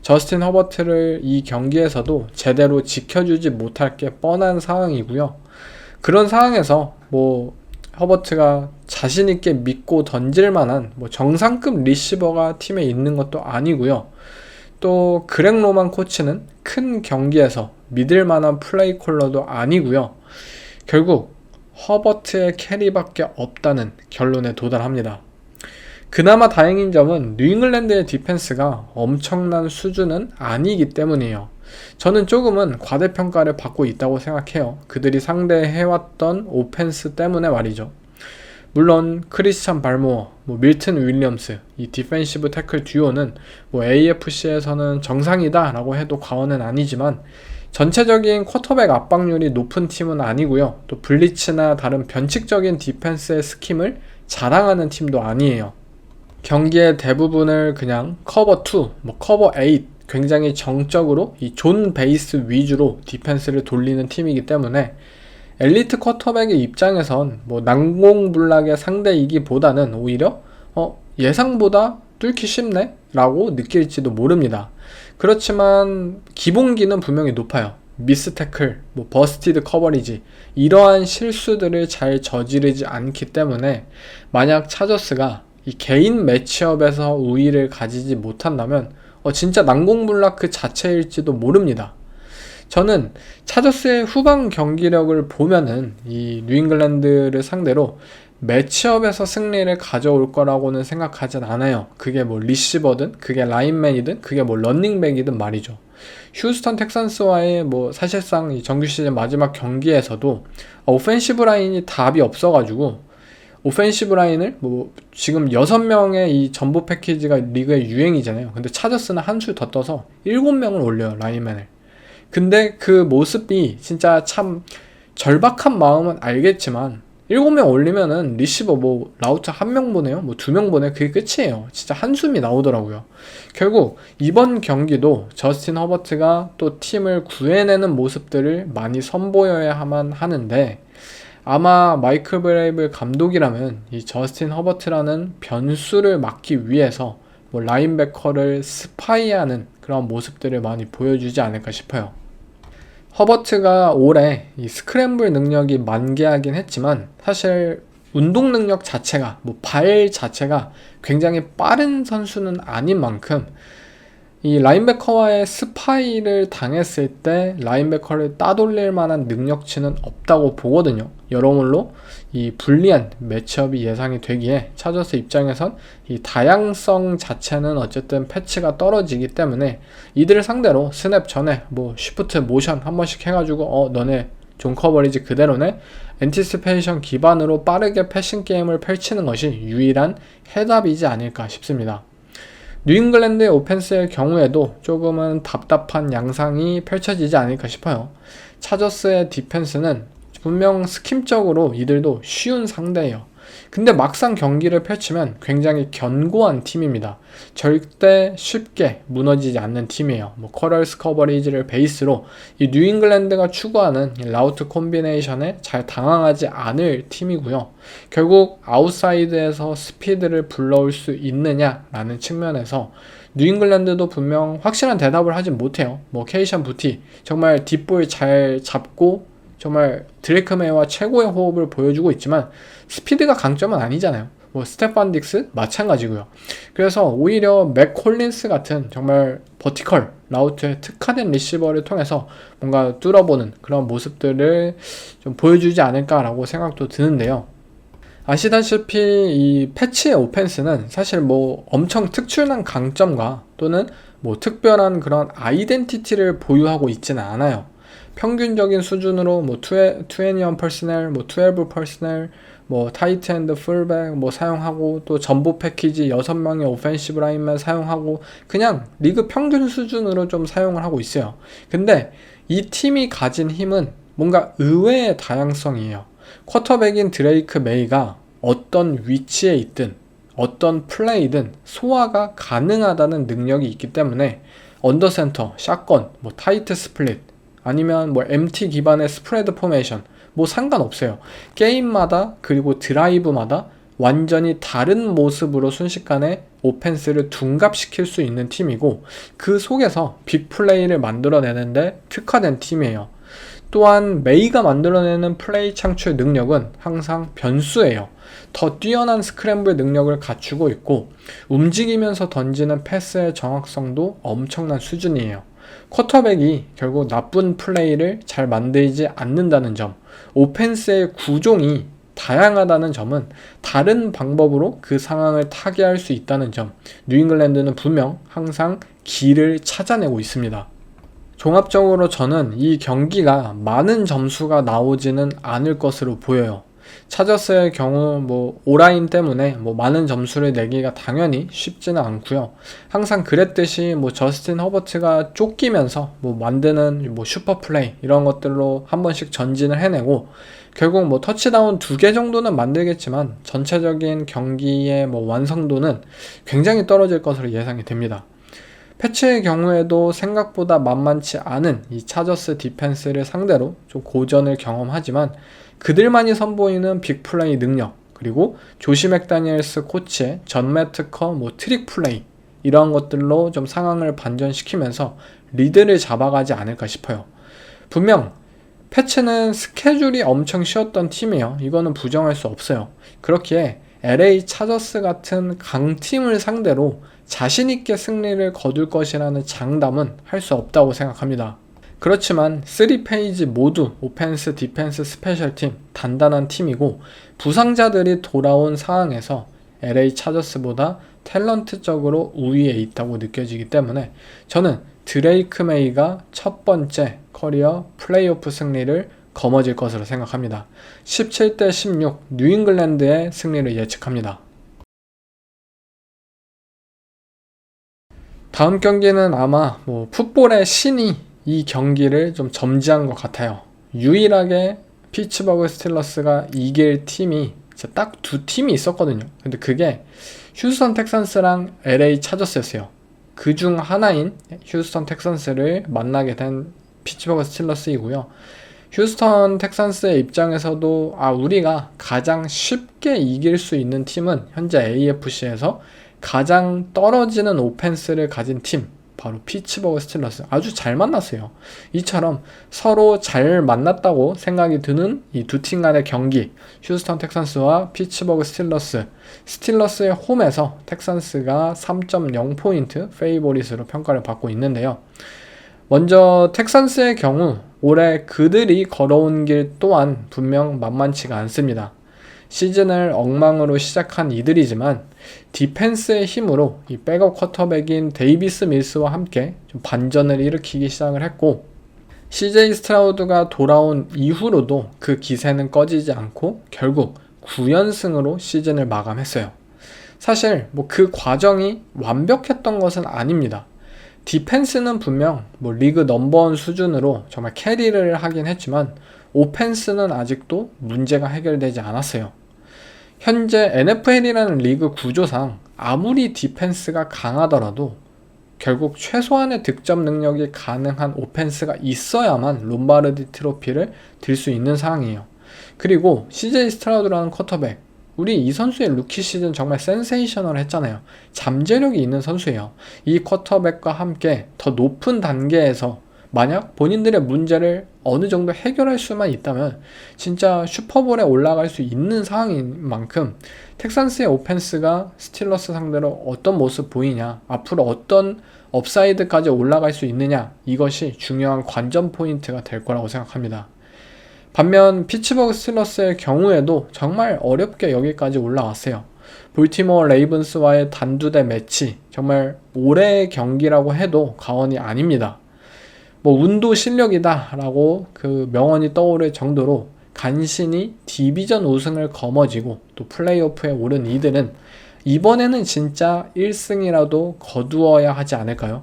저스틴 허버트를 이 경기에서도 제대로 지켜주지 못할 게 뻔한 상황이고요. 그런 상황에서 허버트가 자신있게 믿고 던질 만한 정상급 리시버가 팀에 있는 것도 아니고요. 또 그렉 로만 코치는 큰 경기에서 믿을 만한 플레이 콜러도 아니고요. 결국 허버트의 캐리밖에 없다는 결론에 도달합니다. 그나마 다행인 점은 뉴잉글랜드의 디펜스가 엄청난 수준은 아니기 때문이에요. 저는 조금은 과대평가를 받고 있다고 생각해요. 그들이 상대해왔던 오펜스 때문에 말이죠. 물론 크리스찬 발모어, 밀튼 윌리엄스, 이 디펜시브 태클 듀오는 AFC에서는 정상이다 라고 해도 과언은 아니지만 전체적인 쿼터백 압박률이 높은 팀은 아니고요. 또 블리츠나 다른 변칙적인 디펜스의 스킴을 자랑하는 팀도 아니에요. 경기의 대부분을 그냥 커버 2, 커버 8 굉장히 정적으로 이 존 베이스 위주로 디펜스를 돌리는 팀이기 때문에 엘리트 쿼터백의 입장에선 난공불락의 상대이기보다는 오히려 예상보다 뚫기 쉽네? 라고 느낄지도 모릅니다. 그렇지만 기본기는 분명히 높아요. 미스 태클, 버스티드 커버리지 이러한 실수들을 잘 저지르지 않기 때문에 만약 차저스가 이 개인 매치업에서 우위를 가지지 못한다면 진짜 난공불락 그 자체일지도 모릅니다. 저는 차저스의 후반 경기력을 보면은 이 뉴잉글랜드를 상대로 매치업에서 승리를 가져올 거라고는 생각하진 않아요. 그게 리시버든 그게 라인맨이든 그게 런닝백이든 말이죠. 휴스턴 텍산스와의 사실상 이 정규 시즌 마지막 경기에서도 오펜시브 라인이 답이 없어가지고 오펜시브 라인을 지금 6명의 이 전보 패키지가 리그의 유행이잖아요. 근데 차저스는 한 술 더 떠서 7명을 올려요, 라인맨을. 근데 그 모습이 진짜 참 절박한 마음은 알겠지만 7명 올리면은 리시버 라우터 1명 보내요? 2명 보내? 그게 끝이에요. 진짜 한숨이 나오더라고요. 결국 이번 경기도 저스틴 허버트가 또 팀을 구해내는 모습들을 많이 선보여야만 하는데 아마 마이클 브레이블 감독이라면 이 저스틴 허버트라는 변수를 막기 위해서 라인베커를 스파이하는 그런 모습들을 많이 보여주지 않을까 싶어요. 허버트가 올해 이 스크램블 능력이 만개하긴 했지만 사실 운동 능력 자체가 발 자체가 굉장히 빠른 선수는 아닌 만큼 이 라인베커와의 스파이를 당했을 때 라인베커를 따돌릴 만한 능력치는 없다고 보거든요. 여러모로 이 불리한 매치업이 예상이 되기에 차저스 입장에선 이 다양성 자체는 어쨌든 패치가 떨어지기 때문에 이들을 상대로 스냅 전에 뭐 쉬프트 모션 한 번씩 해가지고 너네 존 커버리지 그대로네, 엔티시페이션 기반으로 빠르게 패싱 게임을 펼치는 것이 유일한 해답이지 않을까 싶습니다. 뉴잉글랜드의 오펜스의 경우에도 조금은 답답한 양상이 펼쳐지지 않을까 싶어요. 차저스의 디펜스는 분명 스킴적으로 이들도 쉬운 상대예요. 근데 막상 경기를 펼치면 굉장히 견고한 팀입니다. 절대 쉽게 무너지지 않는 팀이에요. 뭐 쿼럴스 커버리지를 베이스로 이 뉴잉글랜드가 추구하는 라우트 콤비네이션에 잘 당황하지 않을 팀이고요. 결국 아웃사이드에서 스피드를 불러올 수 있느냐라는 측면에서 뉴잉글랜드도 분명 확실한 대답을 하진 못해요. 뭐 케이션 부티 정말 뒷볼 잘 잡고 정말 드레이크 메이와 최고의 호흡을 보여주고 있지만 스피드가 강점은 아니잖아요. 뭐 스테판 딕스 마찬가지고요. 그래서 오히려 맥 콜린스 같은 정말 버티컬 라우트에 특화된 리시버를 통해서 뭔가 뚫어보는 그런 모습들을 좀 보여주지 않을까라고 생각도 드는데요. 아시다시피 이 패치의 오펜스는 사실 뭐 엄청 특출난 강점과 또는 뭐 특별한 그런 아이덴티티를 보유하고 있지는 않아요. 평균적인 수준으로 뭐 21 퍼스널, 뭐 12 퍼스널, 뭐 타이트 엔드 풀백 뭐 사용하고 또 전보 패키지 6명의 오펜시브 라인만 사용하고 그냥 리그 평균 수준으로 좀 사용을 하고 있어요. 근데 이 팀이 가진 힘은 뭔가 의외의 다양성이에요. 쿼터백인 드레이크 메이가 어떤 위치에 있든 어떤 플레이든 소화가 가능하다는 능력이 있기 때문에 언더센터, 샷건, 뭐 타이트 스플릿 아니면 뭐 MT 기반의 스프레드 포메이션 뭐 상관없어요. 게임마다 그리고 드라이브마다 완전히 다른 모습으로 순식간에 오펜스를 둔갑시킬 수 있는 팀이고 그 속에서 빅플레이를 만들어내는데 특화된 팀이에요. 또한 메이가 만들어내는 플레이 창출 능력은 항상 변수예요. 더 뛰어난 스크램블 능력을 갖추고 있고 움직이면서 던지는 패스의 정확성도 엄청난 수준이에요. 쿼터백이 결국 나쁜 플레이를 잘 만들지 않는다는 점, 오펜스의 구종이 다양하다는 점은 다른 방법으로 그 상황을 타개할 수 있다는 점, 뉴잉글랜드는 분명 항상 길을 찾아내고 있습니다. 종합적으로 저는 이 경기가 많은 점수가 나오지는 않을 것으로 보여요. 차저스의 경우 뭐 오라인 때문에 뭐 많은 점수를 내기가 당연히 쉽지는 않고요. 항상 그랬듯이 뭐 저스틴 허버트가 쫓기면서 뭐 만드는 뭐 슈퍼 플레이 이런 것들로 한 번씩 전진을 해내고 결국 뭐 터치다운 2개 정도는 만들겠지만 전체적인 경기의 뭐 완성도는 굉장히 떨어질 것으로 예상이 됩니다. 패치의 경우에도 생각보다 만만치 않은 이 차저스 디펜스를 상대로 좀 고전을 경험하지만 그들만이 선보이는 빅플레이 능력 그리고 조시 맥다니엘스 코치의 전매 특허 뭐 트릭 플레이 이러한 것들로 좀 상황을 반전시키면서 리드를 잡아가지 않을까 싶어요. 분명 패치는 스케줄이 엄청 쉬웠던 팀이에요. 이거는 부정할 수 없어요. 그렇기에 LA 차저스 같은 강팀을 상대로 자신있게 승리를 거둘 것이라는 장담은 할 수 없다고 생각합니다. 그렇지만 3페이지 모두 오펜스, 디펜스, 스페셜팀 단단한 팀이고 부상자들이 돌아온 상황에서 LA 차저스보다 탤런트적으로 우위에 있다고 느껴지기 때문에 저는 드레이크 메이가 첫 번째 커리어 플레이오프 승리를 거머쥘 것으로 생각합니다. 17대 16 뉴잉글랜드의 승리를 예측합니다. 다음 경기는 아마 뭐 풋볼의 신이 이 경기를 좀 점지한 것 같아요. 유일하게 피츠버그 스틸러스가 이길 팀이 딱 2팀이 있었거든요. 근데 그게 휴스턴 텍산스랑 LA 차저스였어요. 그 중 하나인 휴스턴 텍산스를 만나게 된 피츠버그 스틸러스이고요. 휴스턴 텍산스의 입장에서도 우리가 가장 쉽게 이길 수 있는 팀은 현재 AFC에서 가장 떨어지는 오펜스를 가진 팀 바로 피츠버그 스틸러스 아주 잘 만났어요. 이처럼 서로 잘 만났다고 생각이 드는 이 두 팀 간의 경기 휴스턴 텍산스와 피츠버그 스틸러스의 홈에서 텍산스가 3.0포인트 페이보릿으로 평가를 받고 있는데요. 먼저 텍산스의 경우 올해 그들이 걸어온 길 또한 분명 만만치가 않습니다. 시즌을 엉망으로 시작한 이들이지만 디펜스의 힘으로 이 백업 쿼터백인 데이비스 밀스와 함께 좀 반전을 일으키기 시작을 했고, CJ 스트라우드가 돌아온 이후로도 그 기세는 꺼지지 않고 결국 9연승으로 시즌을 마감했어요. 사실 뭐 그 과정이 완벽했던 것은 아닙니다. 디펜스는 분명 뭐 리그 넘버원 수준으로 정말 캐리를 하긴 했지만 오펜스는 아직도 문제가 해결되지 않았어요. 현재 NFL이라는 리그 구조상 아무리 디펜스가 강하더라도 결국 최소한의 득점 능력이 가능한 오펜스가 있어야만 롬바르디 트로피를 들 수 있는 상황이에요. 그리고 CJ 스트라우드라는 쿼터백, 우리 이 선수의 루키 시즌 정말 센세이셔널 했잖아요. 잠재력이 있는 선수예요. 이 쿼터백과 함께 더 높은 단계에서 만약 본인들의 문제를 어느 정도 해결할 수만 있다면 진짜 슈퍼볼에 올라갈 수 있는 상황인 만큼 텍산스의 오펜스가 스틸러스 상대로 어떤 모습 보이냐, 앞으로 어떤 업사이드까지 올라갈 수 있느냐, 이것이 중요한 관전 포인트가 될 거라고 생각합니다. 반면 피츠버그 스틸러스의 경우에도 정말 어렵게 여기까지 올라왔어요. 볼티모어 레이븐스와의 단두대 매치, 정말 올해의 경기라고 해도 과언이 아닙니다. 뭐 운도 실력이다 라고 그 명언이 떠오를 정도로 간신히 디비전 우승을 거머쥐고 또 플레이오프에 오른 이들은 이번에는 진짜 1승이라도 거두어야 하지 않을까요?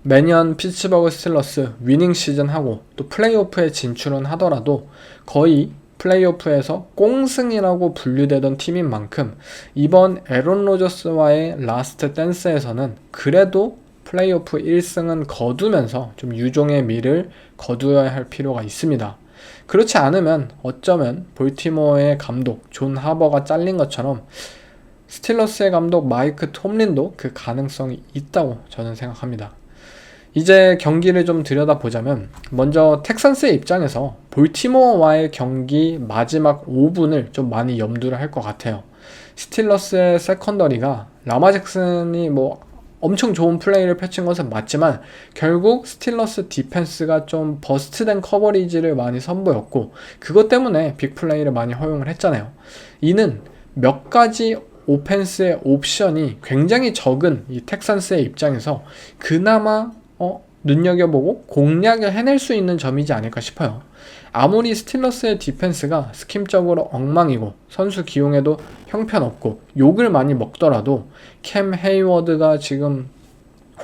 매년 피츠버그 스틸러스 위닝 시즌하고 또 플레이오프에 진출은 하더라도 거의 플레이오프에서 꽁승이라고 분류되던 팀인 만큼 이번 에런 로저스와의 라스트 댄스에서는 그래도 플레이오프 1승은 거두면서 좀 유종의 미를 거두어야 할 필요가 있습니다. 그렇지 않으면 어쩌면 볼티모어의 감독 존 하버가 잘린 것처럼 스틸러스의 감독 마이크 톰린도 그 가능성이 있다고 저는 생각합니다. 이제 경기를 좀 들여다보자면 먼저 텍산스의 입장에서 볼티모어와의 경기 마지막 5분을 좀 많이 염두를 할 것 같아요. 스틸러스의 세컨더리가 라마 잭슨이 뭐 엄청 좋은 플레이를 펼친 것은 맞지만 결국 스틸러스 디펜스가 좀 버스트된 커버리지를 많이 선보였고 그것 때문에 빅플레이를 많이 허용을 했잖아요. 이는 몇 가지 오펜스의 옵션이 굉장히 적은 이 텍산스의 입장에서 그나마 눈여겨보고 공략을 해낼 수 있는 점이지 않을까 싶어요. 아무리 스틸러스의 디펜스가 스킴적으로 엉망이고 선수 기용에도 형편없고 욕을 많이 먹더라도 캠 헤이워드가 지금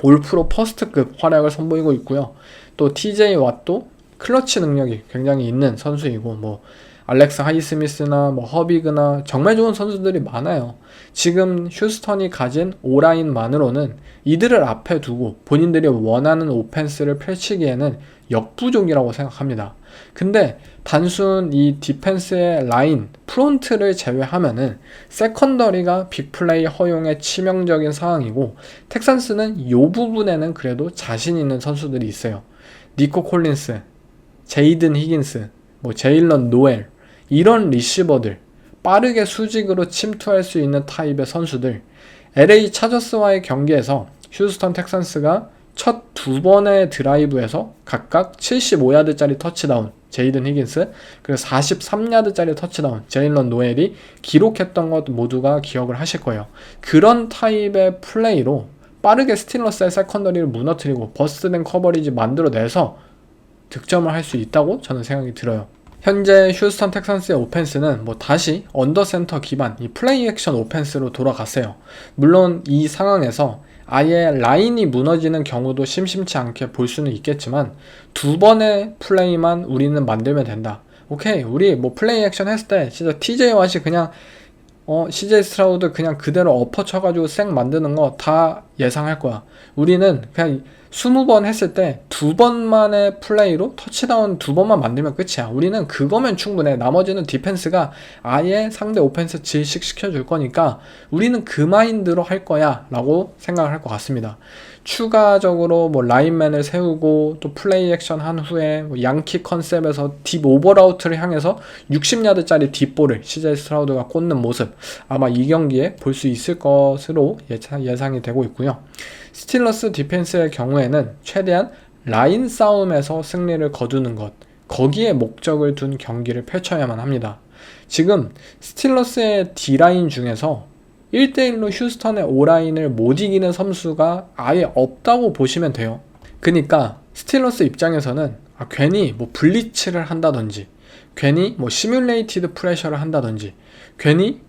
올프로 퍼스트급 활약을 선보이고 있고요. 또 TJ 왓도 클러치 능력이 굉장히 있는 선수이고 뭐 알렉스 하이스미스나 뭐 허비그나 정말 좋은 선수들이 많아요. 지금 휴스턴이 가진 오라인만으로는 이들을 앞에 두고 본인들이 원하는 오펜스를 펼치기에는 역부족이라고 생각합니다. 근데 단순 이 디펜스의 라인, 프론트를 제외하면은 세컨더리가 빅플레이 허용에 치명적인 상황이고 텍산스는 이 부분에는 그래도 자신 있는 선수들이 있어요. 니코 콜린스, 제이든 히긴스, 뭐 제일런 노엘, 이런 리시버들, 빠르게 수직으로 침투할 수 있는 타입의 선수들. LA 차저스와의 경기에서 휴스턴 텍산스가 첫 두 번의 드라이브에서 각각 75야드짜리 터치다운 제이든 히긴스, 그리고 43야드짜리 터치다운 제일런 노엘이 기록했던 것 모두가 기억을 하실 거예요. 그런 타입의 플레이로 빠르게 스틸러스의 세컨더리를 무너뜨리고 버스트된 커버리지 만들어내서 득점을 할 수 있다고 저는 생각이 들어요. 현재 휴스턴 텍산스의 오펜스는 뭐 다시 언더센터 기반 이 플레이 액션 오펜스로 돌아갔어요. 물론 이 상황에서 아예 라인이 무너지는 경우도 심심치 않게 볼 수는 있겠지만 두 번의 플레이만 우리는 만들면 된다. 오케이, 우리 뭐 플레이 액션 했을 때 진짜 TJ 왓이 그냥 CJ 스트라우드 그냥 그대로 엎어 쳐가지고 쌩 만드는 거 다 예상할 거야. 우리는 그냥 20번 했을 때 2번만의 플레이로 터치다운 2번만 만들면 끝이야. 우리는 그거면 충분해. 나머지는 디펜스가 아예 상대 오펜스 질식시켜 줄 거니까 우리는 그 마인드로 할 거야 라고 생각을 할 것 같습니다. 추가적으로 뭐 라인맨을 세우고 또 플레이 액션 한 후에 뭐 양키 컨셉에서 딥 오버라우트를 향해서 60야드짜리 딥볼을 CJ 스트라우드가 꽂는 모습, 아마 이 경기에 볼 수 있을 것으로 예상이 되고 있고요. 스틸러스 디펜스의 경우에는 최대한 라인 싸움에서 승리를 거두는 것, 거기에 목적을 둔 경기를 펼쳐야만 합니다. 지금 스틸러스의 D라인 중에서 1대1로 휴스턴의 O라인을 못 이기는 선수가 아예 없다고 보시면 돼요. 그러니까 스틸러스 입장에서는 괜히 뭐 블리츠를 한다든지, 괜히 뭐 시뮬레이티드 프레셔를 한다든지, 괜히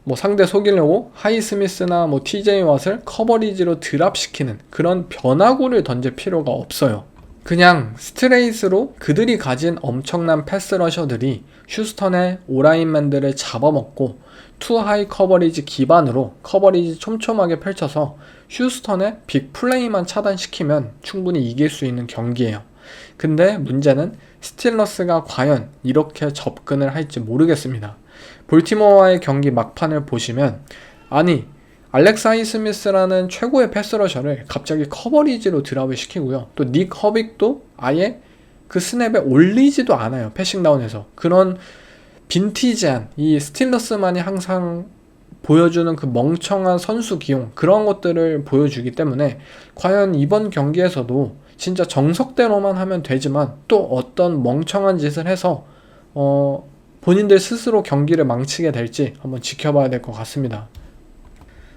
뭐 상대 속이려고 하이스미스나 뭐 TJ 왓을 커버리지로 드랍시키는 그런 변화구를 던질 필요가 없어요. 그냥 스트레이트로 그들이 가진 엄청난 패스러셔들이 휴스턴의 오라인맨들을 잡아먹고 투 하이 커버리지 기반으로 커버리지 촘촘하게 펼쳐서 휴스턴의 빅플레이만 차단시키면 충분히 이길 수 있는 경기예요. 근데 문제는 스틸러스가 과연 이렇게 접근을 할지 모르겠습니다. 볼티모어와의 경기 막판을 보시면 아니 알렉스 하이스미스라는 최고의 패스러셔를 갑자기 커버리지로 드랍을 시키고요. 또 닉 허빅도 아예 그 스냅에 올리지도 않아요. 패싱다운에서. 그런 빈티지한 이 스틸러스만이 항상 보여주는 그 멍청한 선수 기용, 그런 것들을 보여주기 때문에 과연 이번 경기에서도 진짜 정석대로만 하면 되지만 또 어떤 멍청한 짓을 해서 본인들 스스로 경기를 망치게 될지 한번 지켜봐야 될 것 같습니다.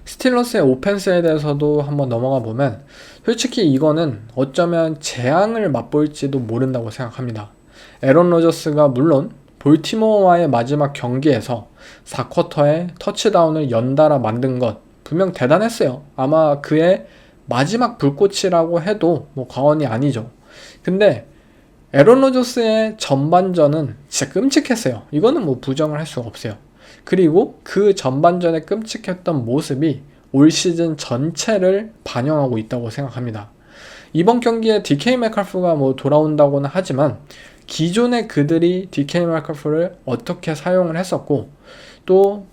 스틸러스의 오펜스에 대해서도 한번 넘어가 보면 솔직히 이거는 어쩌면 재앙을 맛볼지도 모른다고 생각합니다. 에런 로저스가 물론 볼티모어와의 마지막 경기에서 4쿼터에 터치다운을 연달아 만든 것 분명 대단했어요. 아마 그의 마지막 불꽃이라고 해도 뭐 과언이 아니죠. 근데 에런 로저스의 전반전은 진짜 끔찍했어요. 이거는 뭐 부정을 할 수가 없어요. 그리고 그 전반전에 끔찍했던 모습이 올 시즌 전체를 반영하고 있다고 생각합니다. 이번 경기에 DK 메칼프가 뭐 돌아온다고는 하지만 기존에 그들이 DK 메칼프를 어떻게 사용을 했었고 또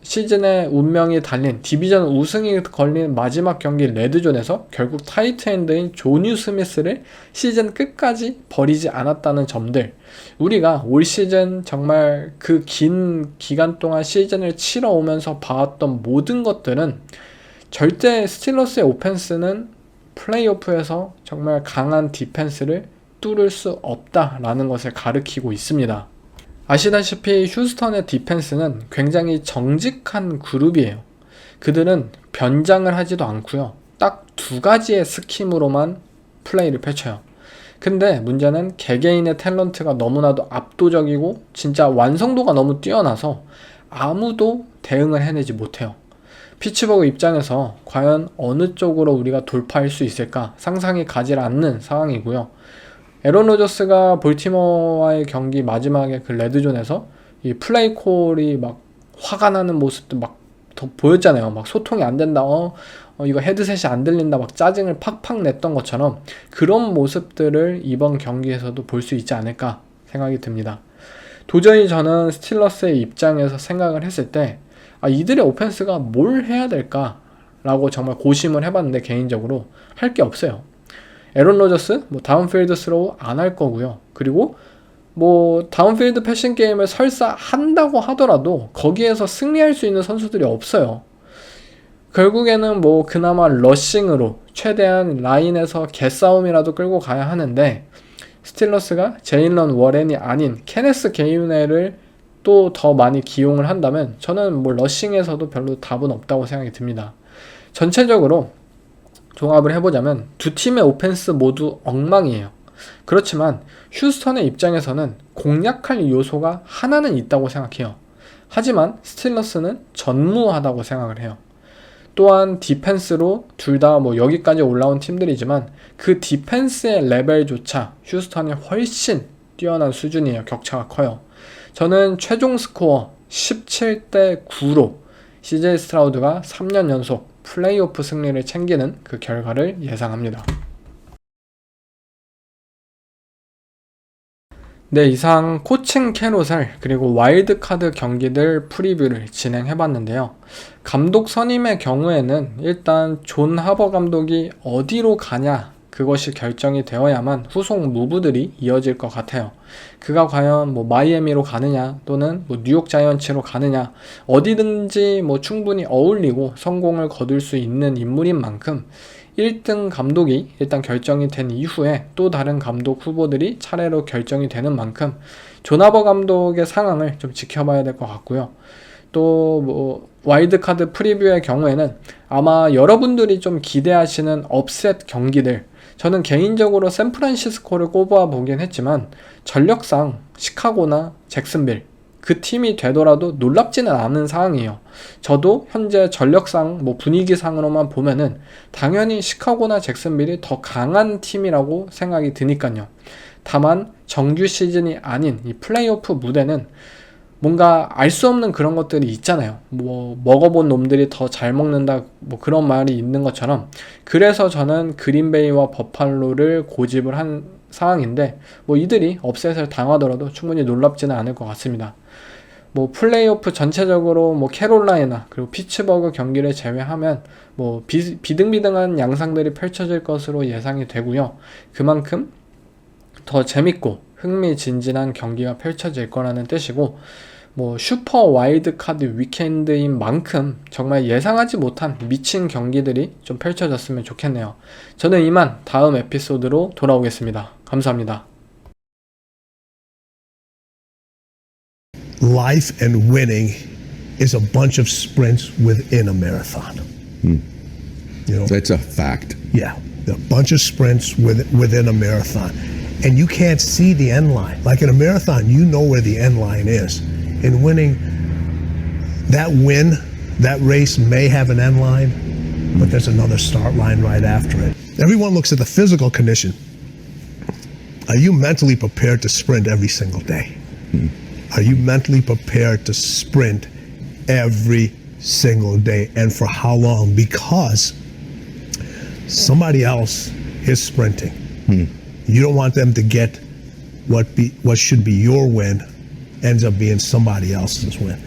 시즌의 운명이 달린 디비전 우승이 걸린 마지막 경기 레드존에서 결국 타이트엔드인 조뉴 스미스를 시즌 끝까지 버리지 않았다는 점들, 우리가 올 시즌 정말 그 긴 기간 동안 시즌을 치러오면서 봐왔던 모든 것들은 절대 스틸러스의 오펜스는 플레이오프에서 정말 강한 디펜스를 뚫을 수 없다라는 것을 가리키고 있습니다. 아시다시피 휴스턴의 디펜스는 굉장히 정직한 그룹이에요. 그들은 변장을 하지도 않고요. 딱 두 가지의 스킴으로만 플레이를 펼쳐요. 근데 문제는 개개인의 탤런트가 너무나도 압도적이고 진짜 완성도가 너무 뛰어나서 아무도 대응을 해내지 못해요. 피츠버그 입장에서 과연 어느 쪽으로 우리가 돌파할 수 있을까 상상이 가지 않는 상황이고요. 에런 로저스가 볼티모어와의 경기 마지막에 그 레드존에서 이 플레이 콜이 막 화가 나는 모습도 막 더 보였잖아요. 막 소통이 안 된다. 이거 헤드셋이 안 들린다. 막 짜증을 팍팍 냈던 것처럼 그런 모습들을 이번 경기에서도 볼 수 있지 않을까 생각이 듭니다. 도저히 저는 스틸러스의 입장에서 생각을 했을 때 이들의 오펜스가 뭘 해야 될까라고 정말 고심을 해봤는데 개인적으로 할 게 없어요. 에런 로저스 뭐 다운필드 스로우 안 할 거고요. 그리고 뭐 다운필드 패싱 게임을 설사 한다고 하더라도 거기에서 승리할 수 있는 선수들이 없어요. 결국에는 뭐 그나마 러싱으로 최대한 라인에서 개싸움이라도 끌고 가야 하는데 스틸러스가 제일런 워렌이 아닌 케네스 게이네를 또 더 많이 기용을 한다면 저는 뭐 러싱에서도 별로 답은 없다고 생각이 듭니다. 전체적으로 종합을 해보자면 두 팀의 오펜스 모두 엉망이에요. 그렇지만 휴스턴의 입장에서는 공략할 요소가 하나는 있다고 생각해요. 하지만 스틸러스는 전무하다고 생각을 해요. 또한 디펜스로 둘 다 뭐 여기까지 올라온 팀들이지만 그 디펜스의 레벨조차 휴스턴이 훨씬 뛰어난 수준이에요. 격차가 커요. 저는 최종 스코어 17대 9로 CJ 스트라우드가 3년 연속 플레이오프 승리를 챙기는 그 결과를 예상합니다. 네, 이상 코칭 캐롯을 그리고 와일드카드 경기들 프리뷰를 진행해봤는데요. 감독 선임의 경우에는 일단 존 하버 감독이 어디로 가냐 그것이 결정이 되어야만 후속 무브들이 이어질 것 같아요. 그가 과연 뭐 마이애미로 가느냐 또는 뭐 뉴욕 자이언츠로 가느냐 어디든지 뭐 충분히 어울리고 성공을 거둘 수 있는 인물인 만큼 1등 감독이 일단 결정이 된 이후에 또 다른 감독 후보들이 차례로 결정이 되는 만큼 존 하버 감독의 상황을 좀 지켜봐야 될 것 같고요. 또 뭐 와일드카드 프리뷰의 경우에는 아마 여러분들이 좀 기대하시는 업셋 경기들, 저는 개인적으로 샌프란시스코를 꼽아 보긴 했지만 전력상 시카고나 잭슨빌 그 팀이 되더라도 놀랍지는 않은 상황이에요. 저도 현재 전력상 뭐 분위기상으로만 보면은 당연히 시카고나 잭슨빌이 더 강한 팀이라고 생각이 드니까요. 다만 정규 시즌이 아닌 이 플레이오프 무대는 뭔가 알 수 없는 그런 것들이 있잖아요. 뭐 먹어본 놈들이 더 잘 먹는다 뭐 그런 말이 있는 것처럼, 그래서 저는 그린베이와 버팔로를 고집을 한 상황인데 뭐 이들이 업셋을 당하더라도 충분히 놀랍지는 않을 것 같습니다. 뭐 플레이오프 전체적으로 뭐 캐롤라이나 그리고 피츠버그 경기를 제외하면 뭐 비등비등한 양상들이 펼쳐질 것으로 예상이 되고요. 그만큼 더 재밌고 흥미진진한 경기가 펼쳐질 거라는 뜻이고, 뭐 슈퍼 와일드카드 위켄드인 만큼 정말 예상하지 못한 미친 경기들이 좀 펼쳐졌으면 좋겠네요. 저는 이만 다음 에피소드로 돌아오겠습니다. 감사합니다. Life and winning is a bunch of sprints within a marathon. You know, That's a fact. yeah, a bunch of sprints within a marathon. And you can't see the end line. Like in a marathon, you know where the end line is. In winning, that race may have an end line, but there's another start line right after it. Everyone looks at the physical condition. Are you mentally prepared to sprint every single day? Are you mentally prepared to sprint every single day? And for how long? Because somebody else is sprinting. You don't want them to get what should be your win ends up being somebody else's win.